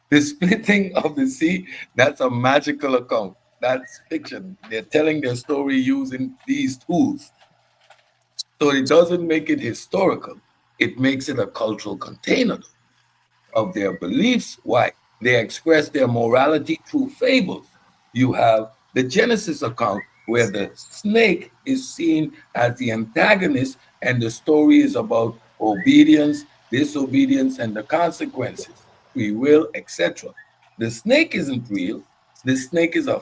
the splitting of the sea, that's a magical account. That's fiction. They're telling their story using these tools. So it doesn't make it historical. It makes it a cultural container of their beliefs. Why? They express their morality through fables. You have the Genesis account where the snake is seen as the antagonist and the story is about obedience, disobedience, and the consequences, free will, etc. The snake isn't real. The snake is a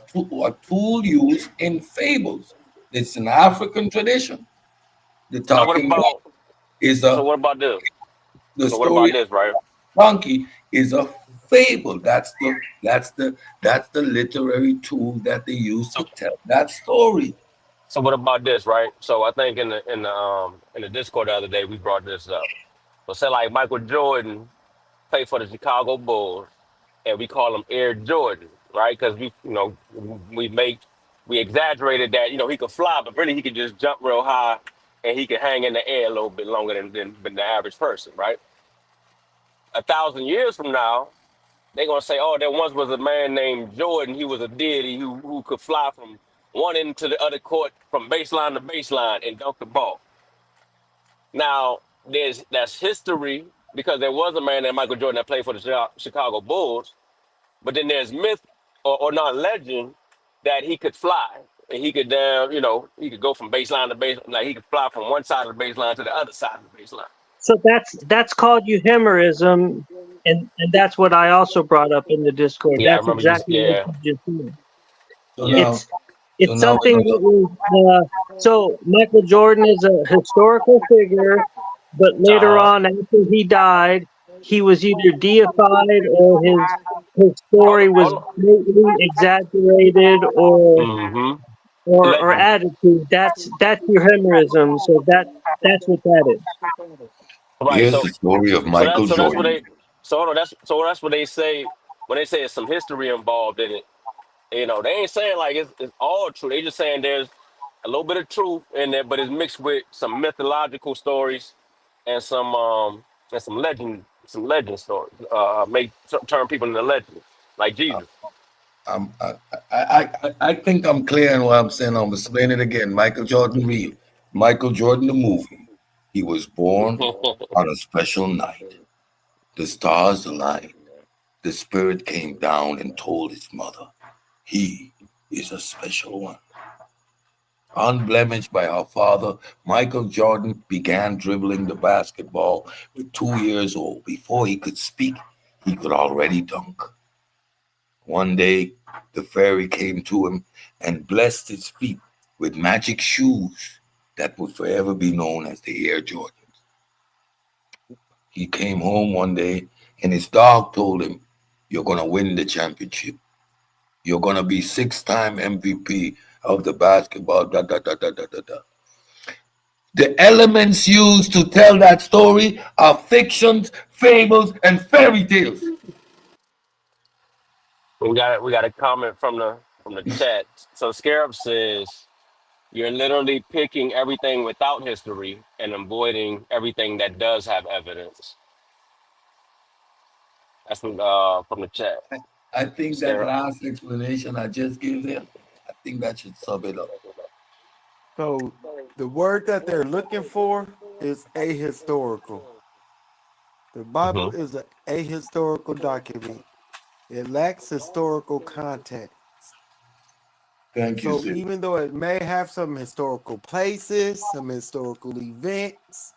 tool used in fables. It's an African tradition. The talking is a. So what about this? The so story what about this, right? Donkey is a fable. That's the literary tool that they use to tell that story. So what about this, right? So I think in the Discord the other day we brought this up. So say like Michael Jordan played for the Chicago Bulls, and we call him Air Jordan, right? Because we exaggerated that he could fly, but really he could just jump real high and he could hang in the air a little bit longer than the average person, right? 1,000 years from now, they're gonna say, "Oh, there once was a man named Jordan. He was a deity who could fly from one end to the other court, from baseline to baseline, and dunk the ball." Now, that's history because there was a man named Michael Jordan that played for the Chicago Bulls, but then there's myth or not legend that he could fly and he could he could go from baseline to baseline, like he could fly from one side of the baseline to the other side of the baseline. So that's called euhemerism, and that's what I also brought up in the Discord. Yeah, That's exactly what you just said. It's something that was, so Michael Jordan is a historical figure, but later on, after he died, he was either deified or his story was greatly exaggerated or added to. That's euhemerism. So that's what that is. Right, Here's the story of Michael Jordan. That's what they say when they say there's some history involved in it. They ain't saying like it's all true. They just saying there's a little bit of truth in there, but it's mixed with some mythological stories and some legend stories. Turn people into legends, like Jesus. I think I'm clear in what I'm saying. I'm explaining it again. Michael Jordan real. Michael Jordan the movie. He was born on a special night. The stars aligned. The spirit came down and told his mother, he is a special one. Unblemished by her father, Michael Jordan began dribbling the basketball at 2 years old. Before he could speak, he could already dunk. One day, the fairy came to him and blessed his feet with magic shoes that would forever be known as the Air Jordans. He came home one day and his dog told him, you're going to win the championship. You're going to be 6-time MVP of the basketball, da, da, da, da, da, da, da. The elements used to tell that story are fictions, fables, and fairy tales. We got a comment from the chat. So Scarab says, you're literally picking everything without history and avoiding everything that does have evidence. That's from the chat. I think that Scarab. last explanation I just gave there, I think that should sum it up. So the word that they're looking for is ahistorical. The Bible Mhm. is an ahistorical document. It lacks historical context. Thank you, So sir. even though it may have some historical places, some historical events,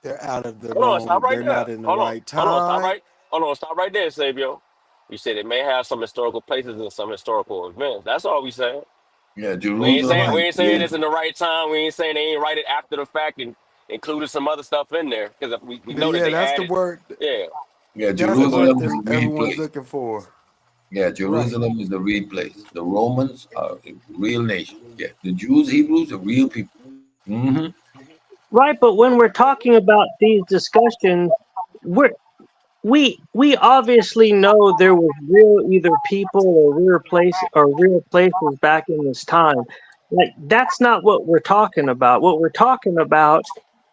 they're out of the Hold on, stop wrong, right they're there. not in the Hold on, right stop time. right. Hold on, stop right there, Sabio. You said it may have some historical places and some historical events. That's all we saying. Yeah, We ain't saying Jerusalem we Right. ain't saying is, it's in the right time. We ain't saying they ain't write it after the fact and included some other stuff in there because we But know that yeah, they that's the added. word. Yeah, yeah, That's the word Jerusalem is that a real everyone's place. looking for. Yeah, Right. Jerusalem is a real place. The Romans are a real nation. Yeah, the Jews, Hebrews are real people. Mm-hmm. Right, but when we're talking about these discussions, we're we obviously know there was real either people or real places back in this time. Like that's not what we're talking about. What we're talking about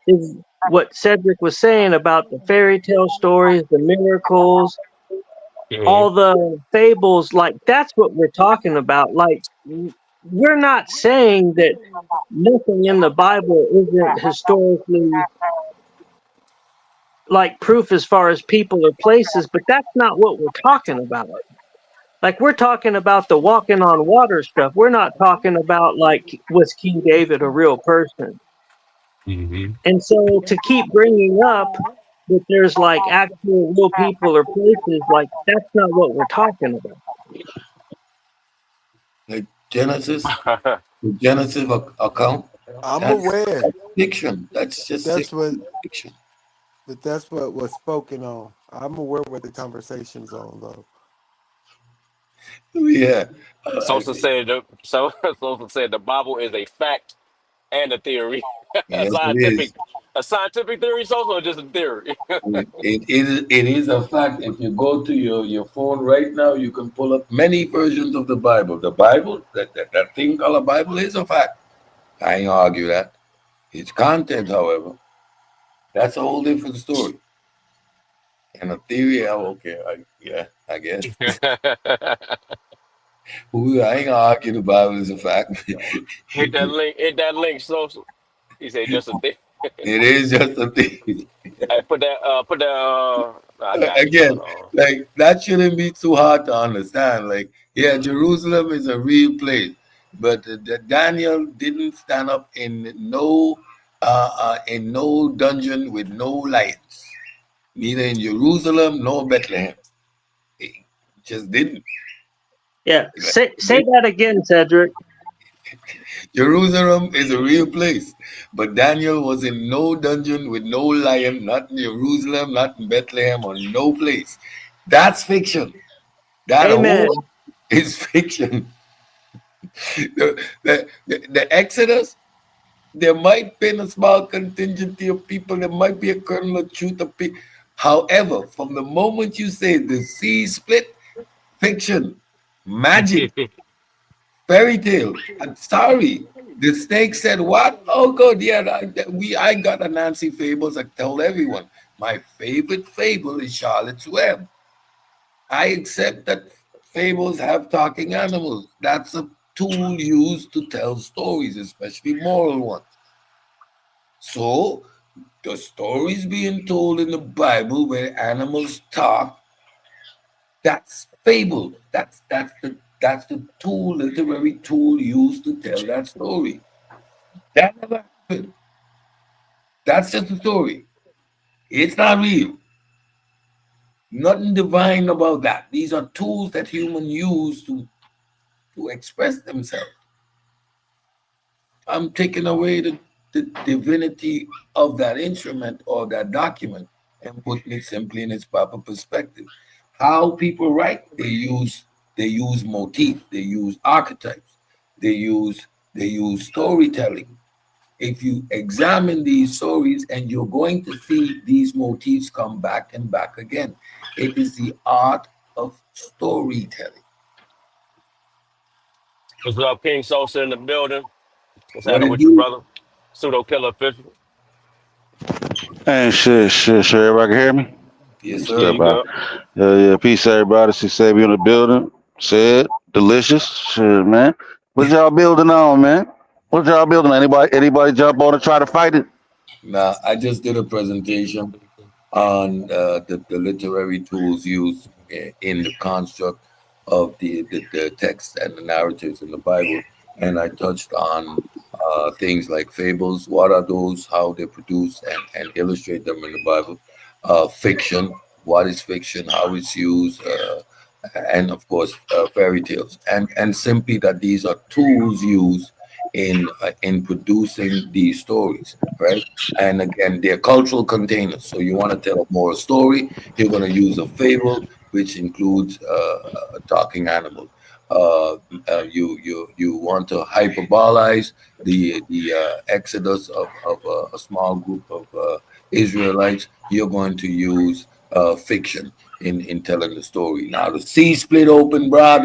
is what Cedric was saying about the fairy tale stories, the miracles, Mhm. all the fables. Like that's what we're talking about. Like we're not saying that nothing in the Bible isn't historically like proof as far as people or places, but that's not what we're talking about. Like we're talking about the walking on water stuff. We're not talking about like was King David a real person? Mhm. And so to keep bringing up that there's like actual real people or places, like that's not what we're talking about. Like Genesis, the Genesis account, I'm that's aware. fiction. That's just That's what fiction. but that's what was spoken on. I'm aware what the conversation's on though. Yeah. Sosa said Sosa said the Bible is a fact and a theory, a Yes, it is. scientific theory. Sosa or just a theory. It is a fact. If you go to your phone right now, you can pull up many versions of the Bible. The Bible, that thing called a Bible is a fact. I ain't gonna argue that. Its content, however, that's a whole different story. And a theory, okay, I guess. I ain't gonna argue the Bible is a fact. Hit that link. Hit that link, Sosa. He said just a thing. It is just a theory. Hey, put that. I got you. Hold Again, on. like that shouldn't be too hard to understand. Like, yeah, Jerusalem is a real place, but Daniel didn't stand up in no dungeon with no lions, neither in Jerusalem nor Bethlehem. He just didn't. Yeah. Like, Say that again, Cedric. Jerusalem is a real place, but Daniel was in no dungeon with no lion, not in Jerusalem, not in Bethlehem, or no place. That's fiction. That Amen. whole is fiction. The Exodus, there might be a small contingency of people, there might be a kernel of truth of people. However, from the moment you say the sea split, fiction, magic, fairy tale. I'm sorry. The snake said what? Oh good, yeah. I got a Nancy Fables. I tell everyone. My favorite fable is Charlotte's Web. I accept that fables have talking animals. That's a tool used to tell stories, especially moral ones. So The stories being told in the Bible where animals talk, that's fable. That's the tool, literary tool used to tell that story. That never happened. That's just a story. It's not real. Nothing divine about that. These are tools that humans use to express themselves. I'm taking away the divinity of that instrument or that document and putting it simply in its proper perspective. How people write, they use motif, they use archetypes, they use storytelling. If you examine these stories, and you're going to see these motifs come back and back again. It is the art of storytelling. What's up, King Sosa in the building? What's What happening it with you, do? brother? Pseudo Killer Official. Hey, shit. Everybody can hear me? Yes, Let me Yeah, sir. step you out. good? Yeah. Peace, everybody. See Sabi in the building. Said, delicious. Shit, man. What y'all building on, man? What y'all building on? Anybody jump on and try to fight it? Now, I just did a presentation on the literary tools used in the construct of the text and the narratives in the Bible. And I touched on things like fables. What are those? How they produce and illustrate them in the Bible. Fiction. What is fiction? How it's used. And of course, fairy tales. And simply that these are tools used in producing these stories, right? And again, they're cultural containers. So you want to tell a moral story, you're going to use a fable, which includes a talking animal. You want to hyperbolize the exodus of a small group of Israelites. You're going to use fiction in telling the story. Now the sea split open, brah.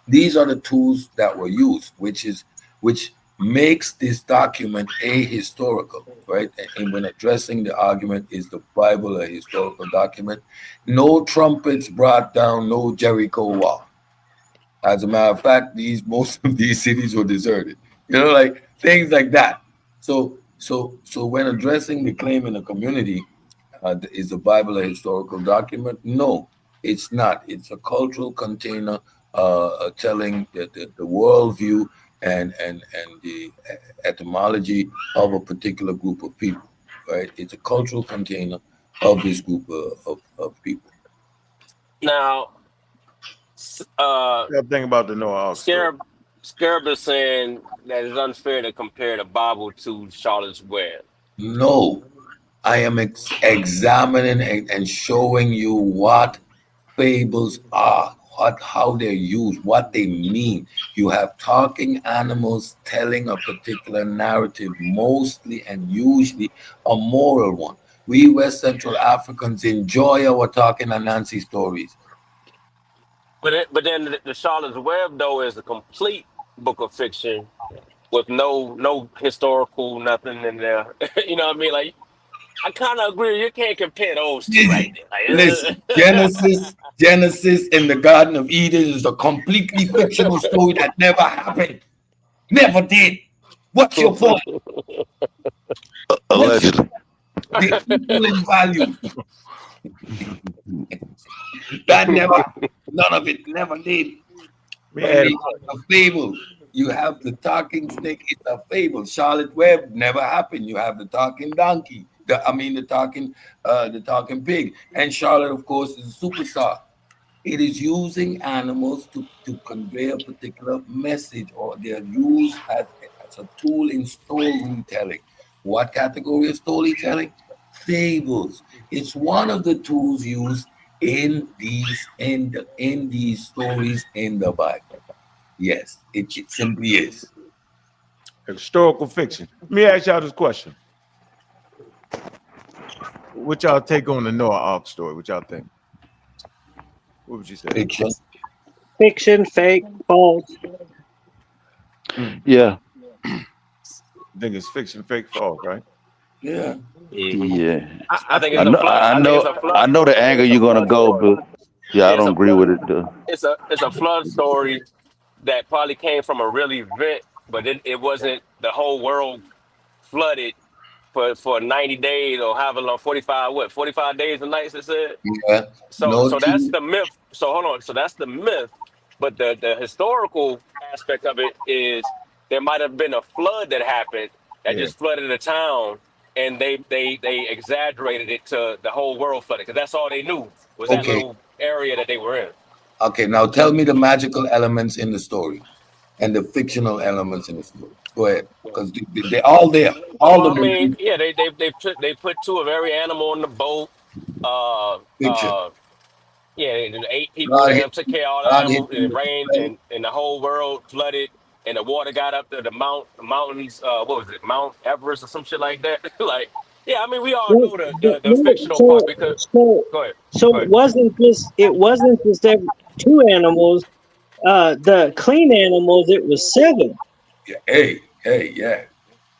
These are the tools that were used, which makes this document ahistorical, right? And when addressing the argument, is the Bible a historical document? No trumpets brought down no Jericho wall. As a matter of fact, most of these cities were deserted. Like things like that. So when addressing the claim in the community, is the Bible a historical document? No, it's not. It's a cultural container telling the worldview and the etymology of a particular group of people, right? It's a cultural container of this group of people. Now, Y'all think about the Noah Ark story. Scarab is saying that it's unfair to compare the Bible to Charlotte's Web. No, I am examining and showing you what fables are, how they're used, what they mean. You have talking animals telling a particular narrative, mostly and usually a moral one. We West Central Africans enjoy our talking and Nancy stories. But then the Charlotte's Web though is a complete book of fiction with no historical nothing in there. You know what I mean? Like I kind of agree. You can't compare those two right there. Listen, Genesis in the Garden of Eden is a completely fictional story that never happened. Never did. What's your point? Allegedly. The equal in value. That none of it never did. A fable. You have the talking snake, it's a fable. Charlotte Web never happened. You have the talking donkey. The talking pig. And Charlotte, of course, is a superstar. It is using animals to convey a particular message, or they're used as a tool in storytelling. What category of storytelling? Fables. It's one of the tools used in these stories in the Bible. Yes, it simply is. Historical fiction. Let me ask y'all this question. What y'all take on the Noah Ark story? What y'all think? What would you say? Fiction, fake, false. Yeah. I think it's fiction, fake, false, right? Yeah. Yeah. I think it's a flood. I know the angle you're gonna go, but yeah, I don't agree with it though. It's a flood story that probably came from a real event, but it wasn't the whole world flooded for 90 days or however long, 45 days and nights, it said. Yeah. No So that's true. the myth. So hold on. So that's the myth. But the historical aspect of it is there might have been a flood that happened that Yeah. just flooded the town, and they exaggerated it to the whole world flooded because that's all they knew was that Okay. little area that they were in. Okay. Now tell me the magical elements in the story and the fictional elements in the story. Go ahead, because they're all there. All Well, the I mean, movies. yeah, they put two of every animal on the boat. Uh, Fiction. Yeah, and 8 people God and hit. them took care of all the God hit animals, and you it with a rained, spell. and the whole world flooded, and the water got up to the mountains. What was it, Mount Everest or some shit like that? Like, yeah, I mean, we all Well, know the no, fictional part because. Go ahead, so go it ahead. wasn't just two animals. The clean animals, it was seven. Yeah. Hey, yeah.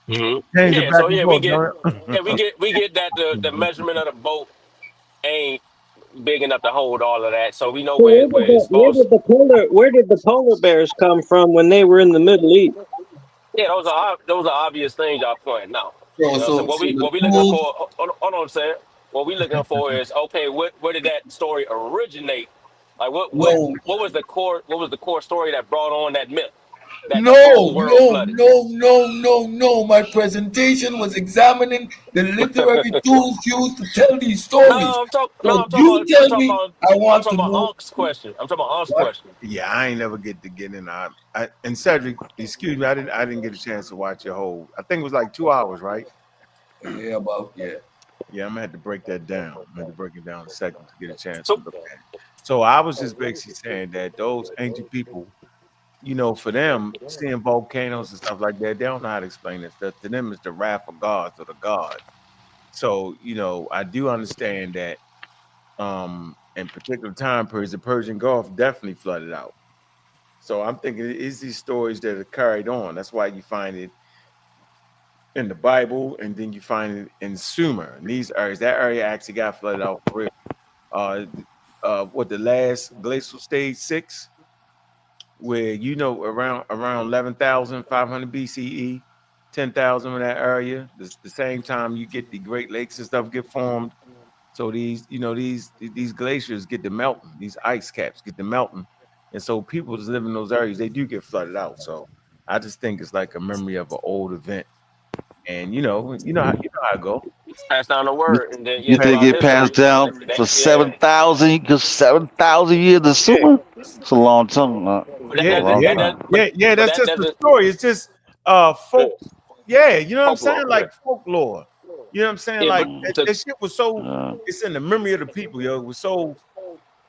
Change it Yeah, back so and yeah, forth, don't we get that the measurement of the boat ain't big enough to hold all of that, so we know So where it's supposed. where did the polar bears come from when they were in the Middle East? Yeah, those are obvious things y'all pointing out. So You know, so so so the what we looking tools. for? Hold on a second. What we looking for is okay. Where did that story originate? Like No. what was the core story that brought on that myth that the No, whole world no, flooded? no, no, no, no. My presentation was examining the literary tools used to tell these stories. So you I'm tell talking me, about I I'm want to talking about know Unc's question. I'm talking about Unc's what. question. Yeah, I ain't never get to get in. And Cedric, excuse me, I didn't get a chance to watch your whole. I think it was like 2 hours, right? Yeah, about yeah. Yeah, I'm gonna have to break that down. I'm gonna have to break it down in a second to get a chance So to look at it. So I was just basically saying that those ancient people, for them, seeing volcanoes and stuff like that, they don't know how to explain this stuff. To them, it's the wrath of gods or the gods. So, I do understand that in particular time periods, the Persian Gulf definitely flooded out. So I'm thinking it's these stories that are carried on. That's why you find it in the Bible, and then you find it in Sumer. And these areas, that area actually got flooded out for real. What the last glacial stage 6, where around 11,500 BCE, 10,000 in that area. The same time you get the Great Lakes and stuff get formed. So these glaciers get to melting, these ice caps get to melting, and so people that live in those areas, they do get flooded out. So I just think it's like a memory of an old event, and how it go. pass down the You, word, and then you yeah, think throughout it passed history, down for yeah. 7,000? Because 7,000 years of Yeah. super. It's a long time. But It's a that Yeah, doesn't long that yeah, does time. yeah. but That's that just the doesn't story. It's just uh, folk. Yeah, you know what I'm folklore. saying? Yeah, Like folklore. You know what I'm saying? yeah. Like But Mm, that, to, that shit was so. uh, It's in the memory of the people, yo.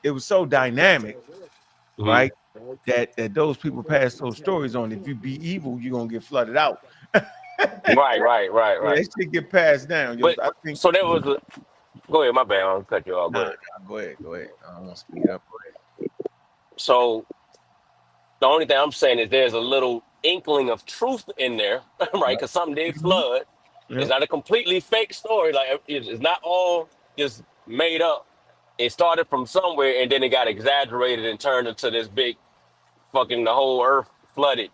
It was so dynamic, Mhm. right? That those people pass those stories on. If you be evil, you're gonna get flooded out. Yeah, Right. that shit get passed down. Yo, But I think. so there was a. Go ahead, my bad. I'll cut you off. Go Nah, ahead. go ahead, go ahead. I don't want to speed up. Go So the only thing I'm saying is there's a little inkling of truth in there, right? Because something did ahead. Mhm. flood. It's Yep. not a completely fake story. Like it's not all just made up. It started from somewhere and then it got exaggerated and turned into this big fucking the whole earth flooded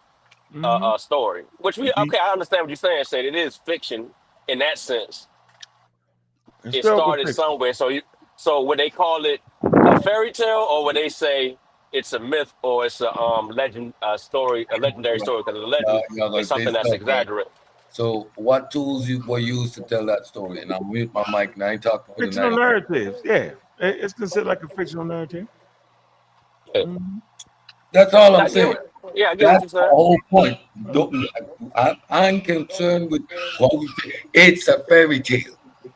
Mhm. story. Which The I understand what you're saying. Said it is fiction in that sense. It historical started fiction. somewhere. So would they call it a fairy tale, or would they say it's a myth, or it's a legendary story? Because a legend Y'all gonna is say something that's stuff, right? exaggerated. So what tools were used to tell that story? And I'm mute my mic and I ain't talking for the Fictional night. narratives. Yeah, it's considered like a fictional narrative. Yeah, Mhm. That's all I'm I get saying. what. Yeah, I get what That's you're the saying. whole point. I'm concerned with what we say. It's a fairy tale.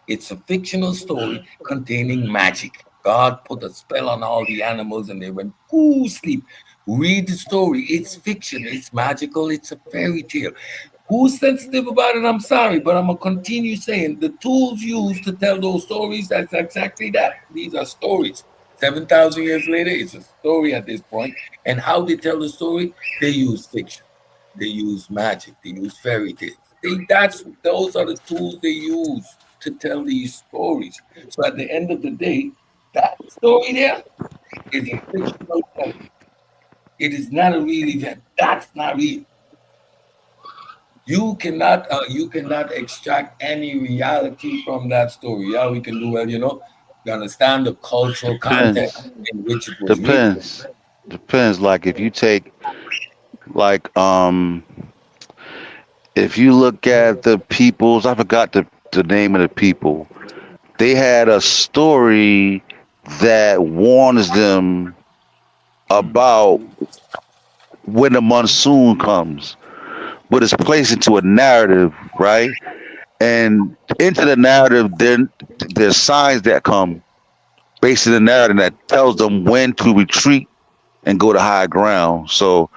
It's a fictional story containing magic. God put a spell on all the animals and they went, ooh, sleep. Read the story. It's fiction. It's magical. It's a fairy tale. Who's sensitive about it? I'm sorry, but I'm going to continue saying the tools used to tell those stories, that's exactly that. These are stories. 7,000 years later, it's a story at this point. And how they tell the story, they use fiction, they use magic, they use fairy tales. Those are the tools they use to tell these stories. So at the end of the day, that story there is a fictional telling. It is not a real event. That's not real. You cannot extract any reality from that story. Yeah, we can do well, you understand the cultural context Depends. in which it was written. Depends. Like if you take like if you look at the peoples, I forgot the name of the people. They had a story that warns them about when the monsoon comes, but it's placed into a narrative, right? And into the narrative, then there's signs that come based in the narrative that tells them when to retreat and go to high ground. So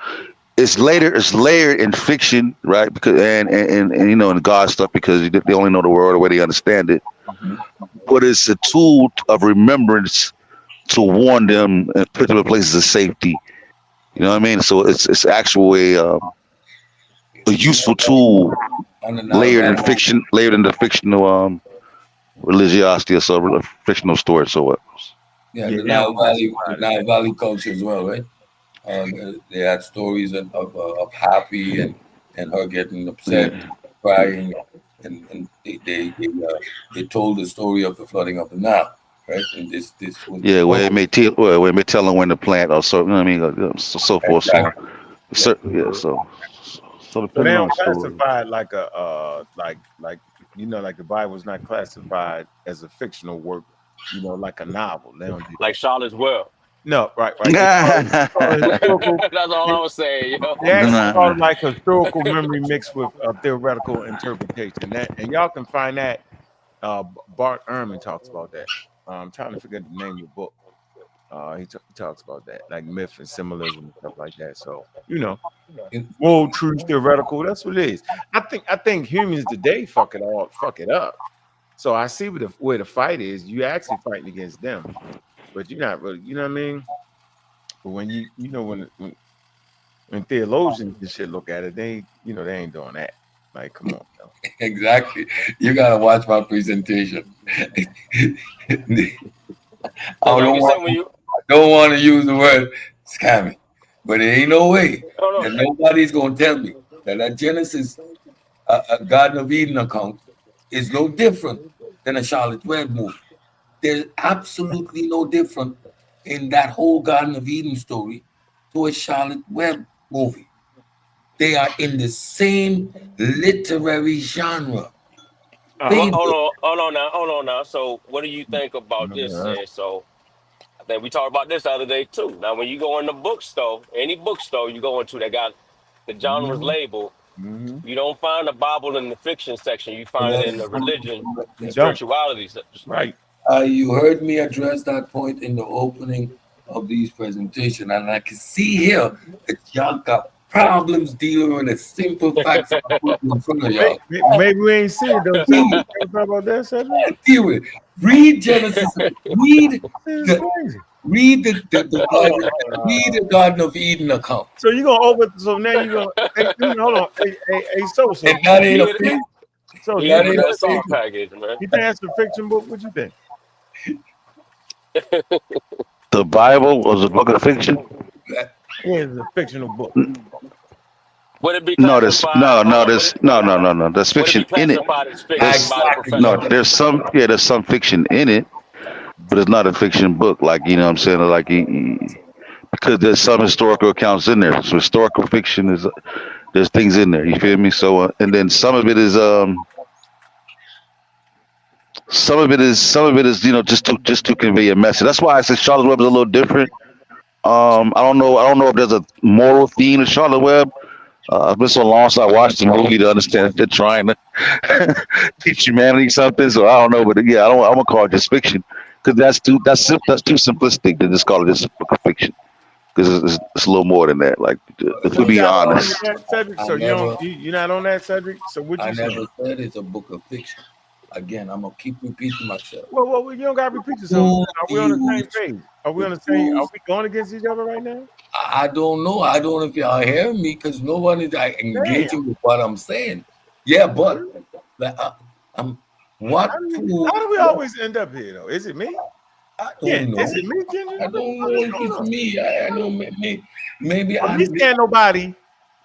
it's layered in fiction, right? Because and you know in God stuff because they only know the world the way they understand it. But it's a tool of remembrance to warn them and put them in places of safety. You know what I mean? So it's actually a useful tool On the Nile layered in the fictional religiosity or so fictional story. So what? Yeah, Yeah, the they Nile don't Valley, classify the it. Nile Valley culture as well, right? They had stories of Happy and her getting upset, crying, and they told the story of the flooding of the Nile, right? And this was Yeah, where it may tell them when to plant or so. You know what I mean? So forth, so on. exactly. So, yeah, so So they depending on don't the story. classify it like a like you know like the Bible's not classified as a fictional work, you know, like a novel. They don't do Like that. Charlotte's Web. No, right. It's called historical. That's all I was saying, yo. They actually Nah. call it like historical memory mixed with theoretical interpretation. That and y'all can find that. Bart Ehrman talks about that. I'm trying to forget the name of the book. He talks about that, like myth and symbolism and stuff like that. So you know, world truth theoretical. That's what it is. I think humans today fuck it up. So I see where the fight is. You actually fighting against them, but you're not really. You know what I mean? But when you know when theologians and shit look at it, they ain't doing that. Like, come on, yo. Exactly. You gotta watch my presentation. I Like you said, don't want to use the word scamming, but there ain't no way hold that on. nobody's gonna tell me that Genesis, a Garden of Eden account is no different than a Charlotte Web movie. There's absolutely no different in that whole Garden of Eden story to a Charlotte Web movie. They are in the same literary genre. Hold Same. hold on now. So, what do you think about this? So, I think we talked about this the other day too. Now, when you go in the bookstore, any bookstore you go into that got the genres labeled, you don't find the Bible in the fiction section. You find it in the religion You and don't. spirituality section. Right. You heard me address that point in the opening of these presentations, and I can see here that y'all got problems dealing with the simple facts I'm putting in front of y'all. Maybe we ain't see it though. Cedric. You ever talk about that, Cedric? Deal with it. Read Genesis. Read This is crazy. read the Garden of Eden account. So you gonna open? So now you gonna? Hey, hold on. Hey, so And that ain't a Even fiction. so even That in ain't the a assault fiction. package, man. you think that's a fiction book? What you think? The Bible was a book of fiction. Yeah, it's a fictional book. Would it be No, classified? Hold on. no. There's Would it be fiction in it. classified as fiction by the Exactly. No, professor? there's some fiction in it, but it's not a fiction book. Like you know what I'm saying, like because there's some historical accounts in there. So historical fiction is there's things in there. You feel me? So and then some of it is you know just to convey a message. That's why I said Charlotte Web is a little different. I don't know if there's a moral theme to Charlotte Web. It's been so long since I watched the movie to understand if they're trying to teach humanity something. So I don't know, but yeah, I'm gonna call it just fiction because that's too simplistic to just call it just a book of fiction because it's a little more than that. Like if we You be got on honest, that, Cedric. So you're not on that, Cedric. So what I you saying? never said it's a book of fiction. Again, I'm gonna keep repeating myself. Well, you don't gotta repeat yourself. Are we on the same page? Are we going against each other right now? I don't know. I don't know if y'all hearing me because no one is engaging with what I'm saying. Yeah, but what? How do we always end up here though? Is it me? I don't know. Is it me, Ginger? I don't know if it's me. I don't know. Maybe At least can't nobody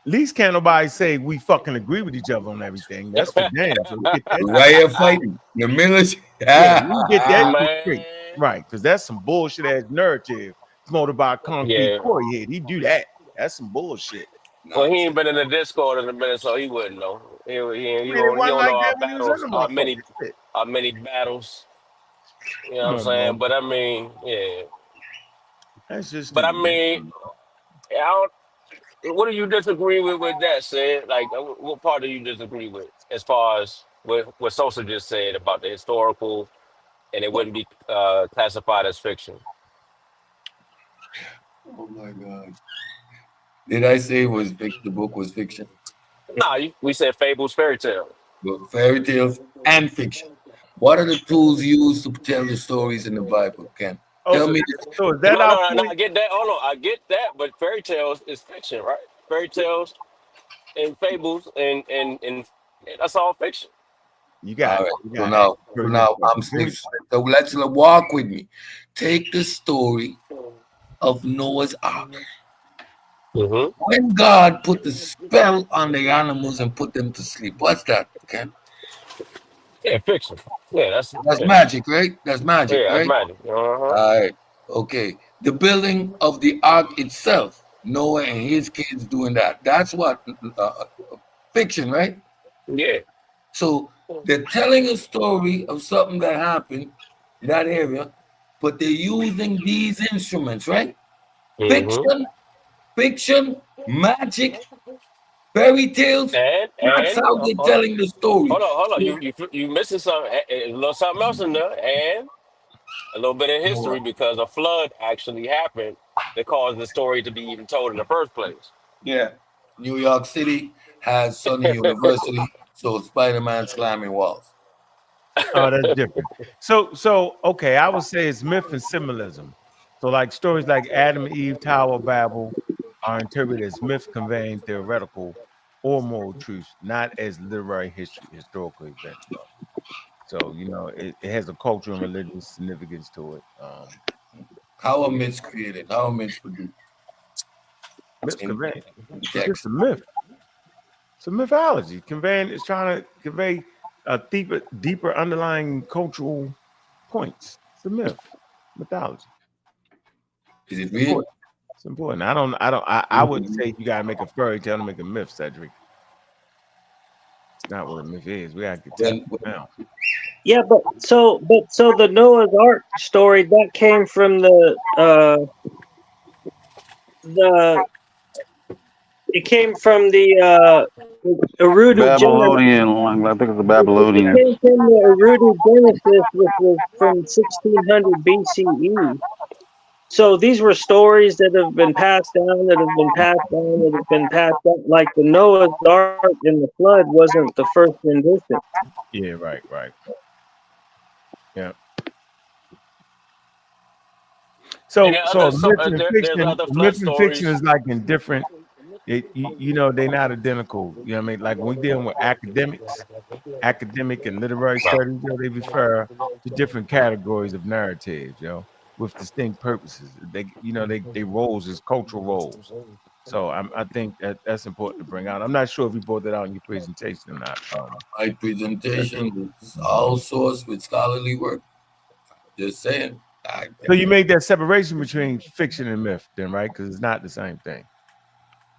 least can't nobody say we fucking agree with each other on everything. That's for damn. So we get that. Right here fighting the military. Yeah, we can get that Man. straight. Right, because that's some bullshit ass narrative promoted by Concrete Yeah. Corey here. He do that. That's some bullshit. Well, he ain't been in the Discord in a minute, so he wouldn't know. He I don't, mean, it you wasn't don't like know our that when he was in battles, the motherfucker. Shit. our many battles. You know what Come I'm on, saying? bro. But I mean, yeah. That's just But I stupid. mean, I don't, what do you disagree with that, said? Like, what part do you disagree with as far as what Sosa just said about the historical and it wouldn't be classified as fiction? Oh my God. Did I say it was the book was fiction? Nah, we said fables, fairy tale. Well, fairy tales and fiction. What are the tools used to tell the stories in the Bible, Ken? Tell me this. So is that No, our no, point? I get that. Hold on, I get that, but fairy tales is fiction, right? Fairy tales and fables and that's all fiction. You got All it. right. You So got it. now I'm still. So let's walk with me. Take the story of Noah's Ark. Mm-hmm. When God put the spell on the animals and put them to sleep, what's that, Ken? Yeah, fiction. Yeah, that's magic, right? That's magic, Yeah, that's right? magic. All right. Okay. The building of the ark itself, Noah and his kids doing that. That's what fiction, right? Yeah. So they're telling a story of something that happened in that area, but they're using these instruments, right? Mhm. Fiction, magic, fairy tales. That's And how they're telling the story. hold on. You missing something? A little something else in there, and a little bit of history because a flood actually happened that caused the story to be even told in the first place. Yeah. New York City has Sunny University, so Spider-Man slamming walls. Oh, that's different. So okay, I would say it's myth and symbolism. So like stories like Adam and Eve, Tower of Babel are interpreted as myth conveying theoretical or moral truths, not as literary historical events. Though. So you know, it has a cultural and religious significance to it. How are myths created? How are myths produced? Myths conveyed. It's just a myth. It's a mythology. It's trying to convey a deeper underlying cultural points. It's a myth, mythology. Is it real? It's important. I wouldn't say you gotta make a fairy tale to make a myth, Cedric. It's not what a myth is. We gotta get to now. Yeah, but the Noah's Ark story that came from it came from the Urudu Babylonian, I think it's the Babylonian. It came from the Urudu Genesis, which was from 1600 BCE. So these were stories that have been passed down, Like the Noah's Ark and the flood wasn't the first rendition. Yeah, right. Yeah. So myth and fiction is like in different. They're not identical. You know what I mean? Like when we're dealing with academic and literary studies, they refer to different categories of narratives, with distinct purposes. They roles as cultural roles. So I think that's important to bring out. I'm not sure if you brought that out in your presentation or not. My presentation is all sourced with scholarly work. Just saying. So you made that separation between fiction and myth, then, right? Because it's not the same thing.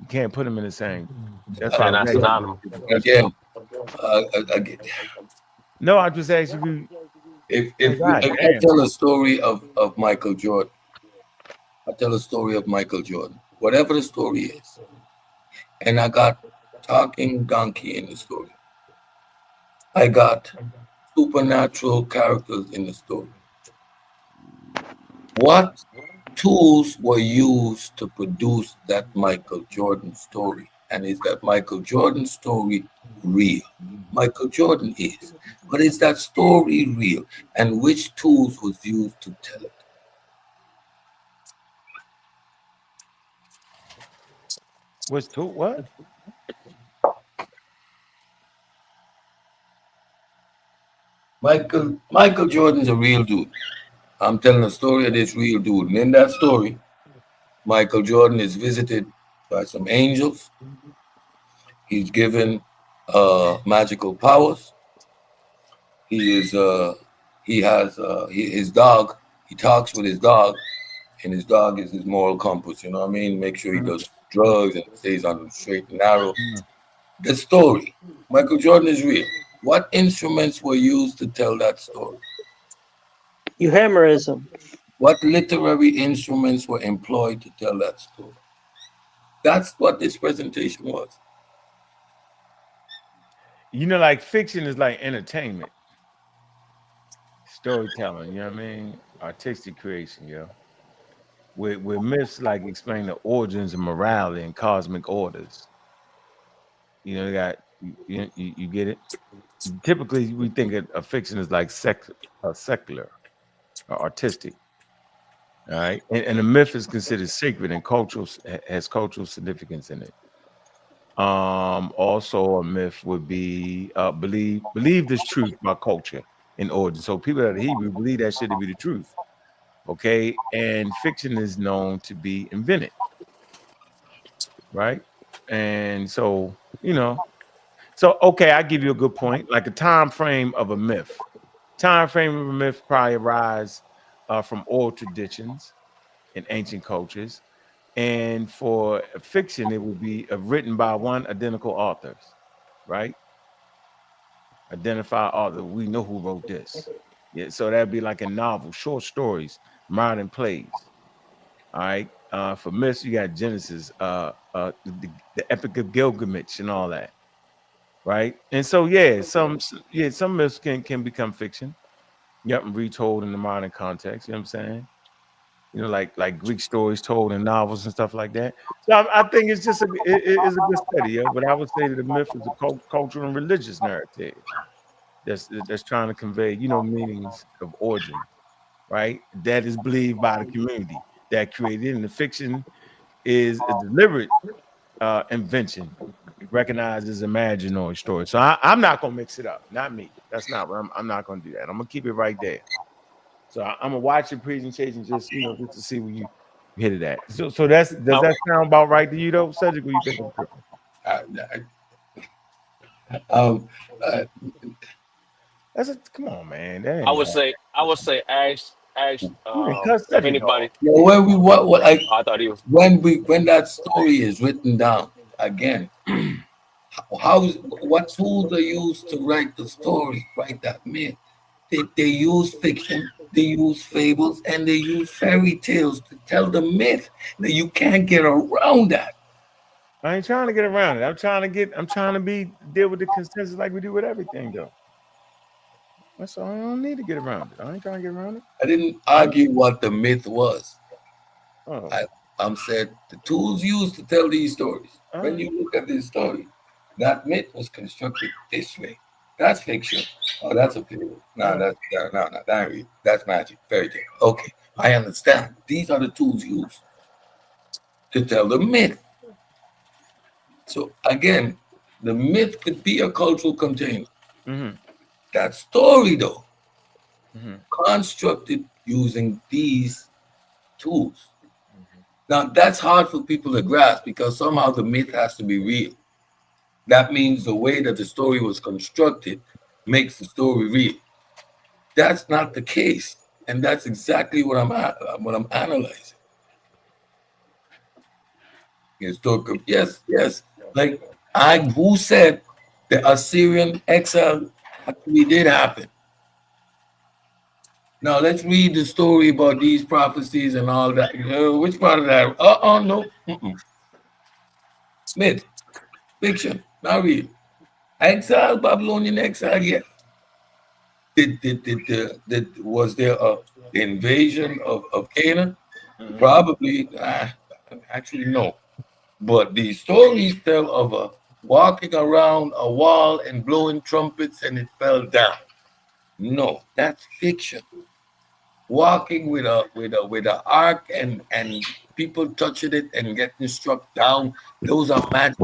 You can't put them in the same. That's why. Again, no, I just asked you. If I tell a story of Michael Jordan, whatever the story is, and I got talking donkey in the story. I got supernatural characters in the story. What tools were used to produce that Michael Jordan story? And is that Michael Jordan story real? Michael Jordan is. But is that story real? And which tools was used to tell it? What? Michael Jordan's a real dude. I'm telling a story of this real dude. And in that story, Michael Jordan is visited by some angels. He's given magical powers. His dog. He talks with his dog, and his dog is his moral compass. You know what I mean? Make sure he does drugs and stays on the straight and narrow. The story. Michael Jordan is real. What instruments were used to tell that story? Euhemerism. What literary instruments were employed to tell that story? That's what this presentation was. You know, like fiction is like entertainment, storytelling, you know what I mean? Artistic creation, yo. With myths like explain the origins of morality and cosmic orders. You know, you get it? Typically, we think of fiction as like secular or artistic. All right. And a myth is considered sacred and has cultural significance in it. Also a myth would be believe this truth about culture and origin. So people that are Hebrew believe that shit to be the truth. Okay. And fiction is known to be invented. Right. And so, you know, okay, I give you a good point. Like a time frame of a myth. Time frame of a myth probably arise from oral traditions in ancient cultures. And for fiction, it would be written by one identical authors, right? Identified author. We know who wrote this. Yeah, so that'd be like a novel, short stories, modern plays. All right. For myths, you got Genesis, the Epic of Gilgamesh, and all that, right? And so some myths can become fiction. Yep, and retold in the modern context. You know what I'm saying? You know, like Greek stories told in novels and stuff like that. So I think it's just it is a good study, yeah. But I would say that the myth is a cultural and religious narrative that's trying to convey, you know, meanings of origin, right? That is believed by the community that created it. And the fiction is a deliberate invention, recognized as imaginary story. So I'm not gonna mix it up. Not me. That's not what I'm not gonna do that. I'm gonna keep it right there. So I'm gonna watch your presentation just to see where you hit it at. So does that sound about right to you though, Cedric? What do you think? Come on, man. I would say ask if anybody. I thought he was when that story is written down again. What tools are used to write the story, write that myth? They use fiction, they use fables, and they use fairy tales to tell the myth. Now you can't get around that. I ain't trying to get around it. I'm trying to deal with the consensus like we do with everything, though. That's all. I don't need to get around it. I ain't trying to get around it. I didn't argue what the myth was. Oh. I said the tools used to tell these stories. When you look at this story, that myth was constructed this way. That's fiction. Oh, that's a fable. No, that's magic, fairy tale. Okay, I understand. These are the tools used to tell the myth. So again, the myth could be a cultural container. Mm-hmm. That story, though, constructed using these tools. Mm-hmm. Now, that's hard for people to grasp because somehow the myth has to be real. That means the way that the story was constructed makes the story real. That's not the case, and that's exactly what I'm analyzing. Yes. Like who said the Assyrian exile actually did happen? Now let's read the story about these prophecies and all that. Which part of that? No. Myth, fiction, not real. Exile, Babylonian exile, yes. Was there an invasion of Canaan? Mm-hmm. Probably. Actually, no. But the stories tell of a walking around a wall and blowing trumpets and it fell down. No, that's fiction. Walking with a ark and people touching it and getting struck down. Those are magic.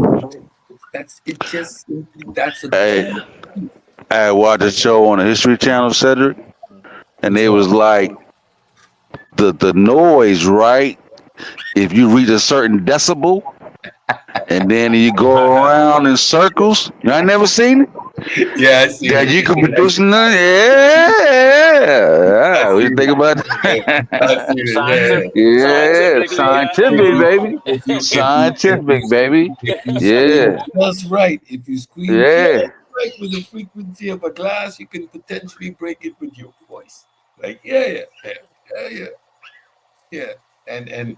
That's it. Just that's a. I watched a show on the History Channel, Cedric, and it was like the noise, right? If you reach a certain decibel, And then you go around in circles. You ain't never seen it? Yeah, I see That it. you could produce none. Yeah. What you think about I that? see it. Yeah, Scientifically scientific, accurate. baby. Scientific, baby. If you squeeze Yeah. just right, if you squeeze just Yeah. right with the frequency of a glass, you can potentially break it with your voice. Like yeah. And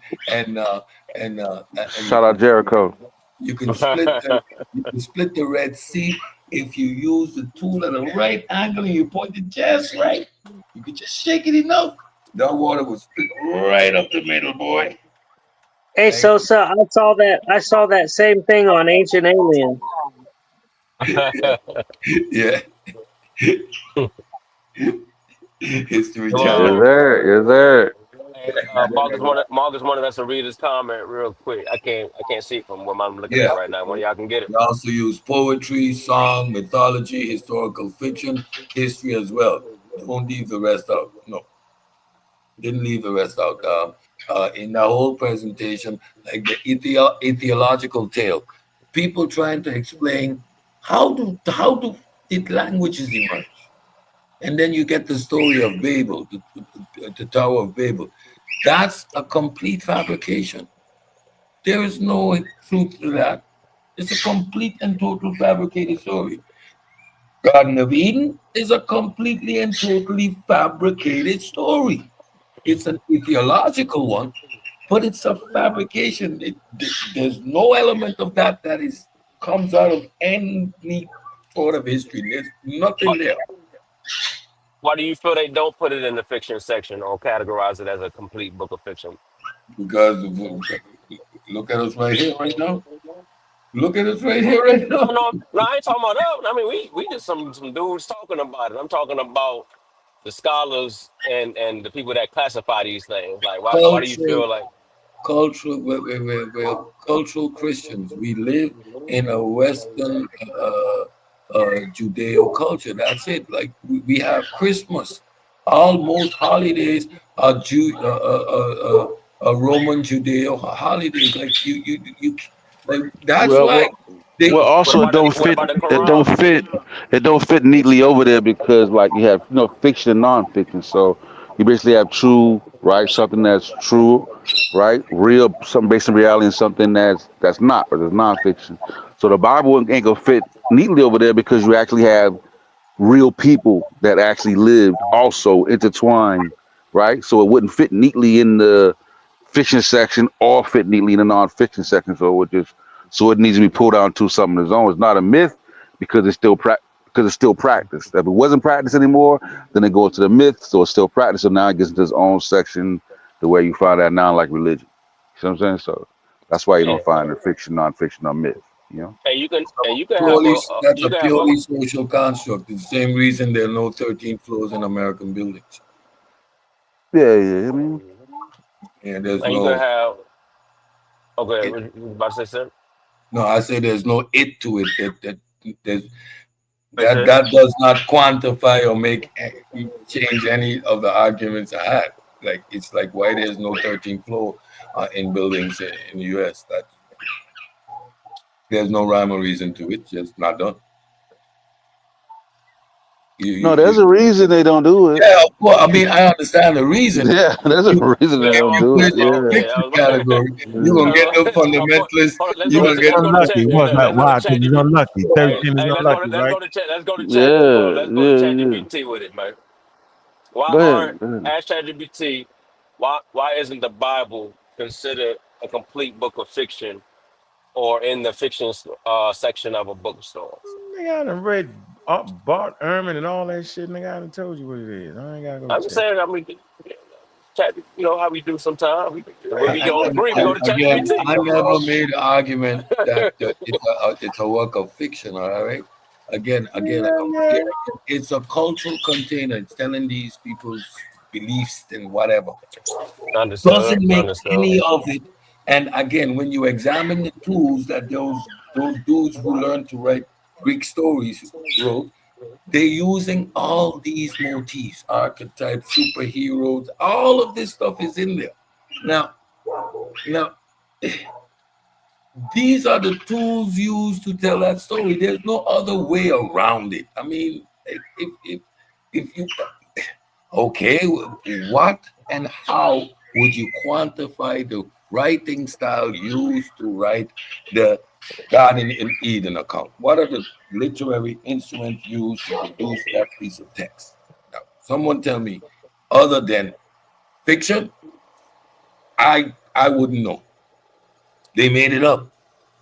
Shout out Jericho. you can split the Red Sea if you use the tool at the right angle and you point it just right. You can just shake it enough. That water will split right up the middle, boy. Hey, Sosa, I saw that same thing on Ancient Aliens. Yeah. History Yes, Channel. sir. Yes, sir. Marcus wanted us to read his comment real quick. I can't see it from where I'm looking Yeah. at right now. One of y'all can get it. We also use poetry, song, mythology, historical fiction, history as well. Don't leave the rest out. No, didn't leave the rest out. In the whole presentation, like the etiological tale, people trying to explain how did languages emerge, and then you get the story of Babel, the Tower of Babel. That's a complete fabrication. There is no truth to that. It's a complete and total fabricated story. Garden of Eden is a completely and totally fabricated story. It's an theological one, but it's a fabrication. There's no element of that comes out of any sort of history. There's nothing there. Why do you feel they don't put it in the fiction section or categorize it as a complete book of fiction? Because look at us right here, right now. Look at us right here, right now. No, I ain't talking about that. I mean, we just some dudes talking about it. I'm talking about the scholars and the people that classify these things. Like, why do you feel like We're cultural Christians. We live in a Western Judeo culture. That's it. Like we have Christmas. Almost holidays are Roman Judeo holidays. Like you like that's Well, why they. well, also what about the Quran? it don't fit neatly over there because like you have fiction and nonfiction. So you basically have true, right? Something that's true, right? Real, something based in reality, and something that's not, or there's nonfiction. So the Bible ain't gonna fit neatly over there because you actually have real people that actually lived also intertwined, right? So it wouldn't fit neatly in the fiction section or fit neatly in the nonfiction section. So it needs to be pulled out to something of its own. It's not a myth because it's still practiced. If it wasn't practiced anymore, then it goes to the myth. So it's still practiced. So now it gets into its own section, the way you find that now, like religion. You know what I'm saying? So that's why you don't find the fiction, nonfiction, or myth. And you can have That's a purely social construct. It's the same reason there are no 13 floors in American buildings. Yeah. I mean, yeah, there's and no. You can have. Okay, what you about to say, sir? No, I say there's no it to it. That does not quantify or change any of the arguments I had. Like it's like why there's no 13th floor in buildings in the U.S. That there's no rhyme or reason to it. Just not done. There's a reason they don't do it. Yeah, of course. I mean, I understand the reason. Yeah, there's a reason they don't do it. Yeah. Category. You're gonna get the fundamentalists. You're gonna get unlucky. Why? Because he's unlucky. 13 is unlucky, right? Let's go to chat. Let's go to ChatGPT with it, man. Ask ChatGPT, why isn't the Bible considered a complete book of fiction or in the fiction section of a bookstore? Nigga, I done read Bart Ehrman and all that shit. Nigga, I done told you what it is. I ain't gotta go. I'm just saying, I mean, chat, how we do sometimes. We don't agree. We go to ChatGPT. I never made an argument that it's a work of fiction. All right. Again, it's a cultural container. It's telling these people's beliefs and whatever. Doesn't make any of it. And again, when you examine the tools that those dudes who learned to write Greek stories wrote, they're using all these motifs, archetypes, superheroes, all of this stuff is in there. Now, these are the tools used to tell that story. There's no other way around it. I mean, if you okay, what and how would you quantify the writing style used to write the Garden in Eden account? What are the literary instruments used to produce that piece of text? Now, someone tell me, other than fiction, I wouldn't know. They made it up.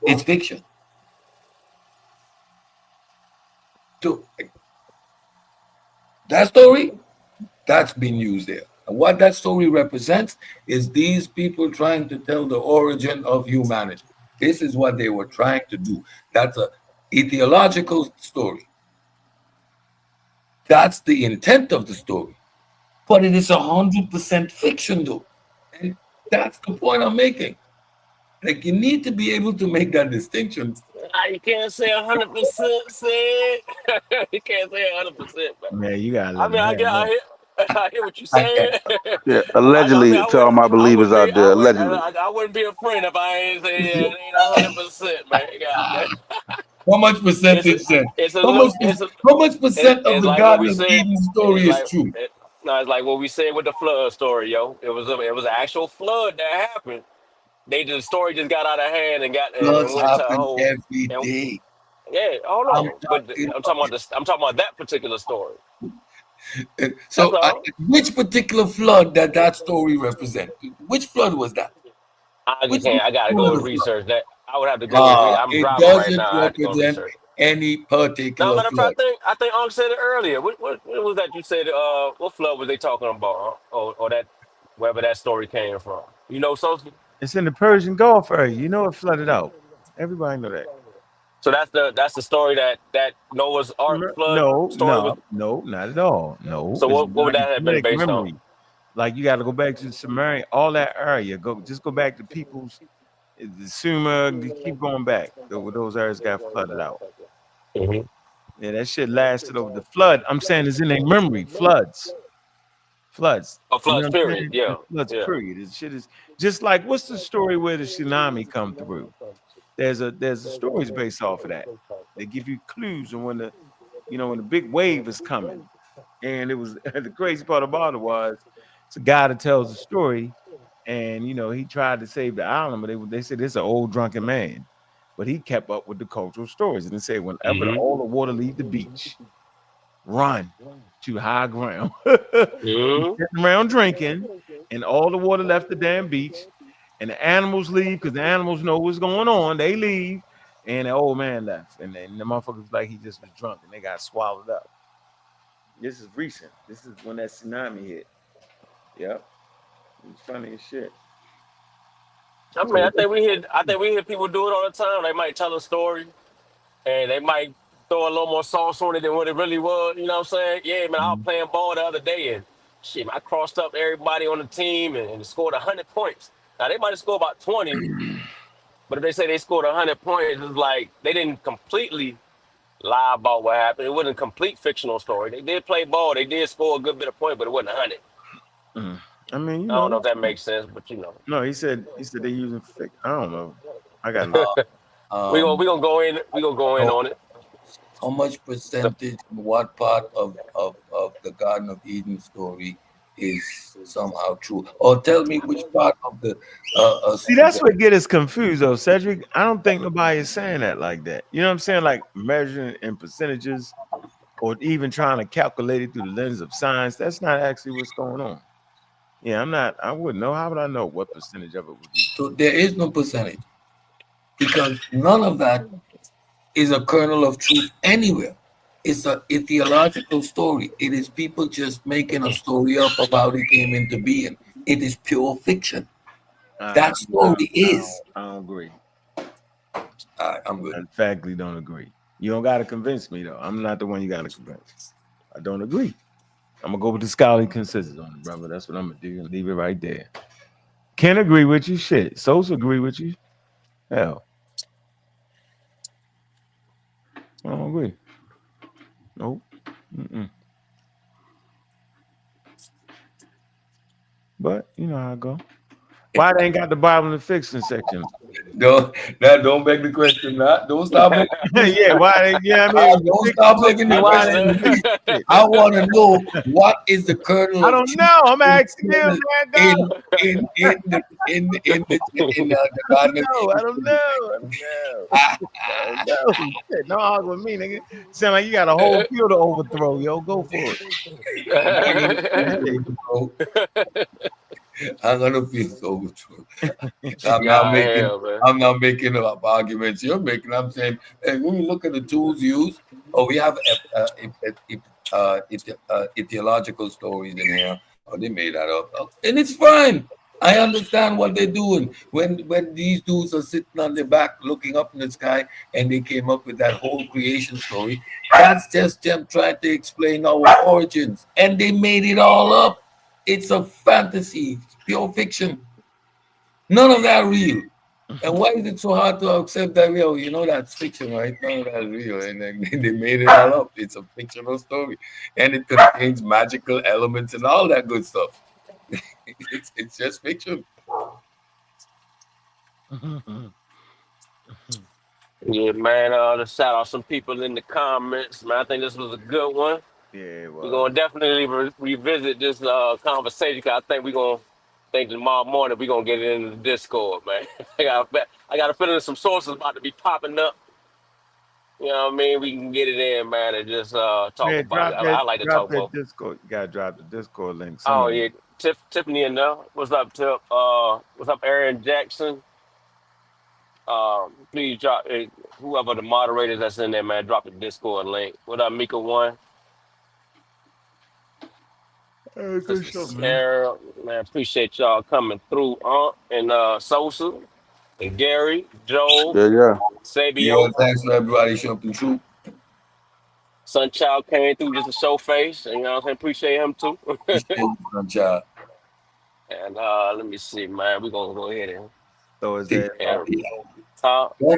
It's fiction. So that story, that's been used there. And what that story represents is these people trying to tell the origin of humanity. This is what they were trying to do. That's a etiological story. That's the intent of the story. But it is 100% fiction, though. And that's the point I'm making. Like, you need to be able to make that distinction. You can't say 100%, say you can't say 100%, Man, you gotta I let mean, him have that. I hear what you're saying. Yeah, allegedly, to all my believers out there, allegedly. I wouldn't be a friend if I ain't say yeah, it ain't 100%, man. God, How much percentage then? it's a How little, much percent of it's the like what we Garden of said. Eden story It's is true? no, it's like what we said with the flood story, yo. It was an actual flood that happened. The story just got out of hand and Floods went to a happen whole. every And, day. yeah, hold I'm on, but talking I'm talking about that particular story. about. That's So, all. which particular flood that story represent? Which flood was that? I Which just can't. I gotta one go of and the flood? research that. I would have to go and read. I'm It driving right doesn't now. I have to go and represent research. any No, particular matter of fact, flood. I think Unc said it earlier. What was that you said? What flood was they talking about? Or that wherever that story came from? You know, so It's in the Persian Gulf area. You know it flooded out. Everybody know that. that's the story that Noah's Ark flood No, story was. no, no, not at all. No, So it's what would like a that have been Semitic based on? memory. Like you got to go back to the Sumerian, all that area. Just go back to people's the Sumer. Keep going back. Those areas got flooded out. Mhm. Yeah, that shit lasted over the flood. I'm saying it's in their memory. Floods. A You know floods what I'm period. saying? Yeah, Floods. yeah. Period. This shit is just like what's the story where the tsunami come through? There's a stories based off of that. They give you clues on when when the big wave is coming. And it was the crazy part about it was it's a guy that tells the story, and he tried to save the island, but they said it's an old drunken man, but he kept up with the cultural stories, and they say whenever Hmm. all the water leave the beach, run to high ground. He's Hmm. sitting around drinking, and all the water left the damn beach, and the animals leave because the animals know what's going on. They leave, and the old man left, and then the motherfucker was like he just was drunk, and they got swallowed up. This is recent. This is when that tsunami hit. Yep. It's funny as shit. I So mean, what? I think we hear people do it all the time. They might tell a story and they might throw a little more sauce on it than what it really was. You know what I'm saying? Yeah, man, I was playing ball the other day and shit, man, I crossed up everybody on the team and scored 100 points. Now they might have scored about 20, but if they say they scored 100 points, it's like they didn't completely lie about what happened. It wasn't a complete fictional story. They did play ball. They did score a good bit of points, but it wasn't 100. Mm. I mean, I don't know if that makes sense, but no, he said they using fake. I don't know. I got no. we gonna Um, we gonna go in. We gonna go in so on it. how much So, percentage, what part of the Garden of Eden story is somehow true? Or tell me which part of See, that's what get us confused, though, Cedric. I don't think nobody is saying that like that. You know what I'm saying? Like measuring in percentages, or even trying to calculate it through the lens of science. That's not actually what's going on. Yeah, I'm not. I wouldn't know. How would I know what percentage of it would be? So there is no percentage because none of that is a kernel of truth anywhere. It's a theological story. It is people just making a story up of how they came into being. It is pure fiction. That story is. I don't agree. I'm good. I emphatically don't agree. You don't got to convince me, though. I'm not the one you got to convince. I don't agree. I'm going to go with the scholarly consensus on it, brother. That's what I'm going to do. And leave it right there. Can't agree with you. Shit. Sosa agree with you. Hell. I don't agree. Nope. Mm-mm. But you know how I go. Why they ain't got the Bible in the fiction section? Don't beg the question. Don't stop begging. Yeah, why? Yeah, I mean, Don't stop begging the question. Shit. I want to know what is the kernel. I don't know. I'm asking him, man. In the I don't know. Shit, no argue with me, nigga. Sound like you got a whole field to overthrow, yo. Go for it. I'm gonna feel so true. I'm not making up arguments you're making. I'm saying, hey, when you look at the tools used, we have etiological stories in here. Oh, they made that up, and it's fine. I understand what they're doing. When these dudes are sitting on their back looking up in the sky and they came up with that whole creation story, that's just them trying to explain our origins, and they made it all up. It's a fantasy, pure fiction. None of that real. And why is it so hard to accept that real? You know that's fiction, right? None of that's real. And then they made it all up. It's a fictional story. And it contains magical elements and all that good stuff. It's just fiction. Yeah, man. Let's shout out some people in the comments, man. I think this was a good one. Yeah, well. We're gonna definitely revisit this conversation. Cause I think tomorrow morning we're gonna get it into the Discord, man. I got a feeling some sources about to be popping up. You know what I mean? We can get it in, man, and just talk about it. I like to talk about Discord. You gotta drop the Discord link. Oh yeah, Tiffany in there. What's up, Tip? What's up, Aaron Jackson? Please drop whoever the moderators that's in there, man. Drop the Discord link. What up, Mika One? Good show, man. Man, appreciate y'all coming through, and Sosa and Gary, Joel, Sabio. Thanks for everybody showing through. Sunchild came through just to show face, and you know what I'm saying? Appreciate him too. Sunchild. And let me see, man. We're gonna go ahead and don't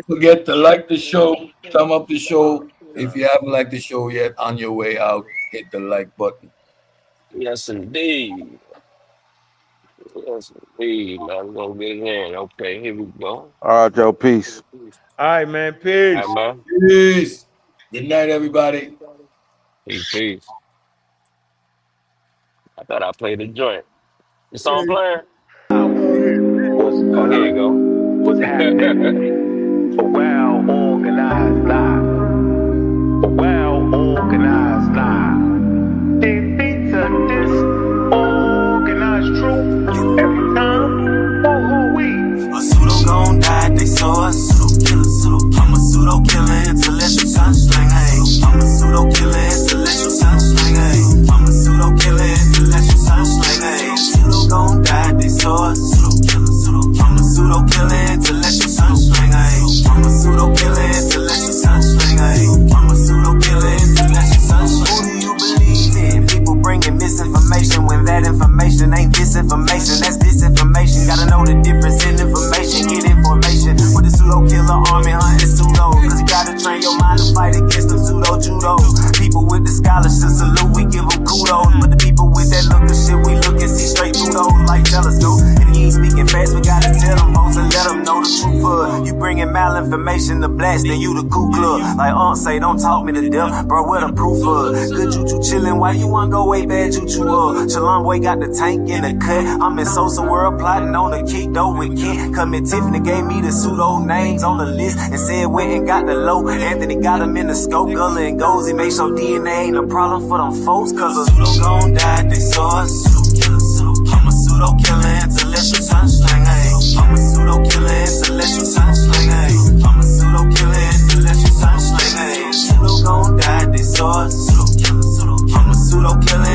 forget to like the show, thumb up the show. If you haven't liked the show yet, on your way out, hit the like button. Yes, indeed. Yes, indeed, man. We're gonna get it in. Okay, here we go. All right, Joe. Peace. All right, man. Peace. All right, man. Peace. Good night, everybody. Peace. I thought I played the joint. The song playing? Oh, here you go. What's happening? A well-organized lie. A well-organized lie. Defeats a disorganized truth every time. For we. A pseudo gon' die, they saw a pseudo killer, I'm a pseudo killer, intellectual sunsling, hey. I'm a pseudo killer, intellectual sunsling, hey. I'm a pseudo killer, intellectual sunsling, hey. Pseudo gon' die, they saw a pseudo killer, I'm a pseudo killer, intellectual sunsling, hey. I'm a pseudo killer, intellectual sunsling, hey. I'm a pseudo killer, intellectual sunsling. Who do you believe in? People bringing misinformation when that information ain't disinformation, that's disinformation. Gotta know the difference in information, get information. With the pseudo killer army hunting pseudo, cause you gotta train your mind to fight against them pseudo judo. People with the scholarship salute, we give them kudos. But the people with that look of shit, we look and see straight through those like telescope. If you ain't speaking fast, we gotta tell them folks and let them know the truth. You bringing malinformation to blast, then you the Ku Klux. Like say, don't talk me to death, bro, what the proof of? Good juju chillin', why you wanna go way bad juju up? Shalom boy got the tank in the cut. I'm in Sosa world plotting on the kick though with Kent. Come in Tiffany gave me the pseudo names on the list and said went and got the low. Anthony got him in the scope, Gullah and Gozy. Make sure DNA ain't a problem for them folks, cause a pseudo gon' die, they saw a pseudo killer, I'm a pseudo killer, intellectual sunsling, hey. I'm a pseudo killer, intellectual sunsling, hey. I'm a pseudo killer, intellectual sunsling, hey. Pseudo gon' die, they saw a pseudo killer, I'm a pseudo killer,